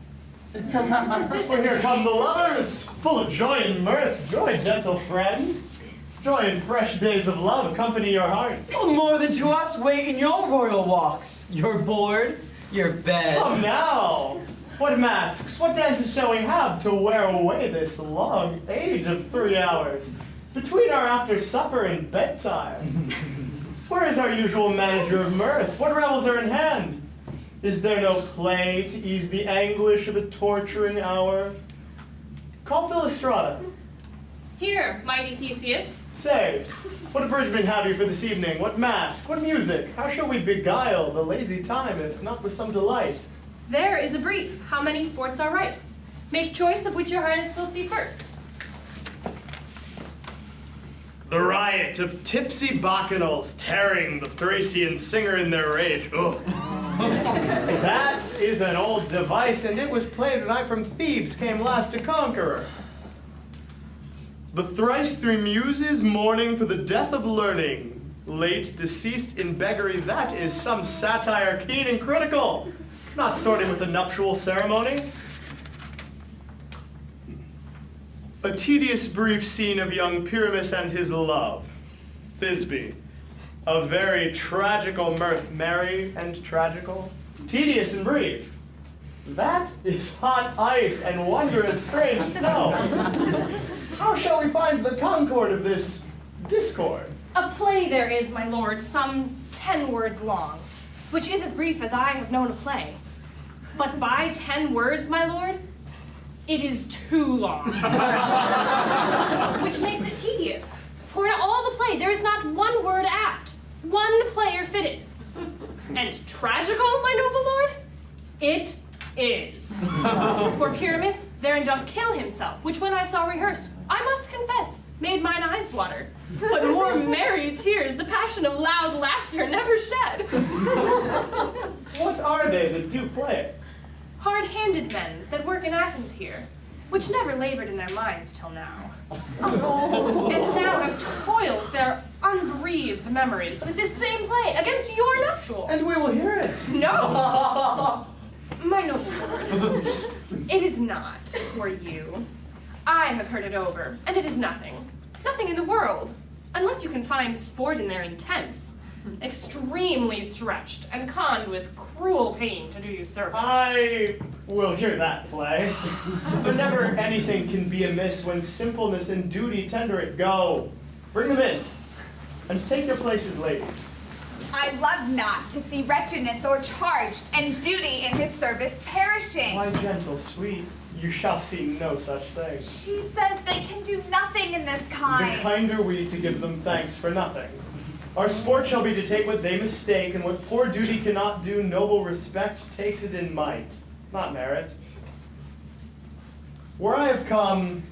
[SPEAKER 3] Well, here come the lovers, full of joy and mirth. Joy, gentle friends. Joy and fresh days of love accompany your hearts.
[SPEAKER 2] Oh, more than to us wait in your royal walks, your board, your bed.
[SPEAKER 3] Come now. What masks, what dances shall we have to wear away this long age of 3 hours between our after supper and bedtime? Where is our usual manager of mirth? What revels are in hand? Is there no play to ease the anguish of a torturing hour? Call Philostrata.
[SPEAKER 7] Here, mighty Theseus.
[SPEAKER 3] Say, what abridgment have you for this evening? What mask? What music? How shall we beguile the lazy time, if not with some delight?
[SPEAKER 7] There is a brief. How many sports are ripe? Make choice of which your highness will see first.
[SPEAKER 3] The riot of tipsy bacchanals tearing the Thracian singer in their rage. Ugh. That is an old device, and it was played when I from Thebes came last a conqueror. The thrice three muses mourning for the death of learning, late deceased in beggary, that is some satire keen and critical, not sorted with the nuptial ceremony. A tedious brief scene of young Pyramus and his love, Thisbe. A very tragical mirth, merry and tragical, tedious and brief. That is hot ice and wondrous strange snow. How shall we find the concord of this discord?
[SPEAKER 7] A play there is, my lord, some 10 words long, which is as brief as I have known a play. But by 10 words, my lord, it is too long. Which makes it tedious. For in all the play, there is not one word apt, one player fitted. And tragical, my noble lord, it is. For Pyramus therein doth kill himself, which when I saw rehearsed, I must confess, made mine eyes water. But more merry tears the passion of loud laughter never shed.
[SPEAKER 3] What are they that do play it?
[SPEAKER 7] Hard-handed men that work in Athens here, which never labored in their minds till now. And now have toiled their unbereaved memories with this same play against your nuptial.
[SPEAKER 3] And we will hear it.
[SPEAKER 7] No! My noble lord, it is not for you. I have heard it over, and it is nothing. Nothing in the world, unless you can find sport in their intents. Extremely stretched and conned with cruel pain to do you service.
[SPEAKER 3] I will hear that play. But never anything can be amiss when simpleness and duty tender it. Go, bring them in, and take your places, ladies.
[SPEAKER 4] I love not to see wretchedness o'ercharged, and duty in his service perishing.
[SPEAKER 3] My gentle sweet, you shall see no such thing.
[SPEAKER 4] She says they can do nothing in this
[SPEAKER 3] The
[SPEAKER 4] kind.
[SPEAKER 3] kinder we to give them thanks for nothing. Our sport shall be to take what they mistake, and what poor duty cannot do, noble respect takes it in might, not merit. Where I have come,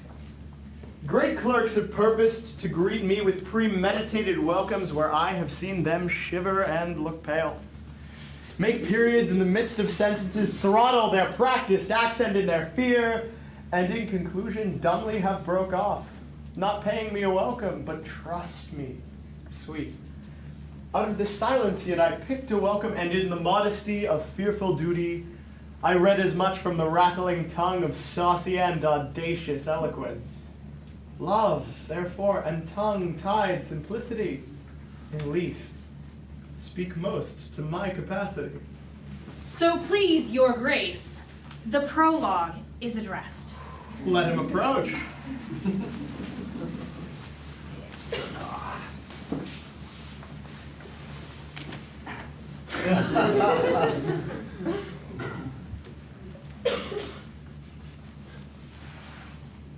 [SPEAKER 3] great clerks have purposed to greet me with premeditated welcomes where I have seen them shiver and look pale. Make periods in the midst of sentences, throttle their practiced accent in their fear, and in conclusion dumbly have broke off, not paying me a welcome, but trust me, sweet. Out of the silence yet I picked a welcome, and in the modesty of fearful duty, I read as much from the rattling tongue of saucy and audacious eloquence. Love, therefore, and tongue-tied simplicity, in least, speak most to my capacity.
[SPEAKER 7] So please your grace, the prologue is addressed.
[SPEAKER 3] Let him approach.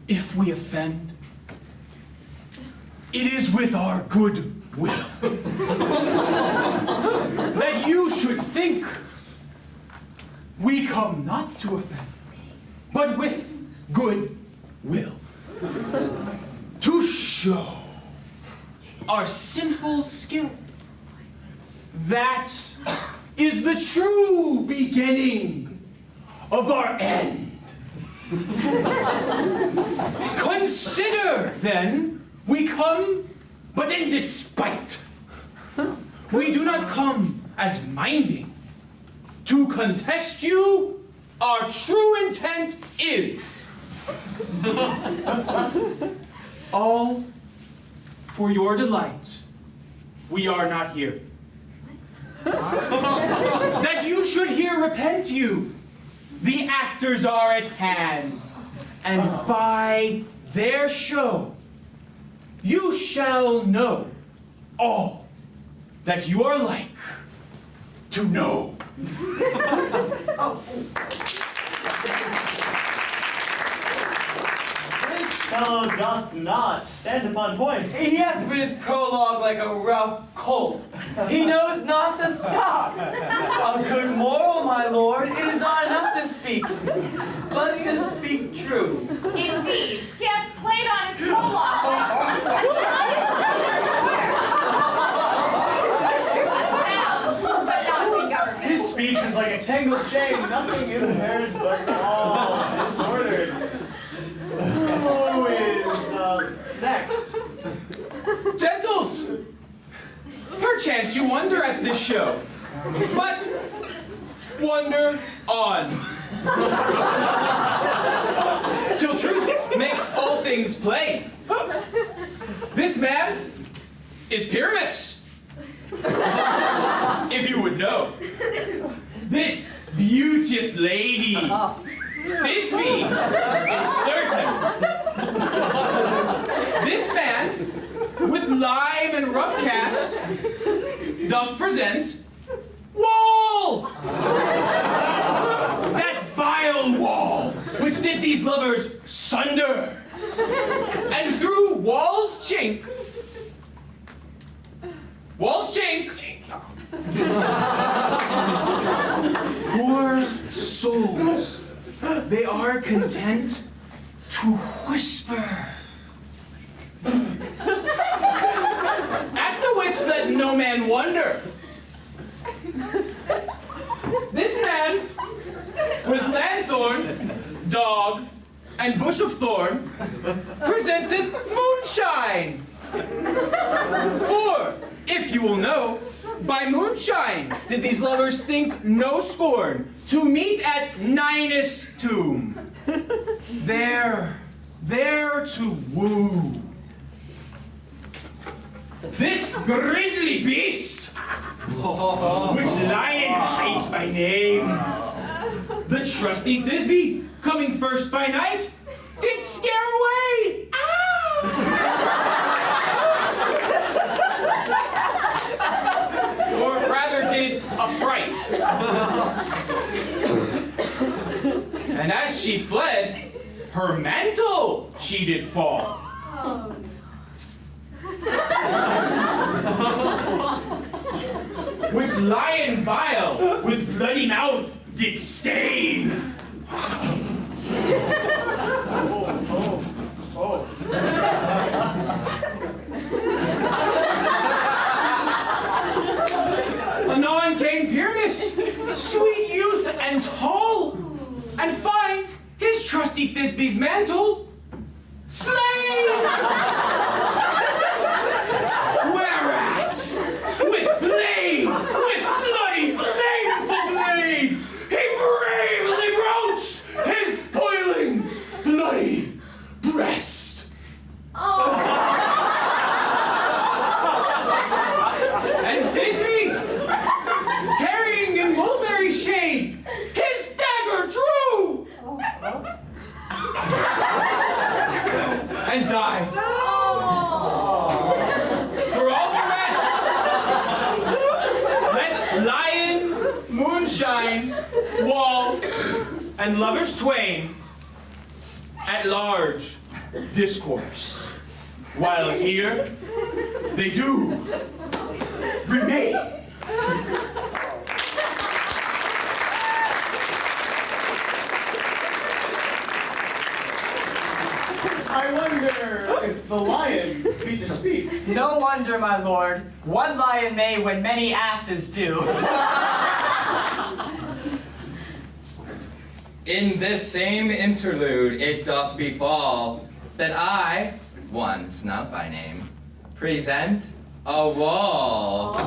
[SPEAKER 10] If we offend, it is with our good will. That you should think we come not to offend, but with good will. To show our simple skill. That is the true beginning of our end. Consider then we come but in despite. We do not come as minding. To contest you, our true intent is all for your delight. We are not here. That you should here repent you. The actors are at hand, and by their show, you shall know all that you are like to know.
[SPEAKER 3] This fellow doth not stand upon point.
[SPEAKER 2] He hath been his prologue like a rough colt. He knows not the stop. A good moral, my lord, it is not enough to speak, but to speak true.
[SPEAKER 4] Indeed, he hath played on his prologue like a sound, but not in government.
[SPEAKER 3] His speech is like a tangled chain, nothing impaired but all disordered. Who is next?
[SPEAKER 10] Gentles, perchance you wonder at this show, but wonder on. Till truth makes all things plain. This man is Pyramus, if you would know. This beauteous lady, Thisbe, is certain. This man, with lime and rough cast, doth present Wall! That vile wall, which did these lovers sunder, and through Wall's chink, poor souls, they are content to whisper. At the which let no man wonder. This man, with lanthorn, dog, and bush of thorn, presenteth moonshine. For, if you will know, by moonshine did these lovers think no scorn to meet at Ninus' tomb. There to woo. This grisly beast, which lion hides by name, the trusty Thisbe, coming first by night, did scare away. Or rather did affright. And as she fled, her mantle she did fall. Which lion vile with bloody mouth did stain. Anon came Pyramus, sweet youth and tall, and finds his trusty Thisbe's mantle slain. Whereat, with bloody flameful blade, he bravely broached his boiling, bloody breast. And Thisbe, tarrying in mulberry shade, his dagger drew and died. For all the rest, let lion, moonshine, wall, and lovers twain at large discourse, while here they do remain.
[SPEAKER 3] I wonder if the lion be to speak.
[SPEAKER 6] No wonder, my lord. One lion may when many asses do.
[SPEAKER 14] In this same interlude it doth befall that I, one Snout by name, present a wall.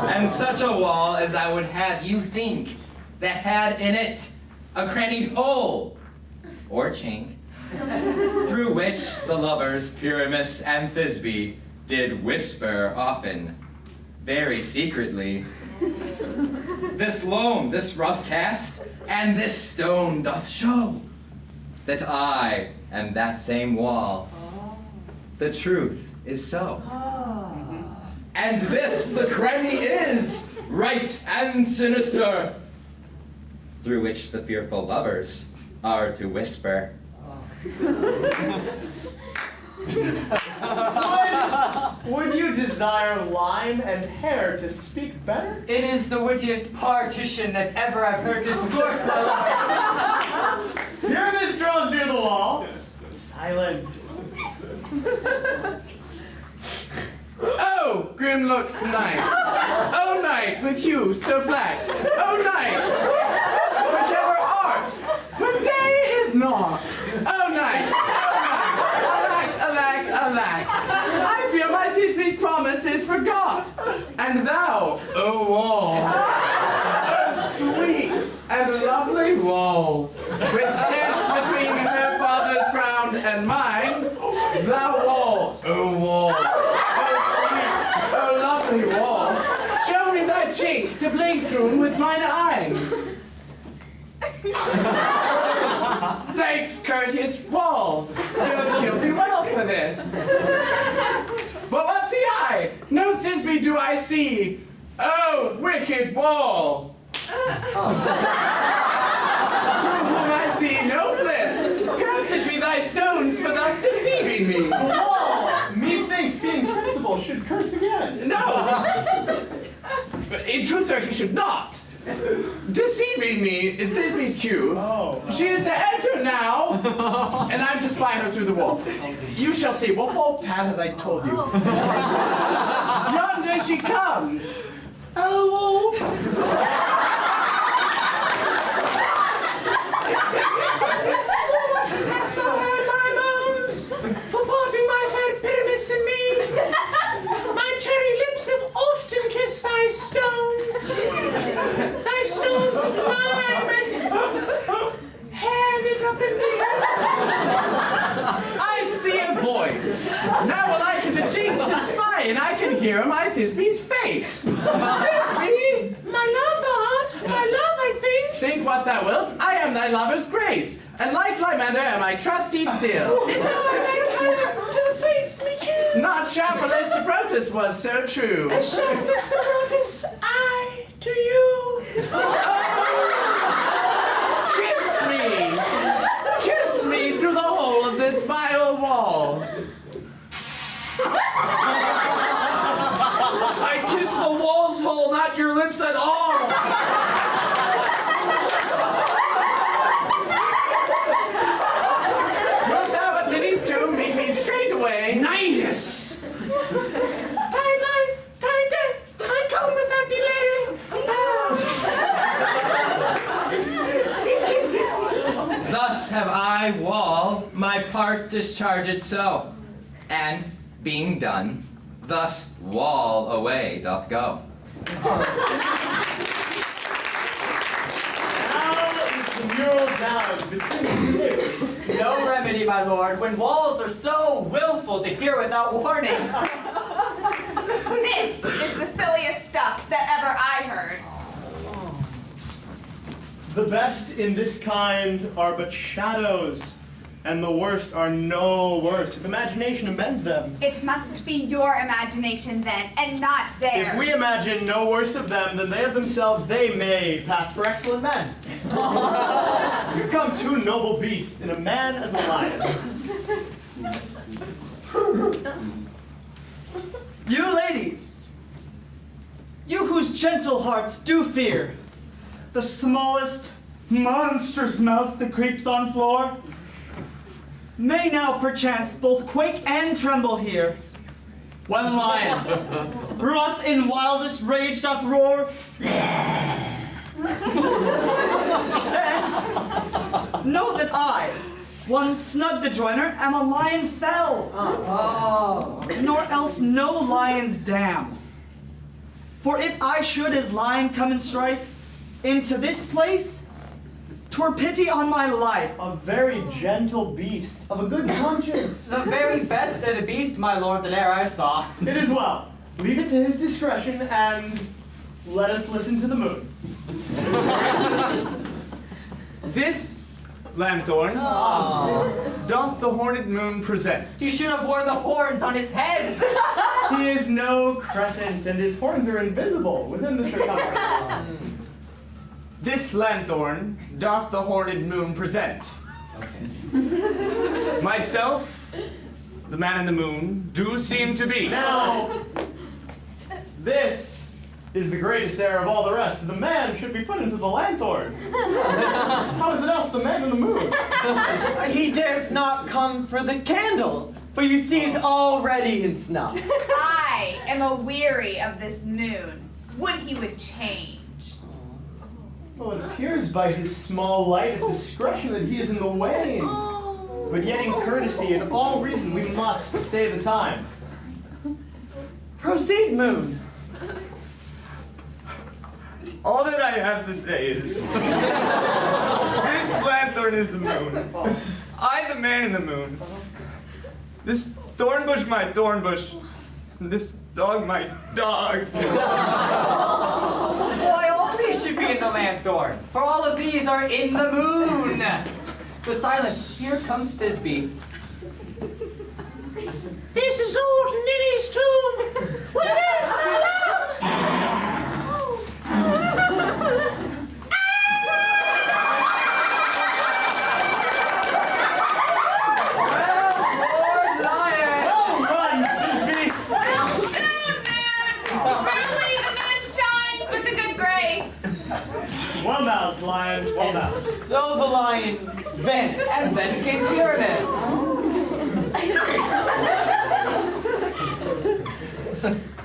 [SPEAKER 14] And such a wall as I would have you think that had in it a crannied hole or chink through which the lovers Pyramus and Thisbe did whisper often, very secretly. This loam, this rough cast, and this stone doth show that I am that same wall. The truth is so. And this the cranny is, right and sinister, through which the fearful lovers are to whisper.
[SPEAKER 3] Would you desire lime and hair to speak better?
[SPEAKER 6] It is the wittiest partition that ever I've heard discourse, my lord.
[SPEAKER 3] Pyramus draws near the wall. Silence.
[SPEAKER 9] Oh, grim look night. Oh, night with hue so black. Oh, night, whichever art, when day is not. Oh, night, alack, alack. I fear my Thisbe's promise is forgot. And thou, oh wall, oh sweet and lovely wall, which stands between her father's ground and mine, thou wall, oh wall, oh lovely wall, show me thy chink to blink through with mine eye. Thanks, courteous wall. She'll be well for this. But what see I? No Thisbe do I see. Oh, wicked wall. Through whom I see no bliss. Cursed be thy stones for thus deceiving me.
[SPEAKER 3] Wall, methinks being sensible should curse again.
[SPEAKER 9] No. In truth, sir, he should not. Deceiving me is Thisbe's cue. She is to enter now, and I'm to spy her through the wall. You shall see. We'll fall pat as I told you. Yonder she comes. Oh.
[SPEAKER 8] Hast thou heard my moans for parting my fair Pyramus and me? My cherry lips have often kissed thy stones. Thy stones of lime and hair lit up in the air.
[SPEAKER 9] I see a voice. Now will I to the chink to spy, and I can hear my Thisbe's face. Thisbe,
[SPEAKER 8] My love, thou art. My love, I think.
[SPEAKER 9] think what thou wilt. I am thy lover's grace, and like Lymander am I trusty still.
[SPEAKER 8] And now I like Helen to the fates me kill.
[SPEAKER 9] Not Sharpeless to Procus was so true.
[SPEAKER 8] And sharpness the Marcus, I to you.
[SPEAKER 9] Kiss me through the hole of this vile wall.
[SPEAKER 11] I kiss the wall's hole, not your lips at all.
[SPEAKER 9] Wilt thou but Minnie's tomb meet me straight away?
[SPEAKER 11] Ninus!
[SPEAKER 8] Thy life, thy death, I come without delay.
[SPEAKER 14] Thus have I, wall, my part discharged so, and, being done, thus wall away doth go.
[SPEAKER 3] Now is the mural down between the lips.
[SPEAKER 6] No remedy, my lord, when walls are so willful to hear without warning.
[SPEAKER 4] This is the silliest stuff that ever I heard.
[SPEAKER 3] The best in this kind are but shadows, and the worst are no worse, if imagination amend them.
[SPEAKER 4] It must be your imagination then, and not theirs.
[SPEAKER 3] If we imagine no worse of them than they of themselves, they may pass for excellent men. Here come two noble beasts, and a man and a lion.
[SPEAKER 2] You ladies, you whose gentle hearts do fear the smallest monstrous mouse that creeps on floor, may now perchance both quake and tremble here, when lion, rough in wildest rage doth roar. Then know that I,
[SPEAKER 15] One snug the joiner, and a lion fell. Nor else no lion's dam. For if I should as lion come in strife into this place, 'twere pity on my life.
[SPEAKER 3] A very gentle beast of a good conscience.
[SPEAKER 6] The very best of the beast, my lord, that e'er I saw.
[SPEAKER 3] It is well. Leave it to his discretion and let us listen to the moon.
[SPEAKER 10] This lanthorn doth the horned moon present.
[SPEAKER 6] You should have worn the horns on his head.
[SPEAKER 3] He is no crescent, and his horns are invisible within the circumference.
[SPEAKER 10] This lanthorn doth the horned moon present. Myself, the man in the moon, do seem to be.
[SPEAKER 3] Now, this is the greatest error of all the rest. The man should be put into the lanthorn. How is it else the man in the moon?
[SPEAKER 2] He dares not come for the candle, for you see it's already in snuff.
[SPEAKER 4] I am aweary of this moon. Would he would change.
[SPEAKER 3] Well, it appears by his small light of discretion that he is in the way. But yet in courtesy and all reason we must stay the time.
[SPEAKER 2] Proceed, moon.
[SPEAKER 16] All that I have to say is, this lanthorn is the moon. I, the man in the moon. This thorn bush, my thorn bush. And this dog, my dog.
[SPEAKER 6] Why, all these should be in the lanthorn, for all of these are in the moon. The silence. Here comes Thisbe.
[SPEAKER 8] This is old Ninny's tomb. Where is my love?
[SPEAKER 3] Well moused, lion. Well moused.
[SPEAKER 2] So the lion vanished.
[SPEAKER 6] And then came Uranus.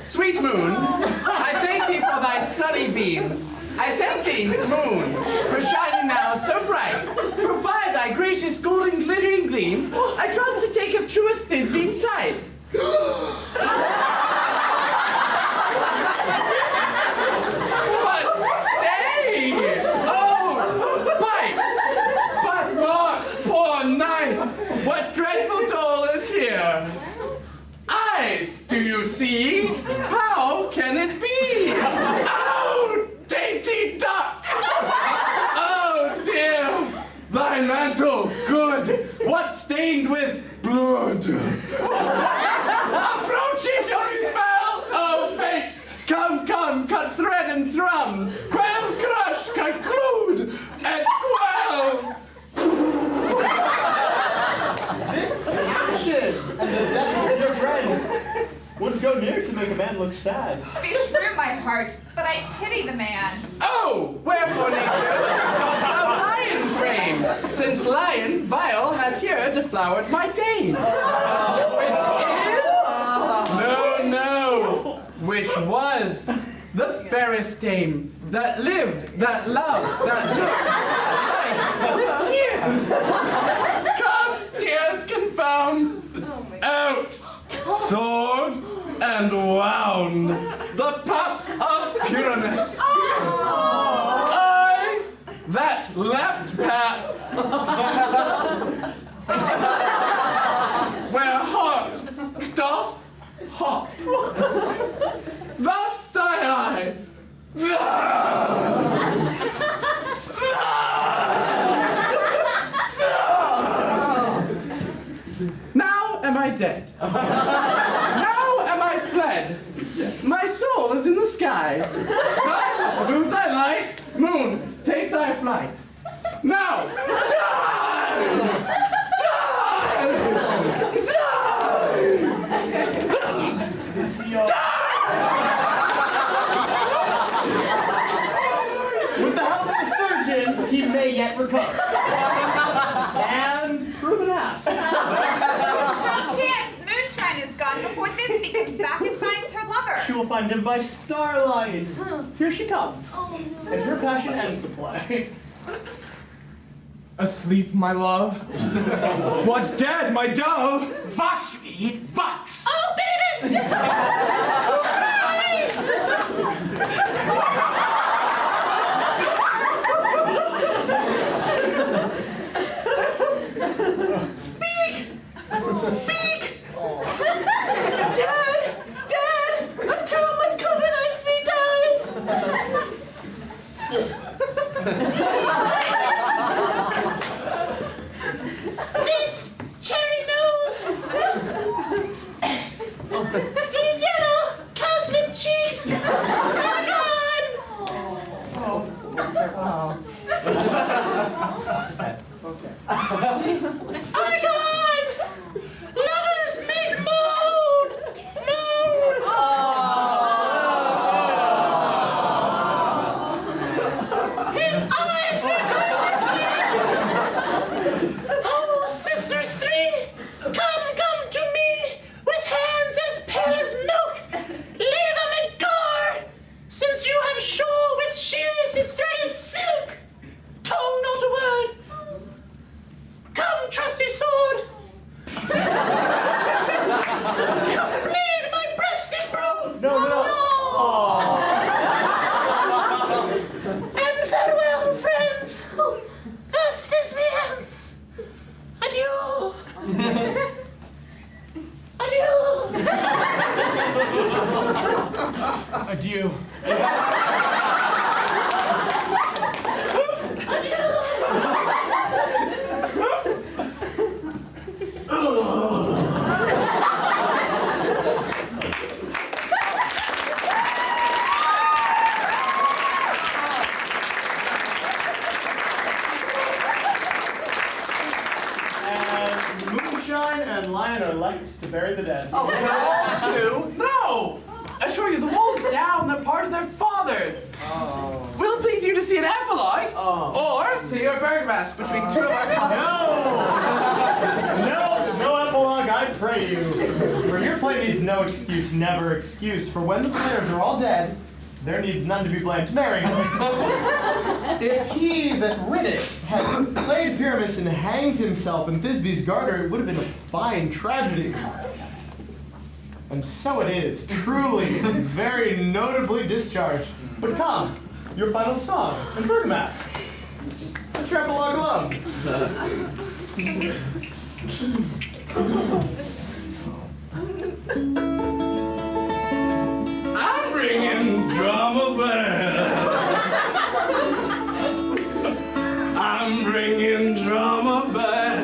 [SPEAKER 9] Sweet moon, I thank thee for thy sunny beams. I thank thee, moon, for shining now so bright. For by thy gracious golden glittering gleams, I trust to take of truest Thisbe's sight. But stay! Oh, spite! But mark, poor night, what dreadful dole is here? Eyes, do you see? How can it be? Oh, dainty duck! Oh dear, thy mantle, good, what stained with blood? Approach, ye furies fell! Oh, fates, come, come, cut thread and thrum, quell, crush, conclude, and quell!
[SPEAKER 3] This passion and the death of your friend would go near to make a man look sad.
[SPEAKER 4] Beshrew my heart, but I pity the man.
[SPEAKER 9] Oh, wherefore, nature, dost thou lion frame? Since lion vile hath here deflowered my dame. Which is? No, which was the fairest dame that lived, that loved, that looked, light with tears. Come, tears confound, out, sword, and wound, the pup of Pyramus. I, that left pat, where heart doth hop. Thus die I. Now am I dead. Now am I fled. My soul is in the sky. Time, lose thy light. Moon, take thy flight. Now, die!
[SPEAKER 3] Is he With the help of a surgeon, he may yet recover. And prove an ass.
[SPEAKER 4] No chance. Moonshine is gone before Thisbe comes back and finds her lover.
[SPEAKER 3] She will find him by starlight. Here she comes. And her passion ends the play.
[SPEAKER 10] Asleep, my love? What's dead, my dove?
[SPEAKER 11] Vox, you idiot, vox!
[SPEAKER 1] Oh, Bidibus!
[SPEAKER 11] Speak! Speak! Dad! Dad! A tomb must cover thy sweet eyes!
[SPEAKER 1] This cherry nose! These yellow cowslip cheeks! Oh, God! Oh, God! Lovers make moan! Moan! His eyes were glorious! Oh, sisters three, come to me with hands as pale as milk. Lay them in gore, since you have shore with shears as thread as silk. Tongue not a word. Come, trusty sword. Come, bleed my breast in broom.
[SPEAKER 3] No.
[SPEAKER 1] And farewell, friends. Thus is me hands. Adieu. Adieu.
[SPEAKER 10] Adieu.
[SPEAKER 3] And moonshine and lion are left to bury the dead.
[SPEAKER 9] Oh, they're all two? No! I assure you, the wall's down. They're part of their fathers. Will it please you to see an epilogue? Or to hear a bird mask between two of our
[SPEAKER 3] No epilogue, I pray you. For your play needs no excuse, never excuse. For when the players are all dead, there needs none to be blamed. Mary, if he that writ it had played Pyramus and hanged himself in Thisbe's garter, it would have been a fine tragedy. And so it is, truly, very notably discharged. But come, your final song and bird mask. Let's wrap along alone.
[SPEAKER 9] I'm bringing drama back. I'm bringing drama back.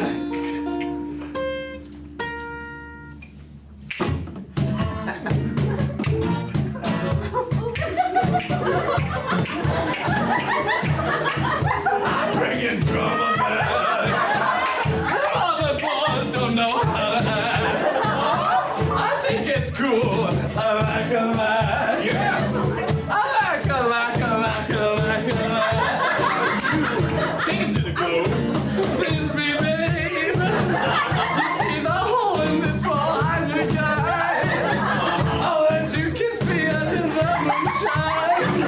[SPEAKER 9] I'm bringing drama back. The other boys don't know how to act. I think it's cool. I like a like. Yeah. I like a like a like a like a like. Take him to the globe. Please be babe. You see the hole in this wall, I'm your guy. I'll let you kiss me under the moonshine.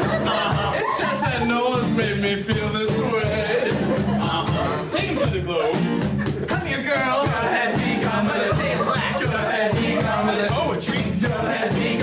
[SPEAKER 9] It's just that no one's made me feel this way. Take him to the globe. Come here, girl. Go ahead, be gone with it. Stay black. Go ahead, be gone with it. Poetry. Go ahead, be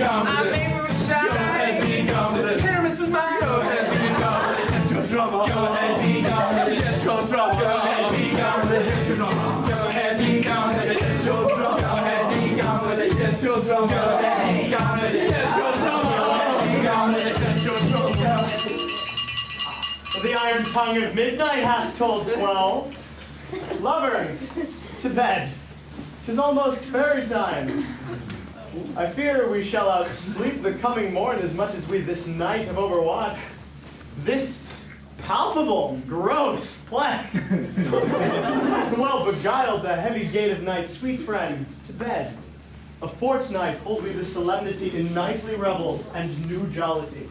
[SPEAKER 8] gone
[SPEAKER 16] I
[SPEAKER 8] with it.
[SPEAKER 16] made moonshine.
[SPEAKER 8] Go ahead, be gone with it.
[SPEAKER 16] Here, Mrs. Mine.
[SPEAKER 8] Go ahead, be gone with it. Get your drum on. Go ahead, be gone with it. Get your drum. Go ahead, be gone with it. Get your drum. Go ahead, be gone with it. Get your drum. Go ahead, be gone with it. Get your drum. Go ahead, be gone with it. Get your drum. Go ahead, be gone with it. Get your drum. Go ahead.
[SPEAKER 3] The iron tongue of midnight hath told 12. Lovers, to bed. 'Tis almost fairy time. I fear we shall outsleep the coming morn as much as we this night have overwatched. This palpable, gross plague. Well beguiled the heavy gate of night, sweet friends, to bed. A fortnight hold we the solemnity in nightly revels and new jollity.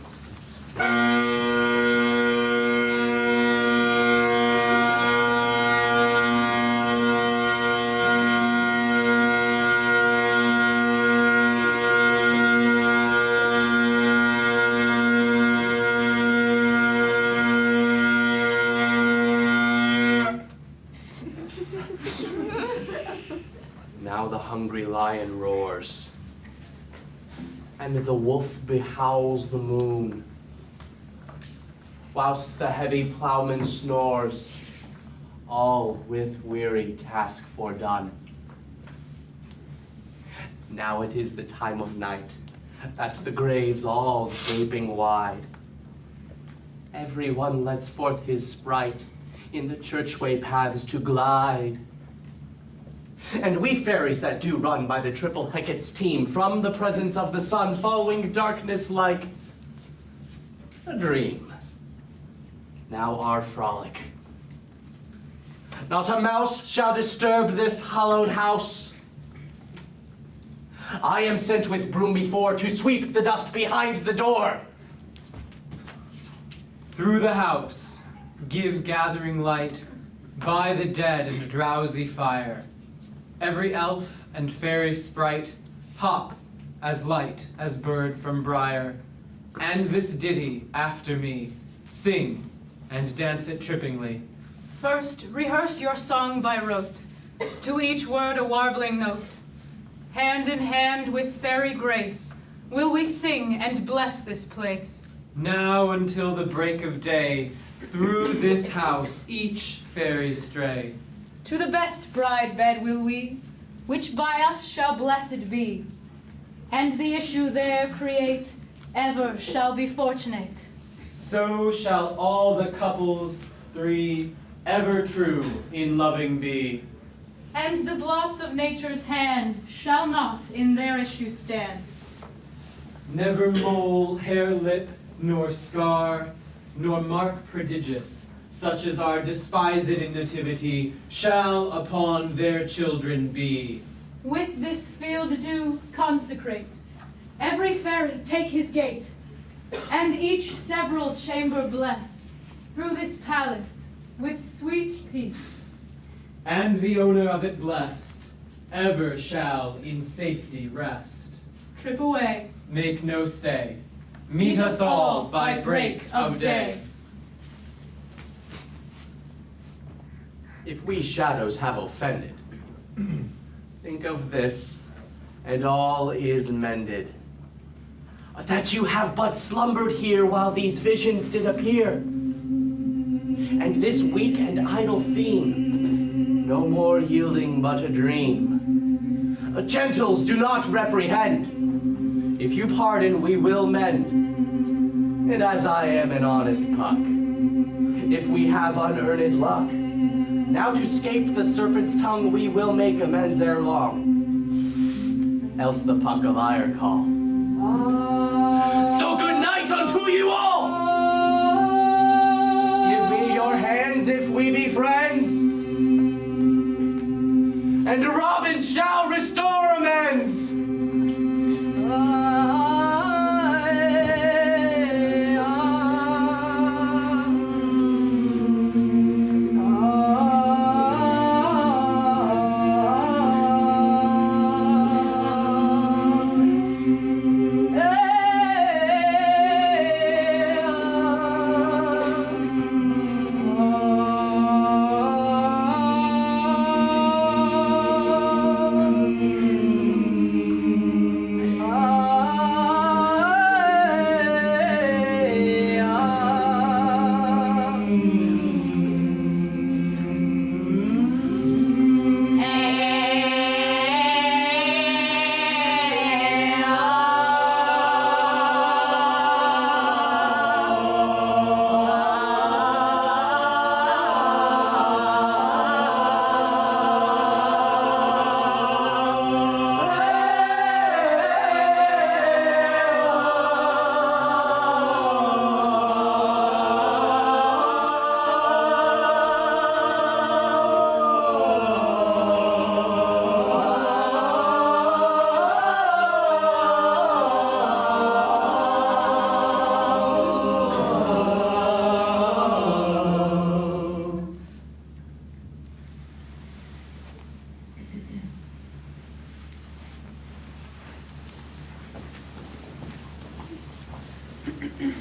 [SPEAKER 13] Now the hungry lion roars, and the wolf behowls the moon, whilst the heavy plowman snores, all with weary task fordone. Now it is the time of night, that the graves all gaping wide. Everyone lets forth his sprite in the churchway paths to glide. And we fairies that do run by the triple Hecate's team from the presence of the sun, following darkness like a dream. Now our frolic. Not a mouse shall disturb this hallowed house. I am sent with broom before to sweep the dust behind the door.
[SPEAKER 17] Through the house, give gathering light, by the dead and drowsy fire. Every elf and fairy sprite hop as light as bird from briar. And this ditty after me, sing and dance it trippingly.
[SPEAKER 18] First, rehearse your song by rote, to each word a warbling note. Hand in hand with fairy grace, will we sing and bless this place.
[SPEAKER 17] Now until the break of day, through this house each fairy stray.
[SPEAKER 18] To the best bride bed will we, which by us shall blessed be. And the issue there create, ever shall be fortunate.
[SPEAKER 17] So shall all the couples three ever true in loving be.
[SPEAKER 18] And the blots of nature's hand shall not in their issue stand.
[SPEAKER 17] Never mole, hair, lip, nor scar, nor mark prodigious, such as our despised in nativity, shall upon their children be.
[SPEAKER 18] With this field do consecrate, every fairy take his gate, and each several chamber bless, through this palace with sweet peace.
[SPEAKER 17] And the owner of it blessed, ever shall in safety rest.
[SPEAKER 18] Trip away.
[SPEAKER 17] Make no stay. Meet us all by break of day.
[SPEAKER 13] If we shadows have offended, think of this, and all is mended. That you have but slumbered here while these visions did appear. And this weak and idle theme, no more yielding but a dream. Gentles, do not reprehend. If you pardon, we will mend. And as I am an honest puck, if we have unearned luck, now to scape the serpent's tongue we will make amends ere long. Else the puck a liar call. So good night unto you all! Give me your hands if we be friends, and Robin shall restore amends.
[SPEAKER 8] Yeah.